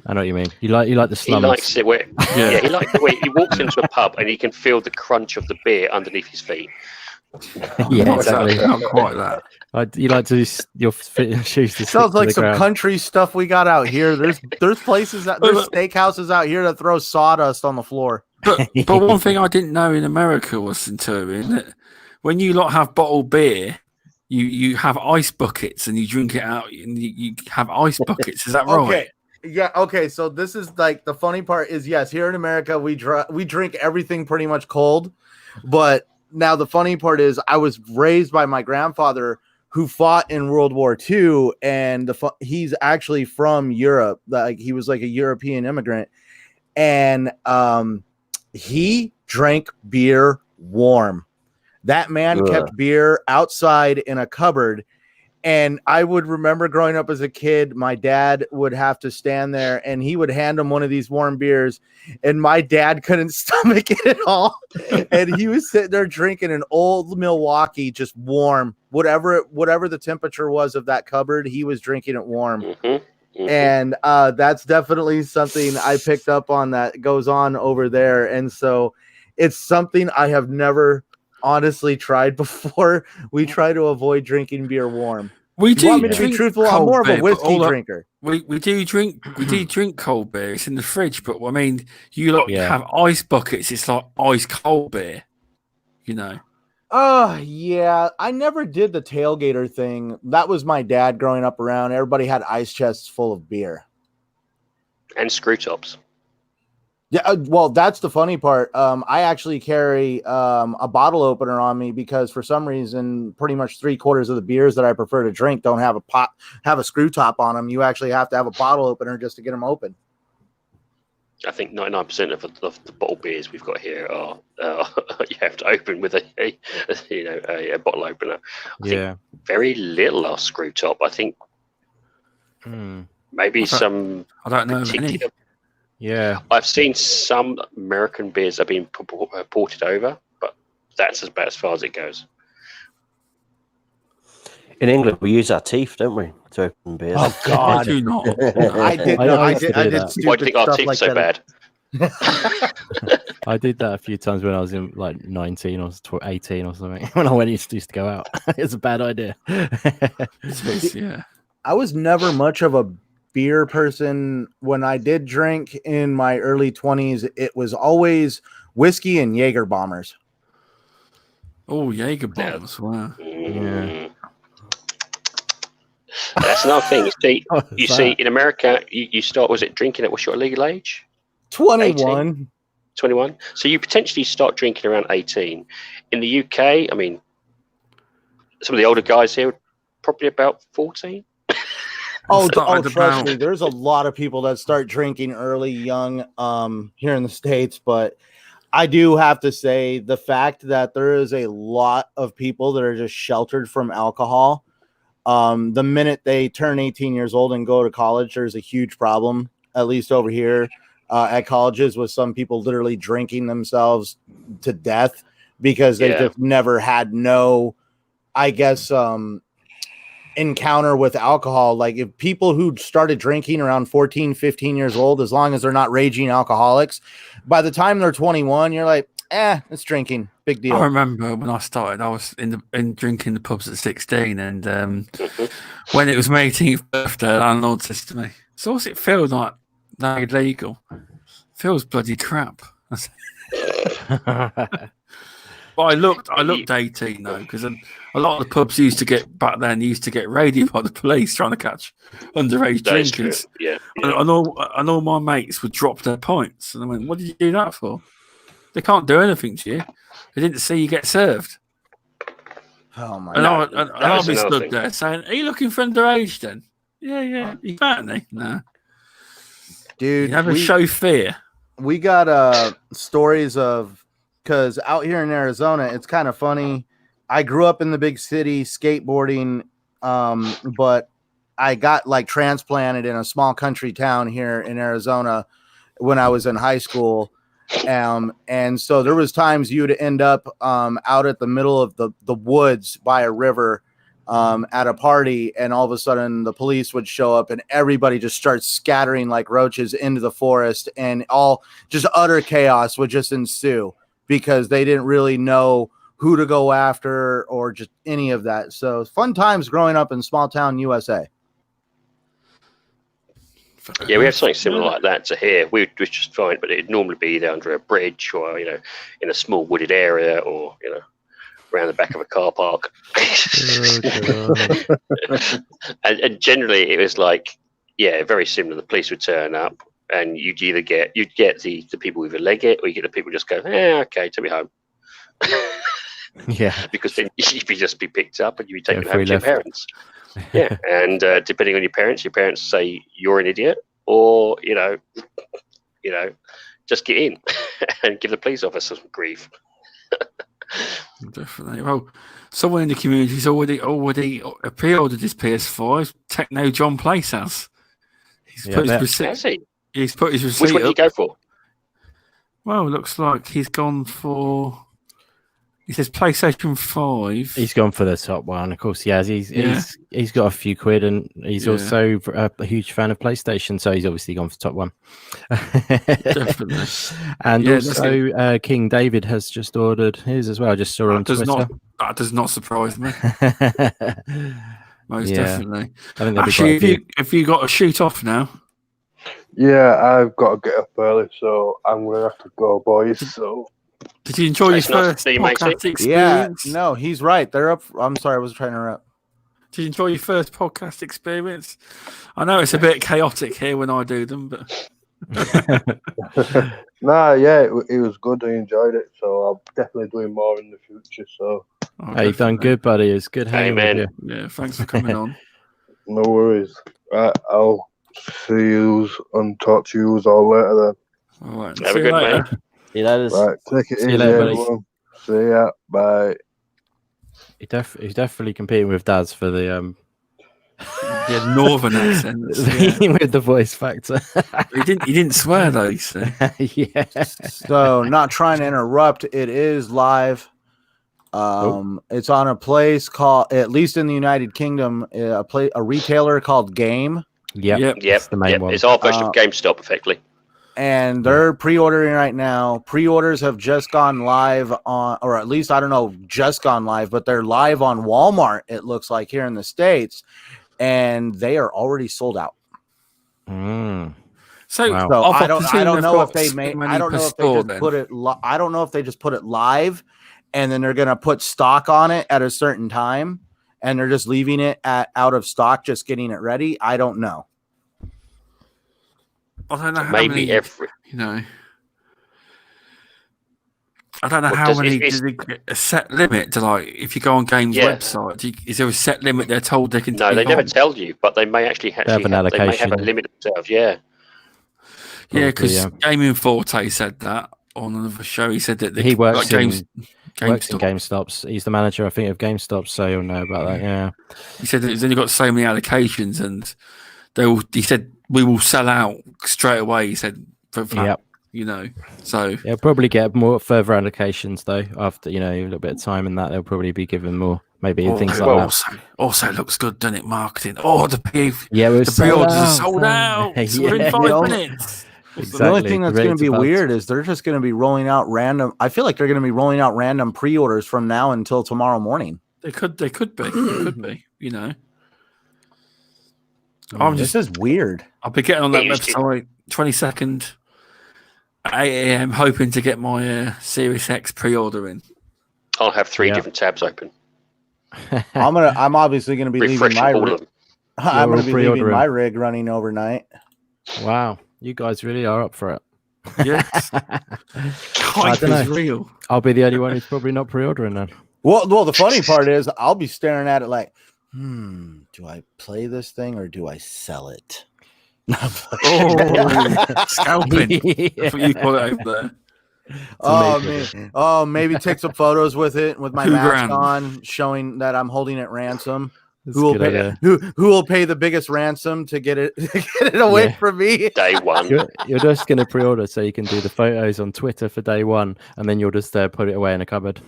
I know what you mean. You like the slums. He likes it where, he likes the way he walks into a pub and he can feel the crunch of the beer underneath his feet. Yeah, exactly. Not quite that. You like to your shoes to sounds like some ground. Country stuff we got out here. There's places there's steakhouses out here that throw sawdust on the floor. But one thing I didn't know in America was, Centurion, that when you lot have bottled beer, you have ice buckets and you drink it out, and you have ice buckets. Is that right? Okay. Yeah. Okay. So this is like the funny part is, yes, here in America we drink everything pretty much cold, but now the funny part is I was raised by my grandfather who fought in World War II, and he's actually from Europe. Like he was like a European immigrant, and he drank beer warm. That man kept beer outside in a cupboard. And I would remember growing up as a kid, my dad would have to stand there and he would hand him one of these warm beers. And my dad couldn't stomach it at all. And he was sitting there drinking an old Milwaukee, just warm, whatever the temperature was of that cupboard, he was drinking it warm. And that's definitely something I picked up on that goes on over there. And so it's something I have never honestly tried before. We try to avoid drinking beer warm. We do. Want me to be truthful? I'm more of a whiskey drinker. We do drink cold beer. It's in the fridge, but I mean, you have ice buckets. It's like ice cold beer, you know. Yeah. I never did the tailgater thing. That was my dad growing up around. Everybody had ice chests full of beer and screw tops. Yeah, well, that's the funny part. I actually carry a bottle opener on me because for some reason, pretty much 3/4 of the beers that I prefer to drink don't have a screw top on them. You actually have to have a bottle opener just to get them open. I think 99% of the bottle beers we've got here are you have to open with a bottle opener. I think very little are screw top. I think maybe some. I don't know any. Yeah, I've seen some American beers that have been ported over, but that's about as far as it goes. In England, we use our teeth, don't we, to open beers? Oh God, I do not. I did. I did. Why do you think our teeth are so bad? I did that a few times when I was in like 19 or 18 or something. When I used to go out, it's a bad idea. Yeah, I was never much of a beer person. When I did drink in my early 20s, it was always whiskey and Jaeger bombers. Oh, Jaeger bombers! Wow. Yeah. That's another thing. You see, in America, you start. Was it drinking at what's your legal age? 21. 21. So you potentially start drinking around 18. In the UK, I mean, some of the older guys here, probably about 14. Trust me, there's a lot of people that start drinking early, young, here in the States. But I do have to say the fact that there is a lot of people that are just sheltered from alcohol. The minute they turn 18 years old and go to college, there's a huge problem, at least over here. at colleges, with some people literally drinking themselves to death because they just never had encounter with alcohol. Like, if people who started drinking around 14, 15 years old, as long as they're not raging alcoholics, by the time they're 21, you're like, it's drinking. Big deal. I remember when I started, I was in drinking the pubs at 16, and when it was my 18th birthday, the landlord says to me, "So what's it feel like now illegal?" Feels bloody crap. But I looked 18 though, because a lot of the pubs used to get raided by the police trying to catch underage drinkers. Yeah. And all my mates would drop their points, and I went, "What did you do that for? They can't do anything to you. They didn't see you get served." Oh my God! God. And I'll be stood there saying, "Are you looking for underage then?" Yeah. You can't. No, dude. You have a chauffeur. We got stories of, because out here in Arizona, it's kind of funny. I grew up in the big city skateboarding, but I got like transplanted in a small country town here in Arizona when I was in high school. And so there was times you'd end up out at the middle of the woods by a river at a party, and all of a sudden the police would show up and everybody just starts scattering like roaches into the forest, and all just utter chaos would just ensue because they didn't really know who to go after or just any of that. So fun times growing up in small town USA. Yeah, we have something similar like that to here. We just find, but it'd normally be either under a bridge or, in a small wooded area, or, around the back of a car park. and generally it was like, very similar. The police would turn up, and you'd get the people with a leg it, or you get the people just go, okay, take me home. Yeah, because then you'd just be picked up and you'd be taken home to your parents. Yeah, and depending on your parents say you're an idiot, or just get in and give the police officer some grief. Definitely. Well, someone in the community's already pre-ordered his PS5. Techno John Place has. He's put his receipt. He's put his receipt. Which one did he go for? Well, it looks like he's gone for. He says PlayStation 5. He's gone for the top one, of course. He has. He's got a few quid, and he's also a huge fan of PlayStation, so he's obviously gone for the top one. Definitely. And also, King David has just ordered his as well. I just saw on Twitter. That does not surprise me. Most definitely. I think actually, have you got to shoot off now? Yeah, I've got to get up early, so I'm gonna have to go, boys. So. Did you enjoy your first podcast experience? Yeah, no, he's right. They're up. I'm sorry, I was trying to interrupt. Did you enjoy your first podcast experience? I know it's a bit chaotic here when I do them, but it was good. I enjoyed it, so I'll definitely doing more in the future. So, you've done good, buddy. It's good hanging with you. Yeah, thanks for coming on. No worries. Right, I'll see you and talk to you all later then. All right, have a good night. See you later. Right, take it easy, everyone. See ya. Bye. He's definitely competing with Daz for the northern accent with the voice factor. He didn't swear though. So. Yeah. So, not trying to interrupt. It is live. It's on a place called, at least in the United Kingdom, a retailer called Game. Yep. The main one. It's our version of GameStop, effectively. And they're pre-ordering right now. Pre-orders have just gone live on, or at least, I don't know, just gone live, but they're live on Walmart, it looks like, here in the States. And they are already sold out. So I don't know if they made. I don't know if they just put it. I don't know if they just put it live, and then they're gonna put stock on it at a certain time, and they're just leaving it out of stock, just getting it ready. I don't know. I don't know how maybe many. I don't know how many. Does it get a set limit to, like, if you go on Games website? Is there a set limit they're told they can? No, they never tell you, but they may actually have an allocation. They may have a limit themselves. Yeah. Yeah, because Gaming Forte said that on another show. He said that he works in GameStop. GameStops. He's the manager, I think, of GameStop, so he'll know about that. Yeah. He said that he's only got so many allocations, and he said we will sell out straight away. He said for that, you know. So they'll probably get more further allocations though after a little bit of time, and that they'll probably be given more. Maybe things like that. Also looks good, doesn't it? Marketing. The pre-orders are sold out. So we're in 5 minutes. Exactly. The only thing that's going to be weird is they're just going to be rolling out random. I feel like they're going to be rolling out random pre-orders from now until tomorrow morning. They could be. It could be. You know. This is weird. I'll be getting on that website 22nd, 8 a.m. hoping to get my Series X pre-order in. I'll have 3 different tabs open. I'm obviously going to be leaving my rig. I'm going to be leaving my rig running overnight. Wow, you guys really are up for it. Yes. I don't know. Real. I'll be the only one who's probably not pre-ordering then. Well, the funny part is I'll be staring at it like, do I play this thing or do I sell it? Scalping. That's what you call it over there. Maybe take some photos with it with my mask on, showing that I'm holding it ransom. Who will pay the biggest ransom to get it away from me? Day one. You're just going to pre-order so you can do the photos on Twitter for day one, and then you'll just put it away in a cupboard.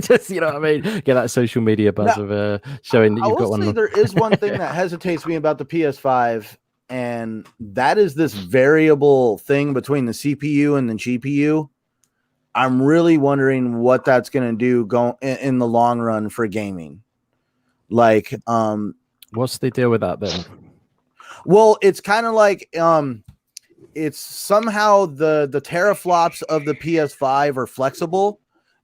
Just, you know what I mean? Get that social media buzz of showing that you've got one. There is one thing that hesitates me about the PS5, and that is this variable thing between the CPU and the GPU. I'm really wondering what that's going to do in the long run for gaming. Like, what's the deal with that then? Well, it's kind of like it's somehow the teraflops of the PS5 are flexible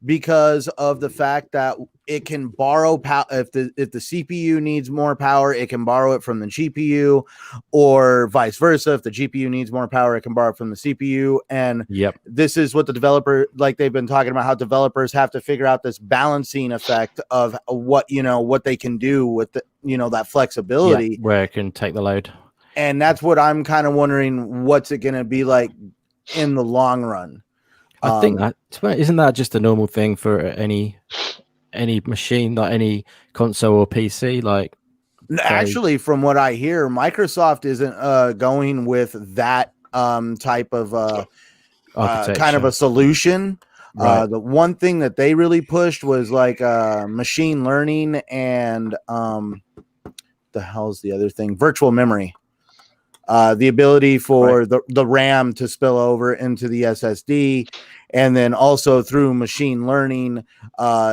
because of the fact that it can borrow power. If the CPU needs more power, it can borrow it from the GPU, or vice versa. If the GPU needs more power, it can borrow it from the CPU. And this is what the developer, like they've been talking about, how developers have to figure out this balancing effect of what they can do with the, that flexibility, where it can take the load. And that's what I'm kind of wondering, what's it going to be like in the long run? I think that isn't that just a normal thing for any machine, like any console or PC. Like, actually, from what I hear, Microsoft isn't going with that type of kind of a solution. Right. The one thing that they really pushed was like machine learning and the hell's the other thing? Virtual memory. The ability for the RAM to spill over into the SSD, and then also through machine learning,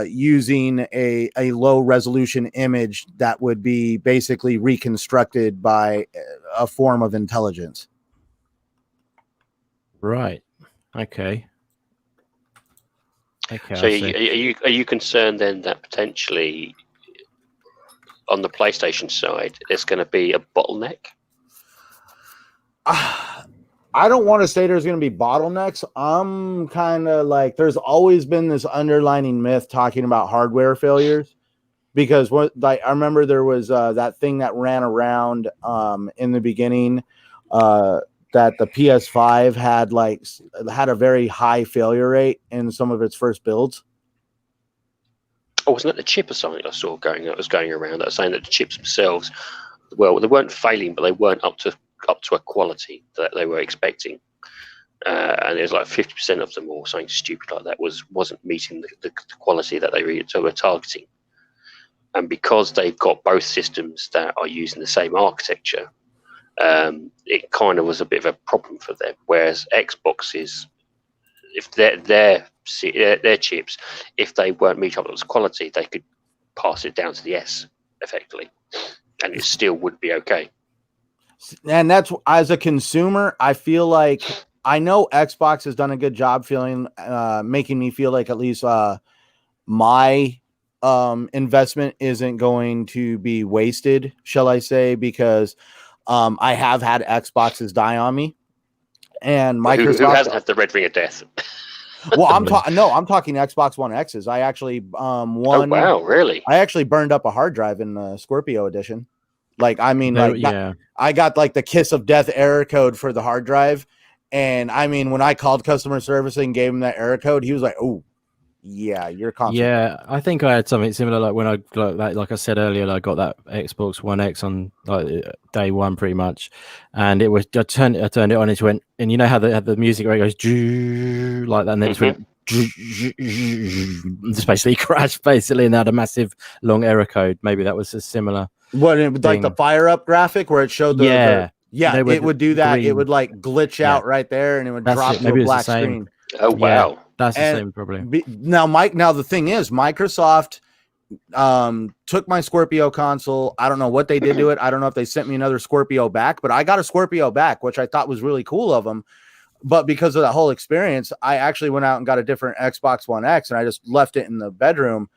using a low resolution image that would be basically reconstructed by a form of intelligence. Right. Okay. So are you concerned then that potentially on the PlayStation side there's going to be a bottleneck? I don't want to say there's going to be bottlenecks. I'm kind of like, there's always been this underlining myth talking about hardware failures, because I remember there was that thing that ran around in the beginning that the PS5 had a very high failure rate in some of its first builds. Oh, wasn't it the chip or something I saw going around that was saying that the chips themselves, well, they weren't failing, but they weren't up to a quality that they were expecting, and there's like 50% of them or something stupid like that wasn't meeting the quality that they were targeting. And because they've got both systems that are using the same architecture, it kind of was a bit of a problem for them. Whereas Xboxes, if their chips, if they weren't meeting up with quality, they could pass it down to the S effectively, and it still would be okay. And that's, as a consumer, I feel like, I know Xbox has done a good job making me feel like at least my investment isn't going to be wasted, shall I say, because I have had Xboxes die on me, and Microsoft. Who hasn't had the red ring of death? Well, I'm talking Xbox One X's. I actually Oh wow, really? I actually burned up a hard drive in the Scorpio edition. Like, I mean, I got like the kiss of death error code for the hard drive. And I mean, when I called customer service and gave him that error code, he was like, "Oh, yeah, your console. Yeah, I think I had something similar. Like when like I said earlier, I got that Xbox One X on like day one, pretty much, and it was I turned it on, and it went, and you know how the music where it goes like that, and then it went just basically crashed basically, and had a massive long error code. Maybe that was a similar. What it was like the fire up graphic where it showed the it would do that. It would like glitch out right there, and it would drop to a black screen. Oh wow. Yeah, that's the same problem. Now, Mike. Now the thing is, Microsoft took my Scorpio console. I don't know what they did to it. I don't know if they sent me another Scorpio back, but I got a Scorpio back, which I thought was really cool of them. But because of that whole experience, I actually went out and got a different Xbox One X, and I just left it in the bedroom.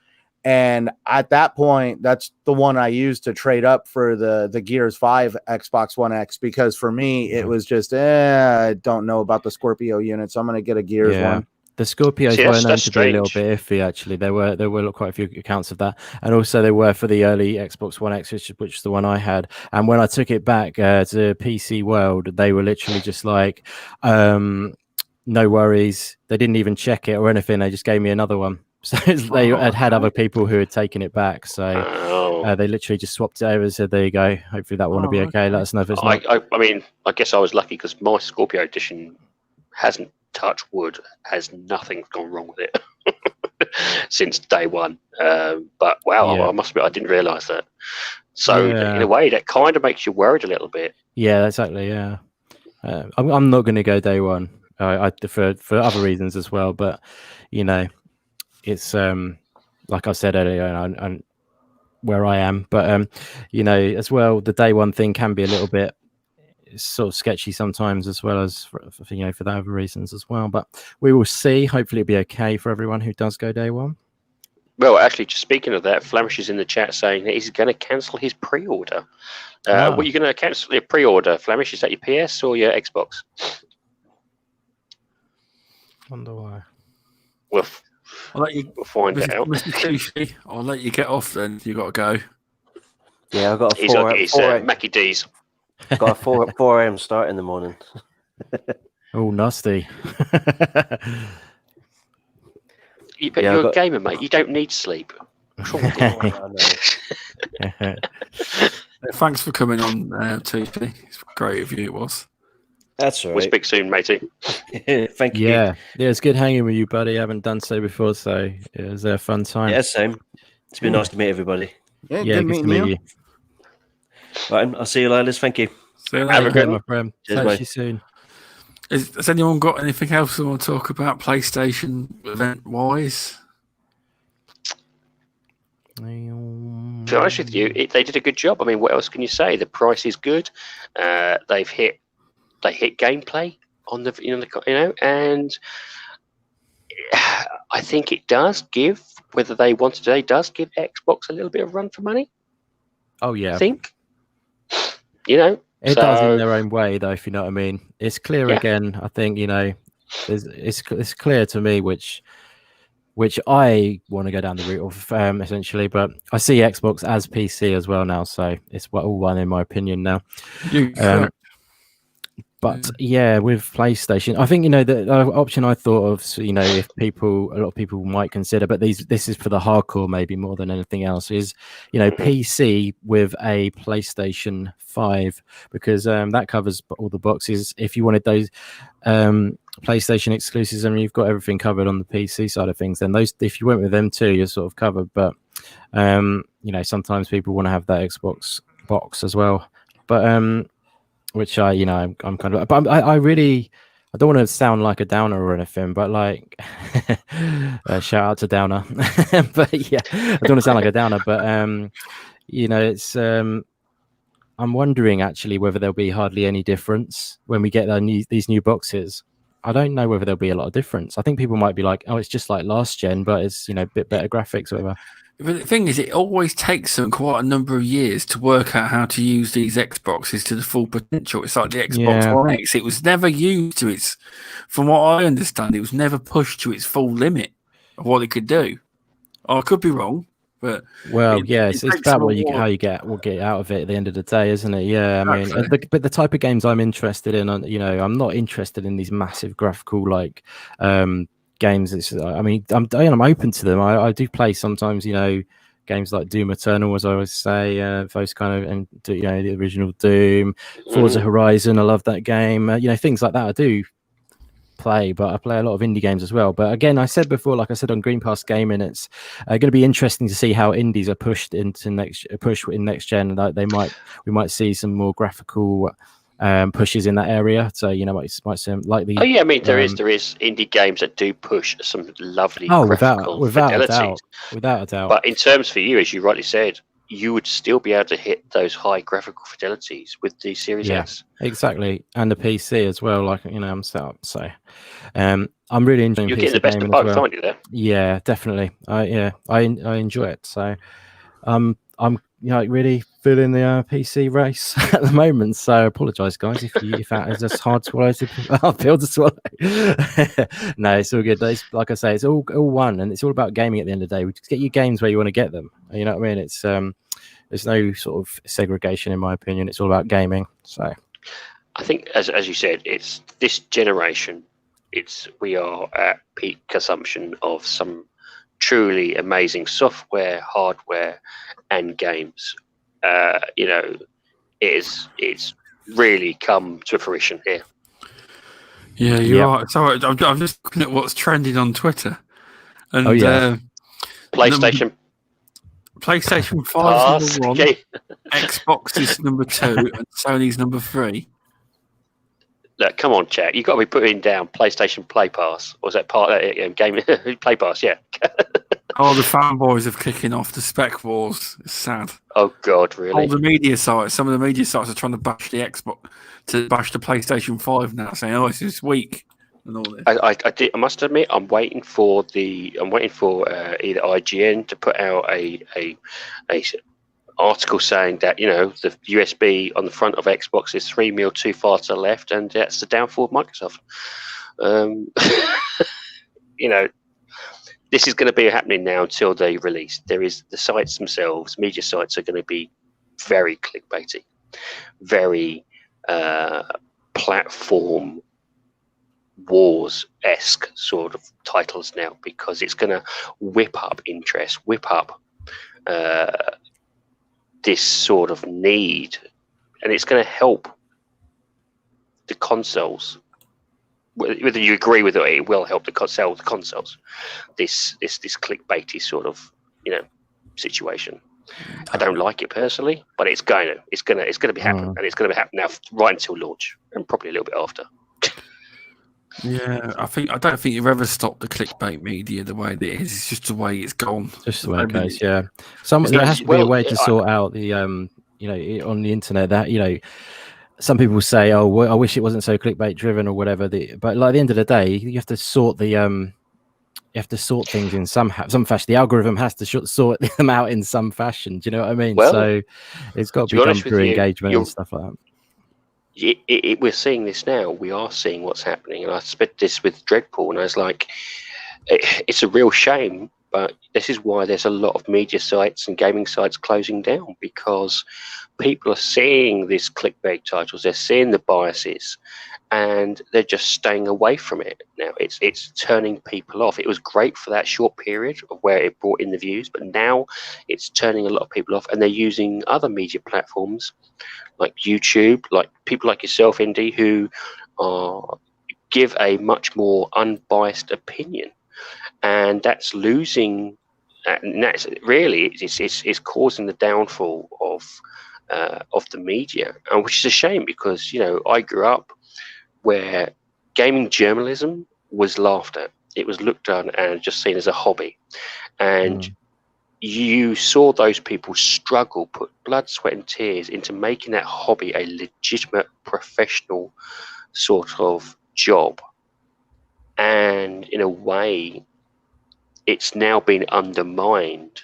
And at that point, that's the one I used to trade up for the Gears 5 Xbox One X, because for me, it was just, I don't know about the Scorpio unit, so I'm going to get a Gears one. The Scorpios were known to be a little bit iffy, actually. There were quite a few accounts of that. And also they were for the early Xbox One X, which is the one I had. And when I took it back to PC World, they were literally just like, no worries. They didn't even check it or anything. They just gave me another one. So they had other people who had taken it back. So they literally just swapped it over and said, there you go. Hopefully that one will be okay. Let us know if it's not. I mean, I guess I was lucky because my Scorpio edition hasn't, touch wood, has nothing gone wrong with it since day one. But wow, I must admit, I didn't realise that. So in a way, that kind of makes you worried a little bit. Yeah, exactly. Yeah, I'm not going to go day one. I for other reasons as well. But you know, it's like I said earlier, and where I am. But you know, as well, the day one thing can be a little bit sort of sketchy sometimes, as well as for the other reasons as well. But we will see. Hopefully, it'll be okay for everyone who does go day one. Well, actually, just speaking of that, Flemish is in the chat saying that he's going to cancel his pre-order. What are you going to cancel your pre-order, Flemish? Is that your PS or your Xbox? Wonder why. We'll find Mr. out. Mr. Sushi, I'll let you get off then. You got to go. Yeah, I've got a He's got his Mackie D's. Got a 4 a.m. start in the morning. Oh, nasty. You're a gamer, mate. You don't need sleep. Thanks for coming on, TP. It's great of you, it was. That's all right. We'll speak soon, matey. Thank you. Yeah, it's good hanging with you, buddy. I haven't done so before, so it was a fun time. Yeah, same. It's been nice to meet everybody. Yeah, good to meet you. Right, I'll see you later. Thank you. See you later. Have a my friend. Cheers, Talk to you soon. Has anyone got anything else they want to talk about PlayStation event-wise? To be honest with you, they did a good job. I mean, what else can you say? The price is good. They hit gameplay on the and I think it does give, whether they want to today, does give Xbox a little bit of run for money. Oh yeah, I think it does in their own way, though. If you know what I mean, it's clear again. I think it's clear to me which I want to go down the route of essentially, but I see Xbox as PC as well now, so it's all one in my opinion now. But yeah, with PlayStation, I think the option I thought of, if a lot of people might consider, but this is for the hardcore maybe more than anything else, is PC with a PlayStation 5, because that covers all the boxes. If you wanted those PlayStation exclusives, I mean, you've got everything covered on the PC side of things. Then those, if you went with them too, you're sort of covered. But sometimes people want to have that Xbox box as well. But which I'm kind of, but I don't want to sound like a downer or anything, but like shout out to Downer. But yeah, I don't want to sound like a downer, but it's I'm wondering actually whether there'll be hardly any difference when we get these new boxes. I don't know whether there'll be a lot of difference. I think people might be like, oh, it's just like last gen, but it's a bit better graphics or whatever. But the thing is, it always takes them quite a number of years to work out how to use these Xboxes to the full potential. It's like the Xbox One X. It was never used to its, from what I understand, it was never pushed to its full limit of what it could do. I could be wrong, but it's about how you get out of it at the end of the day, isn't it? Yeah, I mean, but the type of games I'm interested in, I'm not interested in these massive graphical games. I mean, I'm open to them. I do play sometimes, games like Doom Eternal, as I always say, those kind of, and the original Doom, Forza Horizon. I love that game. Things like that I do play, but I play a lot of indie games as well. But again, I said before, like I said on Green Pass Gaming, it's going to be interesting to see how indies are pushed into next gen. Like we might see some more graphical pushes in that area. So might seem likely. Oh yeah, I mean there is indie games that do push some lovely graphical fidelities. Without a doubt. But in terms for you, as you rightly said, you would still be able to hit those high graphical fidelities with the Series S. Exactly, and the PC as well. Like I'm set up, so I'm really enjoying. You're PC getting the best of both, aren't you? There. Yeah, definitely. I enjoy it. So I'm really feeling the PC race at the moment. So I apologise, guys, if that is just hard to swallow pill to swallow. No, it's all good. Like I say, it's all one, and it's all about gaming at the end of the day. We just get your games where you want to get them. You know what I mean? It's there's no sort of segregation in my opinion. It's all about gaming. So I think, as you said, it's this generation. We are at peak consumption of some truly amazing software, hardware, and games. It's really come to fruition here. Yeah, you are. So I'm just looking at what's trending on Twitter, and PlayStation 5 is number 1, Xbox is number 2, and Sony's number 3. Look, come on, chat. You've got to be putting down PlayStation Play Pass. Or was that part of that game? Play Pass, yeah. Oh, the fanboys are kicking off the spec wars. It's sad. Oh, God, really? All the media sites, some of the media sites are trying to bash the Xbox, to bash the PlayStation 5 now, saying, "Oh, it's just weak." And all this. I must admit, I'm waiting for either IGN to put out a article saying that the USB on the front of Xbox is 3 mil too far to the left, and that's the downfall of Microsoft. This is going to be happening now until they release. There is the sites themselves, media sites are going to be very clickbaity, very platform wars-esque sort of titles now, because it's going to whip up interest, whip up this sort of need, and it's going to help the consoles. Whether you agree with it, it will help sell the consoles. This clickbaity sort of situation. I don't like it personally, but it's going to be happening, and it's going to be happening now right until launch, and probably a little bit after. Yeah, I don't think you've ever stopped the clickbait media the way that it is. It's just the way it's gone. Just the way it goes. Yeah, there has to be a way to sort out the on the internet that some people say, "Oh, well, I wish it wasn't so clickbait driven" or whatever. But like at the end of the day, you have to sort things in some fashion. The algorithm has to sort them out in some fashion. Do you know what I mean? Well, so it's got to be done through engagement and stuff like that. We're seeing this now. We are seeing what's happening, and I spent this with Dreadpool, and I was like, it's a real shame, but this is why there's a lot of media sites and gaming sites closing down, because people are seeing these clickbait titles, they're seeing the biases, and they're just staying away from it now. It's turning people off. It was great for that short period of where it brought in the views, but now it's turning a lot of people off, and they're using other media platforms like YouTube, like people like yourself, Indy, who give a much more unbiased opinion, and that's losing. And that's really it's causing the downfall of the media, and which is a shame, because I grew up where gaming journalism was laughed at. It was looked at and just seen as a hobby, and you saw those people struggle, put blood, sweat, and tears into making that hobby a legitimate professional sort of job. And in a way, it's now been undermined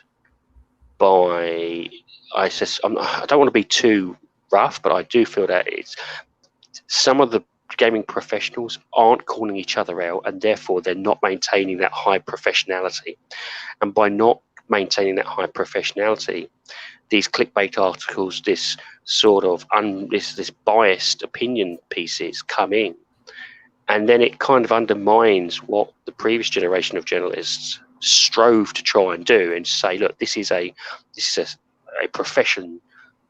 by, I don't want to be too rough, but I do feel that it's some of the gaming professionals aren't calling each other out, and therefore they're not maintaining that high professionality. And by not maintaining that high professionality, these clickbait articles, this sort of this biased opinion pieces come in, and then it kind of undermines what the previous generation of journalists strove to try and do, and say, look, this is a profession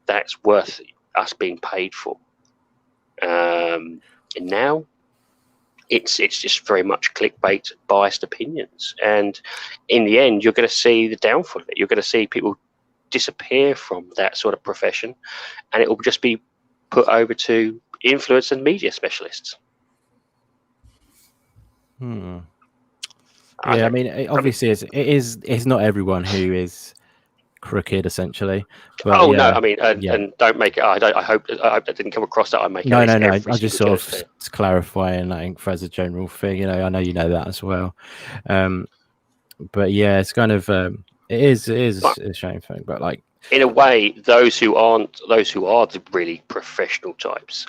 that's worth us being paid for. And now it's just very much clickbait, biased opinions, and in the end, you're going to see the downfall of it. You're going to see people disappear from that sort of profession, and it will just be put over to influence and media specialists. Yeah, I mean, obviously, it's not everyone who is crooked, essentially. But no, yeah, I mean, and don't make it. I hope that didn't come across that I make. No. I just sort of clarifying, I think, as a general thing. You know, I know you know that as well. But yeah, it's kind of it is a shame thing, but like, in a way, those who are the really professional types,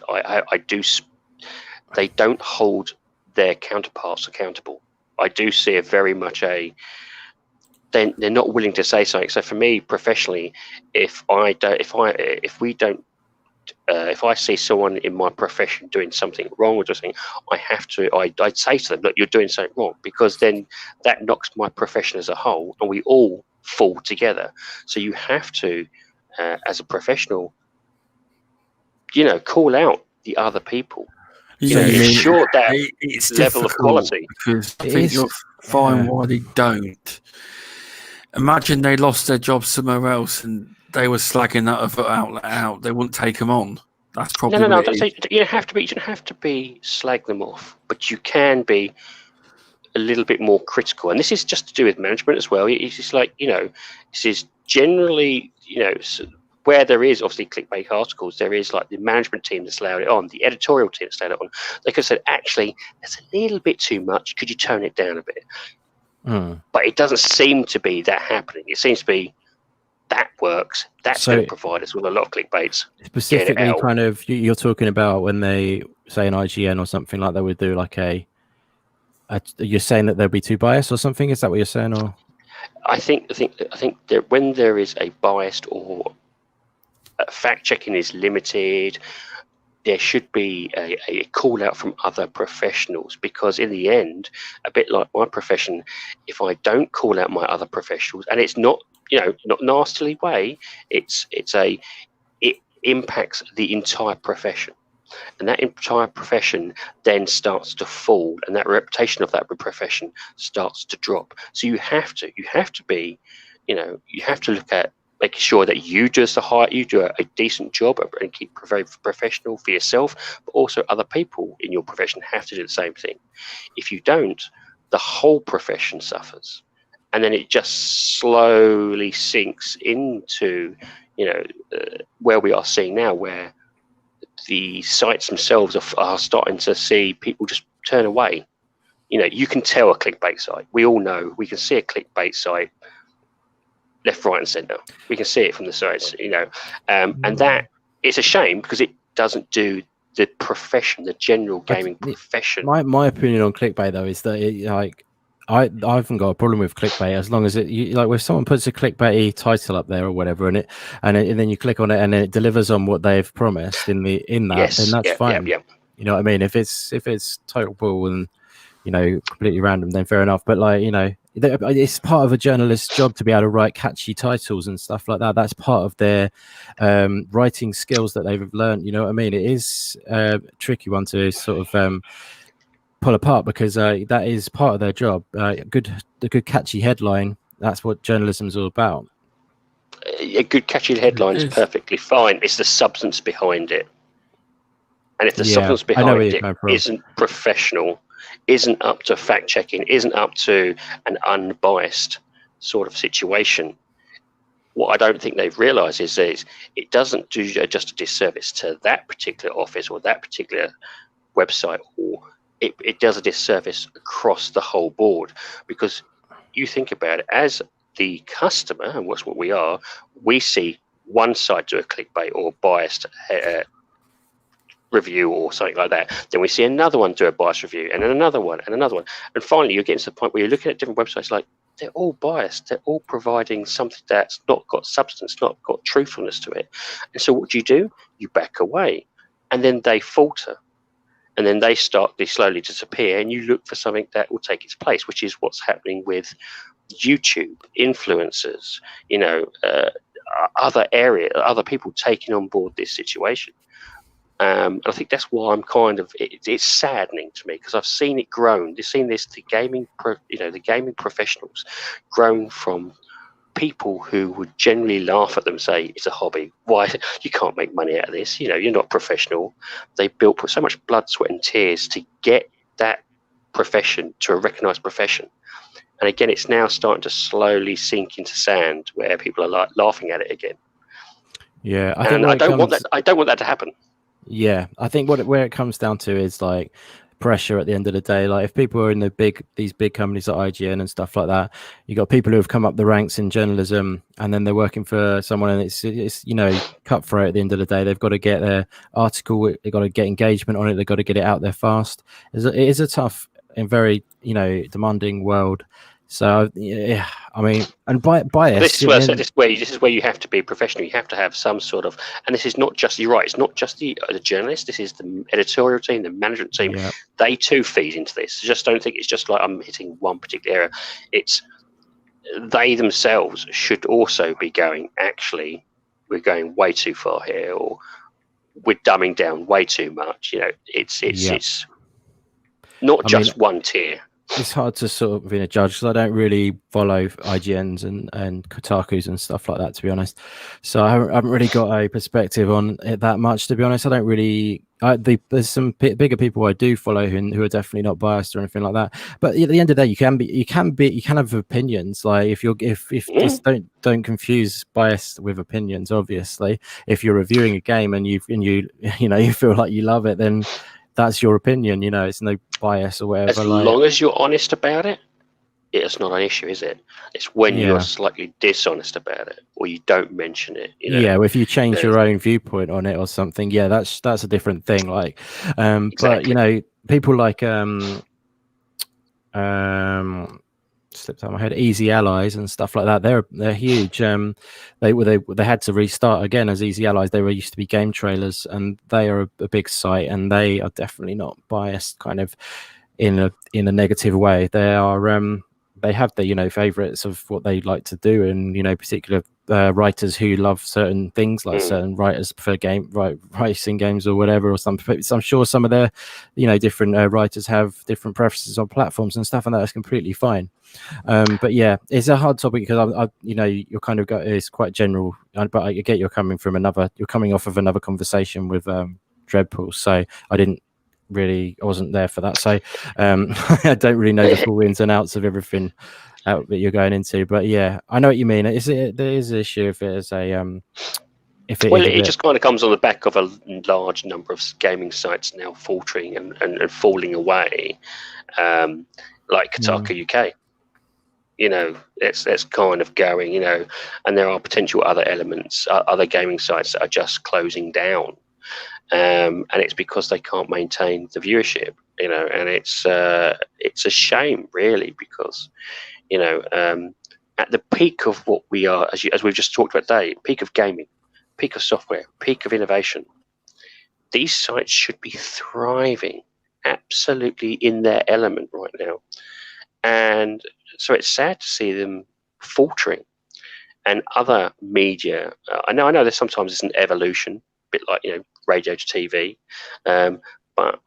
they don't hold their counterparts accountable. I do see a very much they're not willing to say something. So for me, professionally, if I see someone in my profession doing something wrong or something, I'd say to them, look, you're doing something wrong, because then that knocks my profession as a whole, and we all fall together. So you have to, as a professional, call out the other people. Ensure that it's level of quality. Because I think you'll find why they don't. Imagine they lost their job somewhere else and they were slagging that out. They wouldn't take them on. That's probably no. You don't have to be slag them off, but you can be a little bit more critical. And this is just to do with management as well. It's just like, this is generally, where there is obviously clickbait articles, there is like the management team that's allowed it on, the editorial team that's allowed it on. They could have said, actually, that's a little bit too much. Could you tone it down a bit? But it doesn't seem to be that happening. It seems to be that works. That's going to provide us with a lot of clickbaits. Specifically, kind of, you're talking about when they say an IGN or something like that would do like you're saying that they'll be too biased or something? Is that what you're saying? Or I think that when there is a biased or fact checking is limited, there should be a call out from other professionals, because in the end, a bit like my profession, if I don't call out my other professionals, and it's not not nastily way, it impacts the entire profession, and that entire profession then starts to fall, and that reputation of that profession starts to drop. So you have to be, you have to look at making sure that you do a decent job and keep very professional for yourself, but also other people in your profession have to do the same thing. If you don't, the whole profession suffers, and then it just slowly sinks into where we are seeing now, where the sites themselves are starting to see people just turn away. You can tell a clickbait site. We all know, we can see a clickbait site left, right, and centre. We can see it from the sites, and that it's a shame, because it doesn't do the profession, the general gaming profession. My opinion on clickbait though is that I haven't got a problem with clickbait as long as if someone puts a clickbaity title up there or whatever, and then you click on it and it delivers on what they've promised in that, then that's fine. Yeah. You know what I mean? If it's total bull and completely random, then fair enough. But it's part of a journalist's job to be able to write catchy titles and stuff like that. That's part of their writing skills that they've learned. You know what I mean? It is a tricky one to sort of pull apart, because that is part of their job. The good catchy headline. That's what journalism is all about. A good catchy headline is perfectly fine. It's the substance behind it, and if the substance behind it isn't professional, isn't up to fact checking, isn't up to an unbiased sort of situation, what I don't think they've realised is that it doesn't do just a disservice to that particular office or that particular website, or it does a disservice across the whole board. Because you think about it, as the customer, and what's what we are, we see one side do a clickbait or biased review or something like that, then we see another one do a biased review, and then another one, and finally you're getting to the point where you're looking at different websites, like they're all biased, they're all providing something that's not got substance, not got truthfulness to it. And so what do? You back away, and then they falter, and then they slowly disappear, and you look for something that will take its place, which is what's happening with YouTube, influencers, other people taking on board this situation. And I think that's why I'm it's saddening to me, because I've seen it grown. You've seen the gaming professionals grown from people who would generally laugh at them, say it's a hobby. Why, you can't make money out of this? You're not professional. They put so much blood, sweat, and tears to get that profession to a recognised profession. And again, it's now starting to slowly sink into sand, where people are laughing at it again. Yeah, I don't want that. I don't want that to happen. Yeah, I think where it comes down to is like pressure at the end of the day. Like if people are in these big companies like IGN and stuff like that, you got people who have come up the ranks in journalism, and then they're working for someone, and it's cutthroat at the end of the day. They've got to get their article, they've got to get engagement on it, they've got to get it out there fast. It is a tough and very demanding world. So yeah, I mean, and bias. This is where you have to be professional. You have to have some sort of, and this is not just, you're right, it's not just the journalist. This is the editorial team, the management team. Yeah. They too feed into this. Just don't think it's just like I'm hitting one particular area. It's they themselves should also be going, actually, we're going way too far here, or we're dumbing down way too much. It's not just one tier. It's hard to sort of judge, because I don't really follow IGNs and Kotakus and stuff like that, to be honest. So I haven't really got a perspective on it that much, to be honest. I don't really. There's some bigger people I do follow who are definitely not biased or anything like that. But at the end of the day, you can have opinions. Like if just don't confuse bias with opinions. Obviously, if you're reviewing a game and you feel like you love it, then that's your opinion. It's no bias or whatever. As long as you're honest about it, it's not an issue, is it? It's when you're slightly dishonest about it, or you don't mention it. Yeah, if you change your own viewpoint on it or something, that's a different thing. Like, exactly. But people like slipped out of my head, Easy Allies and stuff like that. They're huge. They had to restart again as Easy Allies. They used to be Game Trailers, and they are a big site, and they are definitely not biased, kind of in a negative way. They are they have their favorites of what they like to do, and particular writers who love certain things, like certain writers prefer racing games or whatever, or something. So I'm sure some of their different writers have different preferences on platforms and stuff, and that is completely fine. But yeah, it's a hard topic, because you're kind of it's quite general, but I get you're coming off of another conversation with Dreadpool, so I wasn't there for that, so I don't really know the full ins and outs of everything that you're going into. But yeah, I know what you mean. There is an issue if it is it just kind of comes on the back of a large number of gaming sites now faltering and falling away, like Kotaku UK. It's kind of going, and there are potential other elements, other gaming sites that are just closing down. And it's because they can't maintain the viewership, and it's a shame, really, because at the peak of what we are, as we've just talked about today, peak of gaming, peak of software, peak of innovation, these sites should be thriving, absolutely in their element right now. And so it's sad to see them faltering. And other media, I know there's sometimes it's an evolution, a bit like radio to TV, but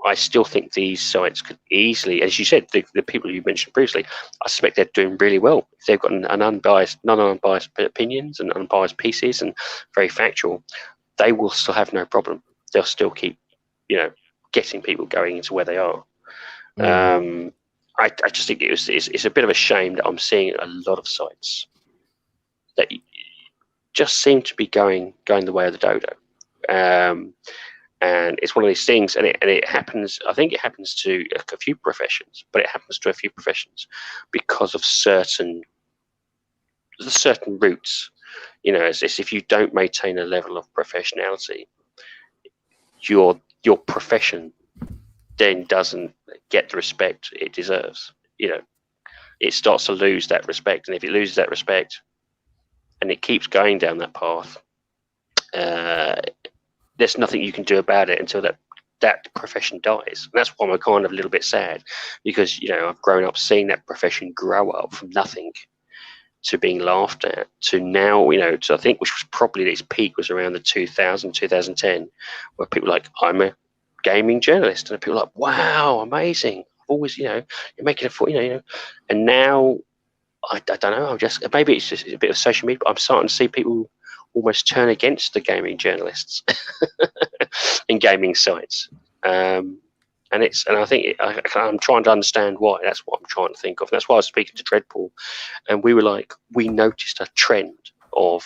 I still think these sites could easily, as you said, the people you mentioned previously, I suspect they're doing really well. If they've got non-unbiased opinions and unbiased pieces and very factual, they will still have no problem. They'll still keep, getting people going into where they are. I just think it's a bit of a shame that I'm seeing a lot of sites that just seem to be going the way of the dodo. And it's one of these things, and it happens. I think it happens to a few professions, but it happens to a few professions because of certain routes. As if you don't maintain a level of professionality, your profession then doesn't get the respect it deserves. It starts to lose that respect, and if it loses that respect, and it keeps going down that path, there's nothing you can do about it until that that profession dies. And that's why I'm kind of a little bit sad, because I've grown up seeing that profession grow up from nothing to being laughed at to now, to I think which was probably its peak was around the 2010, where people were like, I'm a gaming journalist, and people are like, wow, amazing. I've always, you're making a foot, and now I don't know. I'm just, maybe it's just a bit of social media, but I'm starting to see people almost turn against the gaming journalists and gaming sites. And I think I'm trying to understand why. That's what I'm trying to think of. And that's why I was speaking to Dreadpool, and we were like, we noticed a trend of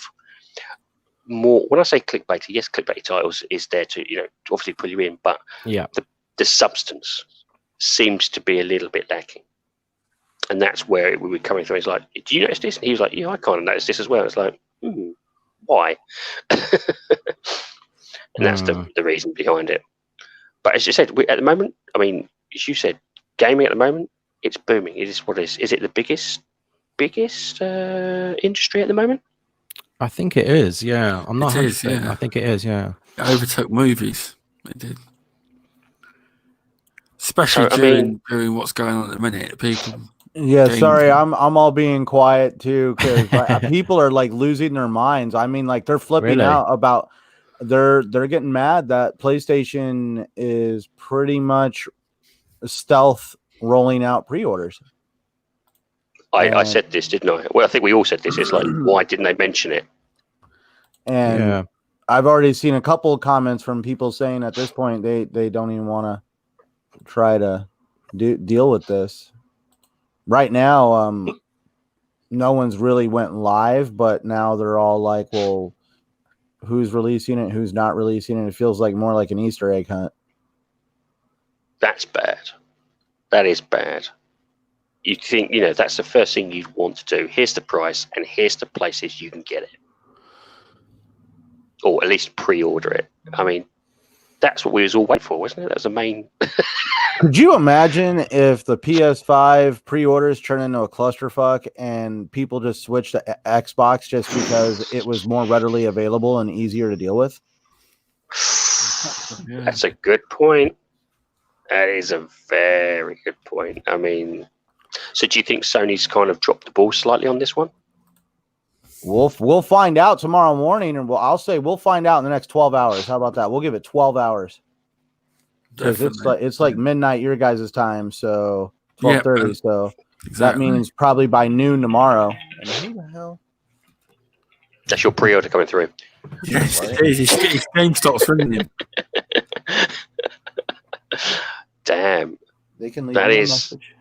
more. When I say clickbait, yes, clickbait titles is there to obviously pull you in, but the substance seems to be a little bit lacking. And that's where we were coming through. It's like, do you notice this? And he was like, yeah, I kind of noticed this as well. It's like, why? And that's the reason behind it. But as you said, at the moment, I mean, as you said, gaming at the moment, it's booming. It is what it is. Is it the biggest industry at the moment? I think it is. Yeah, I'm not. It is, yeah. I think it is. Yeah, it overtook movies. It did. Especially during what's going on at the minute, people. Yeah, sorry, I'm all being quiet too, because people are like losing their minds. I mean, like they're flipping out about they're getting mad that PlayStation is pretty much stealth rolling out pre-orders. I said this, didn't I? Well, I think we all said this. It's like, why didn't they mention it? And I've already seen a couple of comments from people saying at this point they don't even want to try to deal with this. Right now, no one's really went live, but now they're all like, well, who's releasing it, who's not releasing it? It feels like more like an Easter egg hunt. That's bad. That is bad. You think, that's the first thing you'd want to do. Here's the price, and here's the places you can get it. Or at least pre-order it. I mean, that's what we was all waiting for, wasn't it? That was the main... Could you imagine if the PS5 pre-orders turn into a clusterfuck and people just switch to Xbox just because it was more readily available and easier to deal with? That's a good point. That is a very good point. I mean, so do you think Sony's kind of dropped the ball slightly on this one? We'll find out tomorrow morning, and I'll say we'll find out in the next 12 hours. How about that? We'll give it 12 hours. Because it's like midnight your guys' time, so 12:30. So that means probably by noon tomorrow. And who the hell? That's your pre-order coming through. Yes, it is. It's GameStop's ringing. Damn. They can leave that is. Message.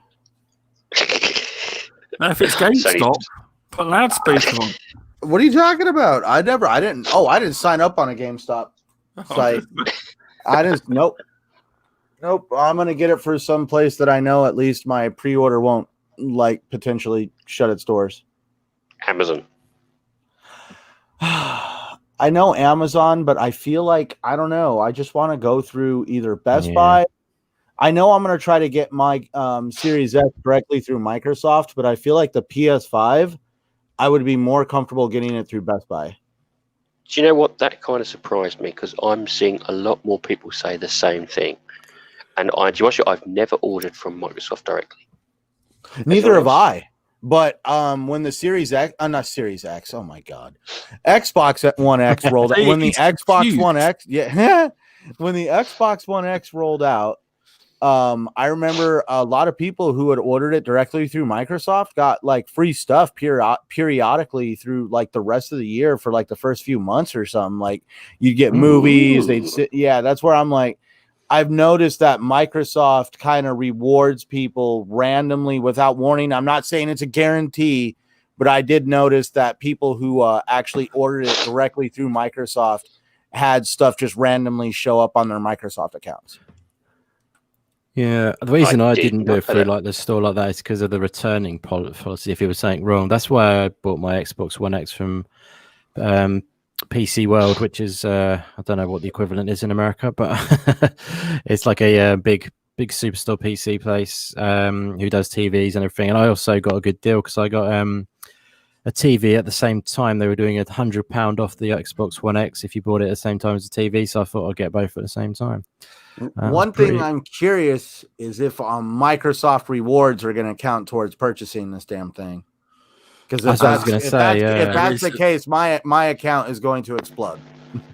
Now, if it's GameStop, put loudspeaker on. What are you talking about? I didn't sign up on a GameStop site. I didn't. Nope. I'm gonna get it for some place that I know at least my pre-order won't potentially shut its doors. Amazon. I know Amazon, but I feel like I don't know. I just want to go through either Best Buy. I know I'm gonna try to get my Series X directly through Microsoft, but I feel like the PS5, I would be more comfortable getting it through Best Buy. Do you know what? That kind of surprised me because I'm seeing a lot more people say the same thing. And I've never ordered from Microsoft directly. Neither have I. But when the Series X, not Series X, oh my God, Xbox One X rolled out. When the Xbox One X, when the Xbox One X rolled out, I remember a lot of people who had ordered it directly through Microsoft got free stuff periodically through the rest of the year for the first few months or something. You'd get movies, they'd sit. Yeah, that's where I'm like. I've noticed that Microsoft kind of rewards people randomly without warning. I'm not saying it's a guarantee, but I did notice that people who actually ordered it directly through Microsoft had stuff just randomly show up on their Microsoft accounts. Yeah, the reason I didn't do it through the store like that is because of the returning policy. If it was something wrong, that's why I bought my Xbox One X from PC World, which is I don't know what the equivalent is in America, but it's like a big superstore PC place who does TVs and everything. And I also got a good deal because I got a TV at the same time. They were doing £100 off the Xbox One X if you bought it at the same time as the TV. So I thought I'd get both at the same time. One thing I'm curious is if Microsoft rewards are going to count towards purchasing this damn thing. Because if that's the case, my account is going to explode.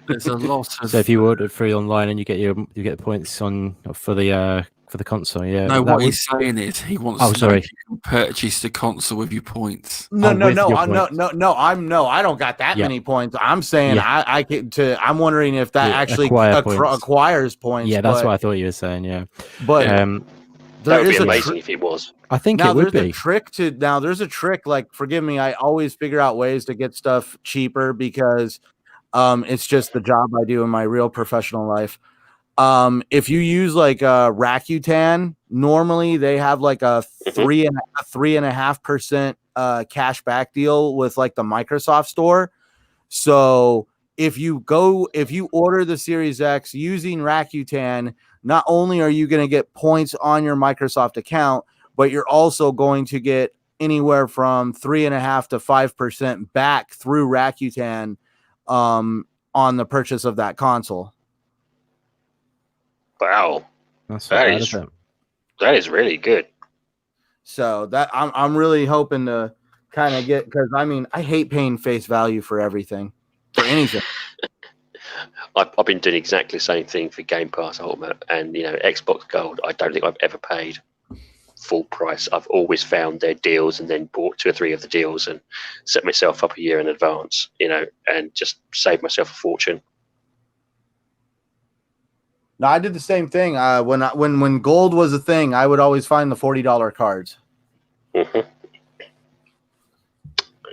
There's a lot of... So if you ordered free online and you get points on for the console, yeah. No, what he's saying is he wants to know if you can purchase the console with your points. No, I don't got that many points. I'm saying I'm wondering if that actually acquires points. Yeah, that's what I thought you were saying. Yeah, but that would be amazing if it was. I think it would be. There's a trick. Like, forgive me, I always figure out ways to get stuff cheaper because it's just the job I do in my real professional life. If you use like Rakuten, normally they have like a 3.5% cash back deal with like the Microsoft store. So if you order the Series X using Rakuten, not only are you going to get points on your Microsoft account, but you're also going to get anywhere from 3.5% to 5% back through Rakuten on the purchase of that console. Wow, that is really good. So that I'm really hoping to kind of get, because I mean I hate paying face value for everything, for anything. I've been doing exactly the same thing for Game Pass Ultimate and Xbox Gold. I don't think I've ever paid full price. I've always found their deals and then bought 2 or 3 of the deals and set myself up a year in advance, and just saved myself a fortune. No, I did the same thing. When gold was a thing, I would always find the $40 cards. Mm-hmm.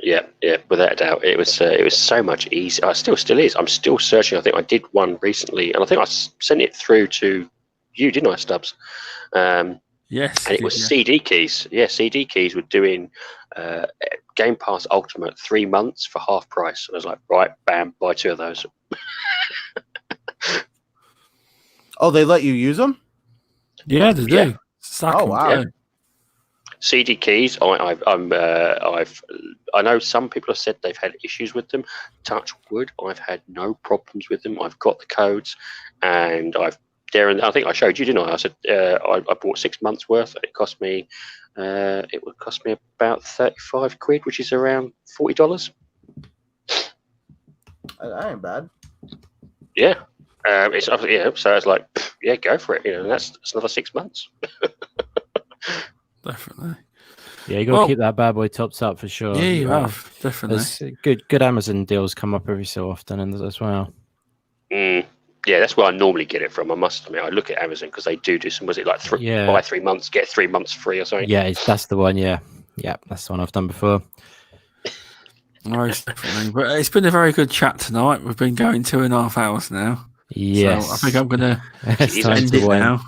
Yeah, without a doubt, it was so much easier. Still is. I'm still searching. I think I did one recently, and I think I sent it through to you, didn't I, Stubbs? Yes, and it was CD keys. Yeah, CD keys were doing Game Pass Ultimate 3 months for half price. And I was like, right, bam, buy 2 of those. Oh, they let you use them? Yeah, they do. Yeah. Oh, wow. Yeah. CD keys. I know some people have said they've had issues with them. Touch wood, I've had no problems with them. I've got the codes, and I think I showed you, didn't I? I said I bought 6 months worth. It cost me. It would cost me about £35, which is around $40. That ain't bad. Yeah. So I was like, yeah, go for it. And that's another 6 months. Definitely. Yeah, you got to keep that bad boy tops up for sure. Yeah, you have, definitely. There's good Amazon deals come up every so often, and as well. Yeah, that's where I normally get it from. I must admit, I look at Amazon because they do some. Was it like buy 3 months, get 3 months free or something? Yeah, that's the one. Yeah, that's the one I've done before. Nice, definitely. But it's been a very good chat tonight. We've been going 2.5 hours now. Yes, so I think I'm gonna end it now.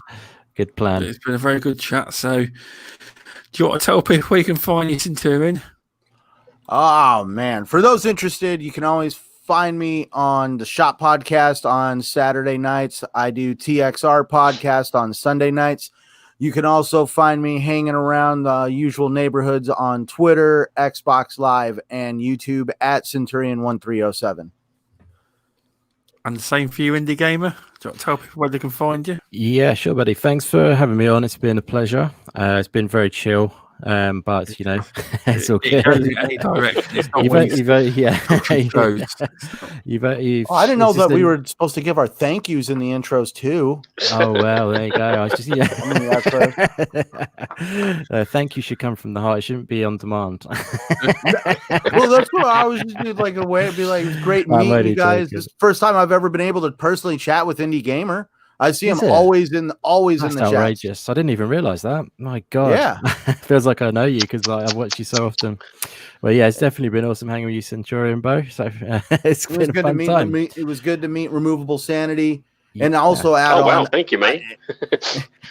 Good plan. It's been a very good chat. So, do you want to tell people where you can find you, Centurion? Oh man, for those interested, you can always find me on the Shop Podcast on Saturday nights. I do TXR Podcast on Sunday nights. You can also find me hanging around the usual neighborhoods on Twitter, Xbox Live, and YouTube at Centurion1307. And the same for you, Indie Gamer. Do you want to tell people where they can find you? Yeah, sure, buddy. Thanks for having me on. It's been a pleasure. It's been very chill. But it's all good. Any direction. It's not I didn't know that we were supposed to give our thank yous in the intros too. Oh well, there you go. I was just thank you should come from the heart. It shouldn't be on demand. Well, that's what I was just do like a way to be like, it's great meeting you guys. This is the first time I've ever been able to personally chat with Indie Gamer. I see him always in the outrageous. Chat. I didn't even realize that. My God. Yeah. Feels like I know you because I've watched you so often. Well, yeah, it's definitely been awesome hanging with you, Centurion Bo. So it's been a fun time. It was good to meet Removable Sanity. Yeah. And also add on. Wow, thank you, mate.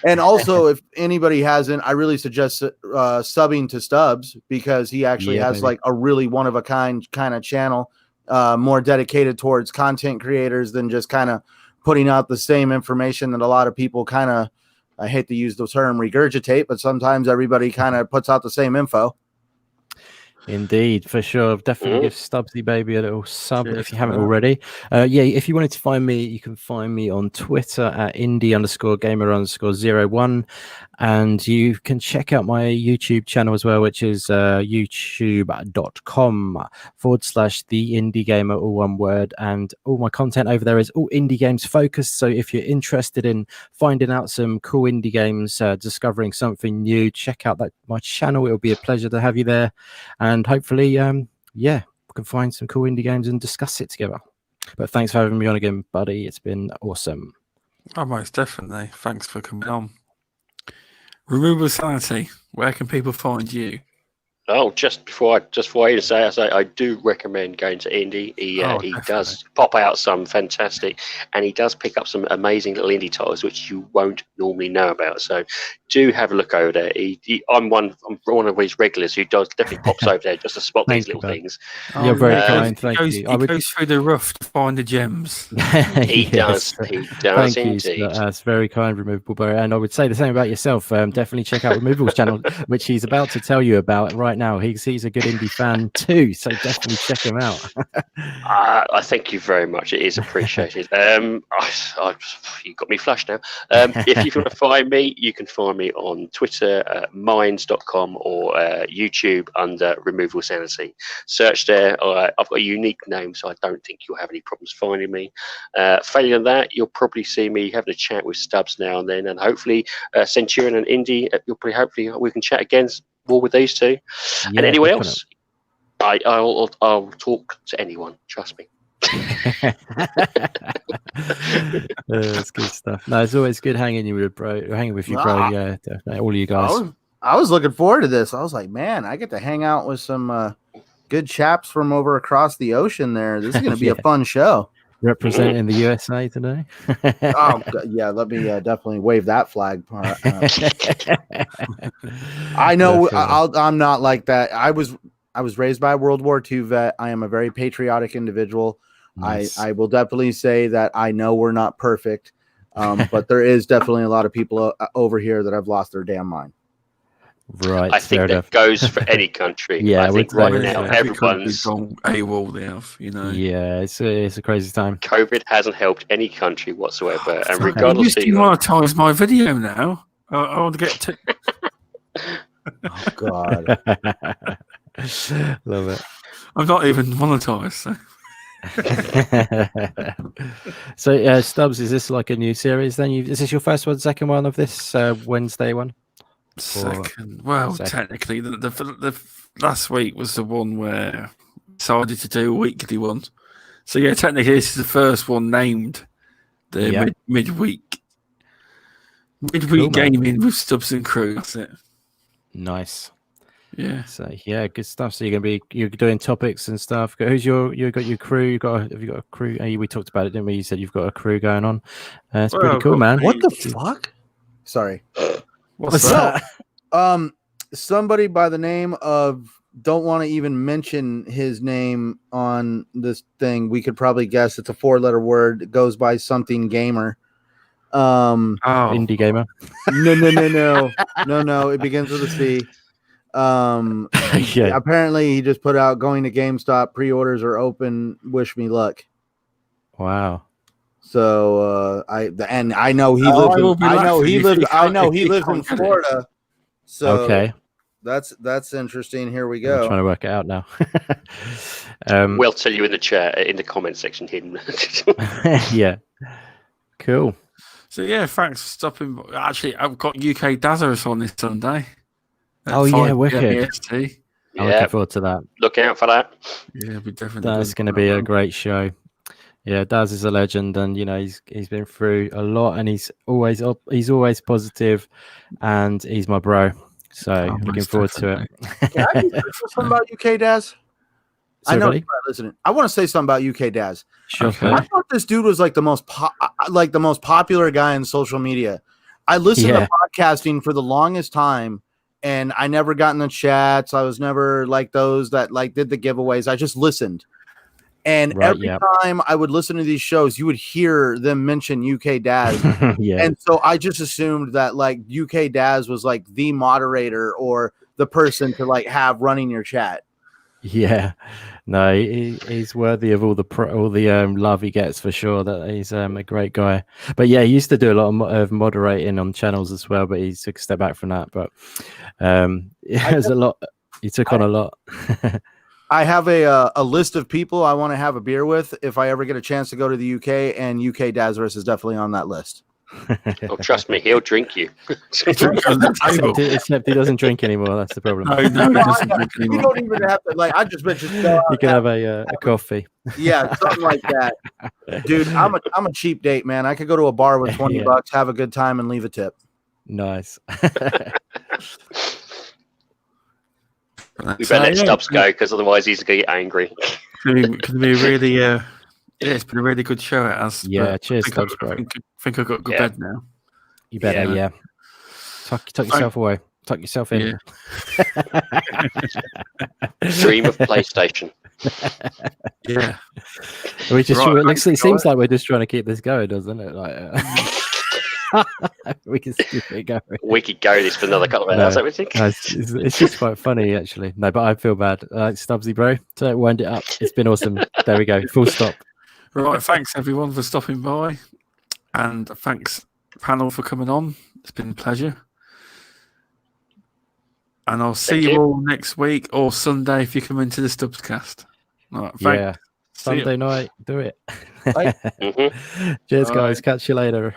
And also, if anybody hasn't, I really suggest subbing to Stubbs because he actually has like a really one-of-a-kind kind of channel, more dedicated towards content creators than just kind of putting out the same information that a lot of people kind of, I hate to use the term regurgitate, but sometimes everybody kind of puts out the same info. Indeed, for sure. Definitely give Stubbsy Baby a little sub Cheers if you for haven't that. already. Yeah, if you wanted to find me, you can find me on Twitter at indie_gamer_01. And you can check out my YouTube channel as well, which is youtube.com/the indie gamer, all one word. And all my content over there is all indie games focused. So if you're interested in finding out some cool indie games, discovering something new, check out my channel. It'll be a pleasure to have you there. And hopefully, we can find some cool indie games and discuss it together. But thanks for having me on again, buddy. It's been awesome. Oh, most definitely. Thanks for coming on. Removal Sanity, where can people find you? Oh, just before I even say, I do recommend going to Indie. He does pop out some fantastic, and he does pick up some amazing little indie titles which you won't normally know about. So do have a look over there. I'm one of his regulars who definitely pops over there just to spot these little things. You're very kind. Thank you. He goes through the rough to find the gems. He does. He does Thank indeed. you. That's very kind, Removable Barry. And I would say the same about yourself. Definitely check out Removal's channel, which he's about to tell you about right now. He's a good indie fan too, so definitely check him out. I thank you very much. It is appreciated. You got me flushed now. If you want to find me, you can find me on Twitter, minds.com, or YouTube under Removal Sanity. Search there. I've got a unique name, so I don't think you'll have any problems finding me. Failing that, you'll probably see me having a chat with Stubbs now and then, and hopefully Centurion and Indy, hopefully we can chat again more with these two. And anyone else, I'll talk to anyone. Trust me. That's good stuff. No, it's always good hanging with you, bro. Yeah, definitely. All of you guys. I was looking forward to this. I was like, man, I get to hang out with some good chaps from over across the ocean there. This is going to be a fun show. Representing the USA today. Oh yeah, let me definitely wave that flag. I know I'm not like that. I was raised by a World War II vet. I am a very patriotic individual. Nice. I will definitely say that I know we're not perfect, but there is definitely a lot of people over here that have lost their damn mind. Right. I think that goes for any country. Yeah, I think right now everyone's gone AWOL now, you know. Yeah, it's a crazy time. COVID hasn't helped any country whatsoever, and You regardless of monetize my video now. I want to get to. Oh God, love it. I'm not even monetized. So, Stubbs, is this like a new series? Then is this your first one, second one of this Wednesday one? Second. Well, technically, the last week was the one where I decided to do a weekly one. So yeah, technically, this is the first one named the midweek gaming with Stubbs and crew. That's it. Nice. Yeah. So yeah, good stuff. So you're doing topics and stuff. You got your crew? Have you got a crew? We talked about it, didn't we? You said you've got a crew going on. It's pretty cool, man. What the fuck? Sorry. What's that? Somebody by the name of, don't want to even mention his name on this thing. We could probably guess it's a 4-letter word. It goes by something gamer. Indie gamer. No. It begins with a C. Yeah. Apparently he just put out going to GameStop. Pre-orders are open. Wish me luck. Wow. So I know he lives. I know he lives in Florida. So okay, that's interesting. Here we go. I'm trying to work it out now. We'll tell you in the chat, in the comment section hidden. Yeah, cool. So yeah, thanks for stopping. Actually, I've got UK Dazzers on this Sunday. Oh yeah, wicked. EST. I'm looking forward to that. Look out for that. Yeah, we definitely. That's going to be a great show. Yeah, Daz is a legend, and he's been through a lot, and he's always positive, and he's my bro. So looking forward to it. Can I say something about UK Daz? I know you're listening. I want to say something about UK Daz. Sure. Okay. I thought this dude was like the most popular guy in social media. I listened to podcasting for the longest time, and I never got in the chats. I was never like those that like did the giveaways. I just listened. And every time I would listen to these shows, you would hear them mention UK Daz. And so I just assumed that like UK Daz was like the moderator or the person to like have running your chat. Yeah, no, he's worthy of all the love he gets for sure. That he's a great guy. But yeah, he used to do a lot of moderating on channels as well. But he took a step back from that. But there's a lot. He took on a lot. I have a list of people I want to have a beer with if I ever get a chance to go to the UK, and UK Dazverse is definitely on that list. Oh, trust me, he'll drink you. Except he doesn't drink anymore. That's the problem. No, he doesn't drink You anymore. don't even have to like. I just mentioned. You can have a coffee. Yeah, something like that, dude. I'm a cheap date, man. I could go to a bar with $20, have a good time, and leave a tip. Nice. We better let Stubbs go because otherwise he's going to get angry. Could be really, yeah, it's been a really good show. It has. Yeah, cheers, Stubbs, bro. I think I've got to go bed now. You better, yeah. Tuck yourself away. Tuck yourself in. Dream of PlayStation. Yeah. We just it seems like we're just trying to keep this going, doesn't it? Like we can keep it going. We could go this for another couple of hours, I would think. No, it's just quite funny, actually. No, but I feel bad. Stubbsy, bro. So wind it up. It's been awesome. There we go. Full stop. Right. Thanks, everyone, for stopping by. And thanks, panel, for coming on. It's been a pleasure. And I'll see you all next week or Sunday if you come into the Stubbscast. All right, thanks. Yeah. Sunday night. Do it. Bye. Cheers, guys. Catch you later.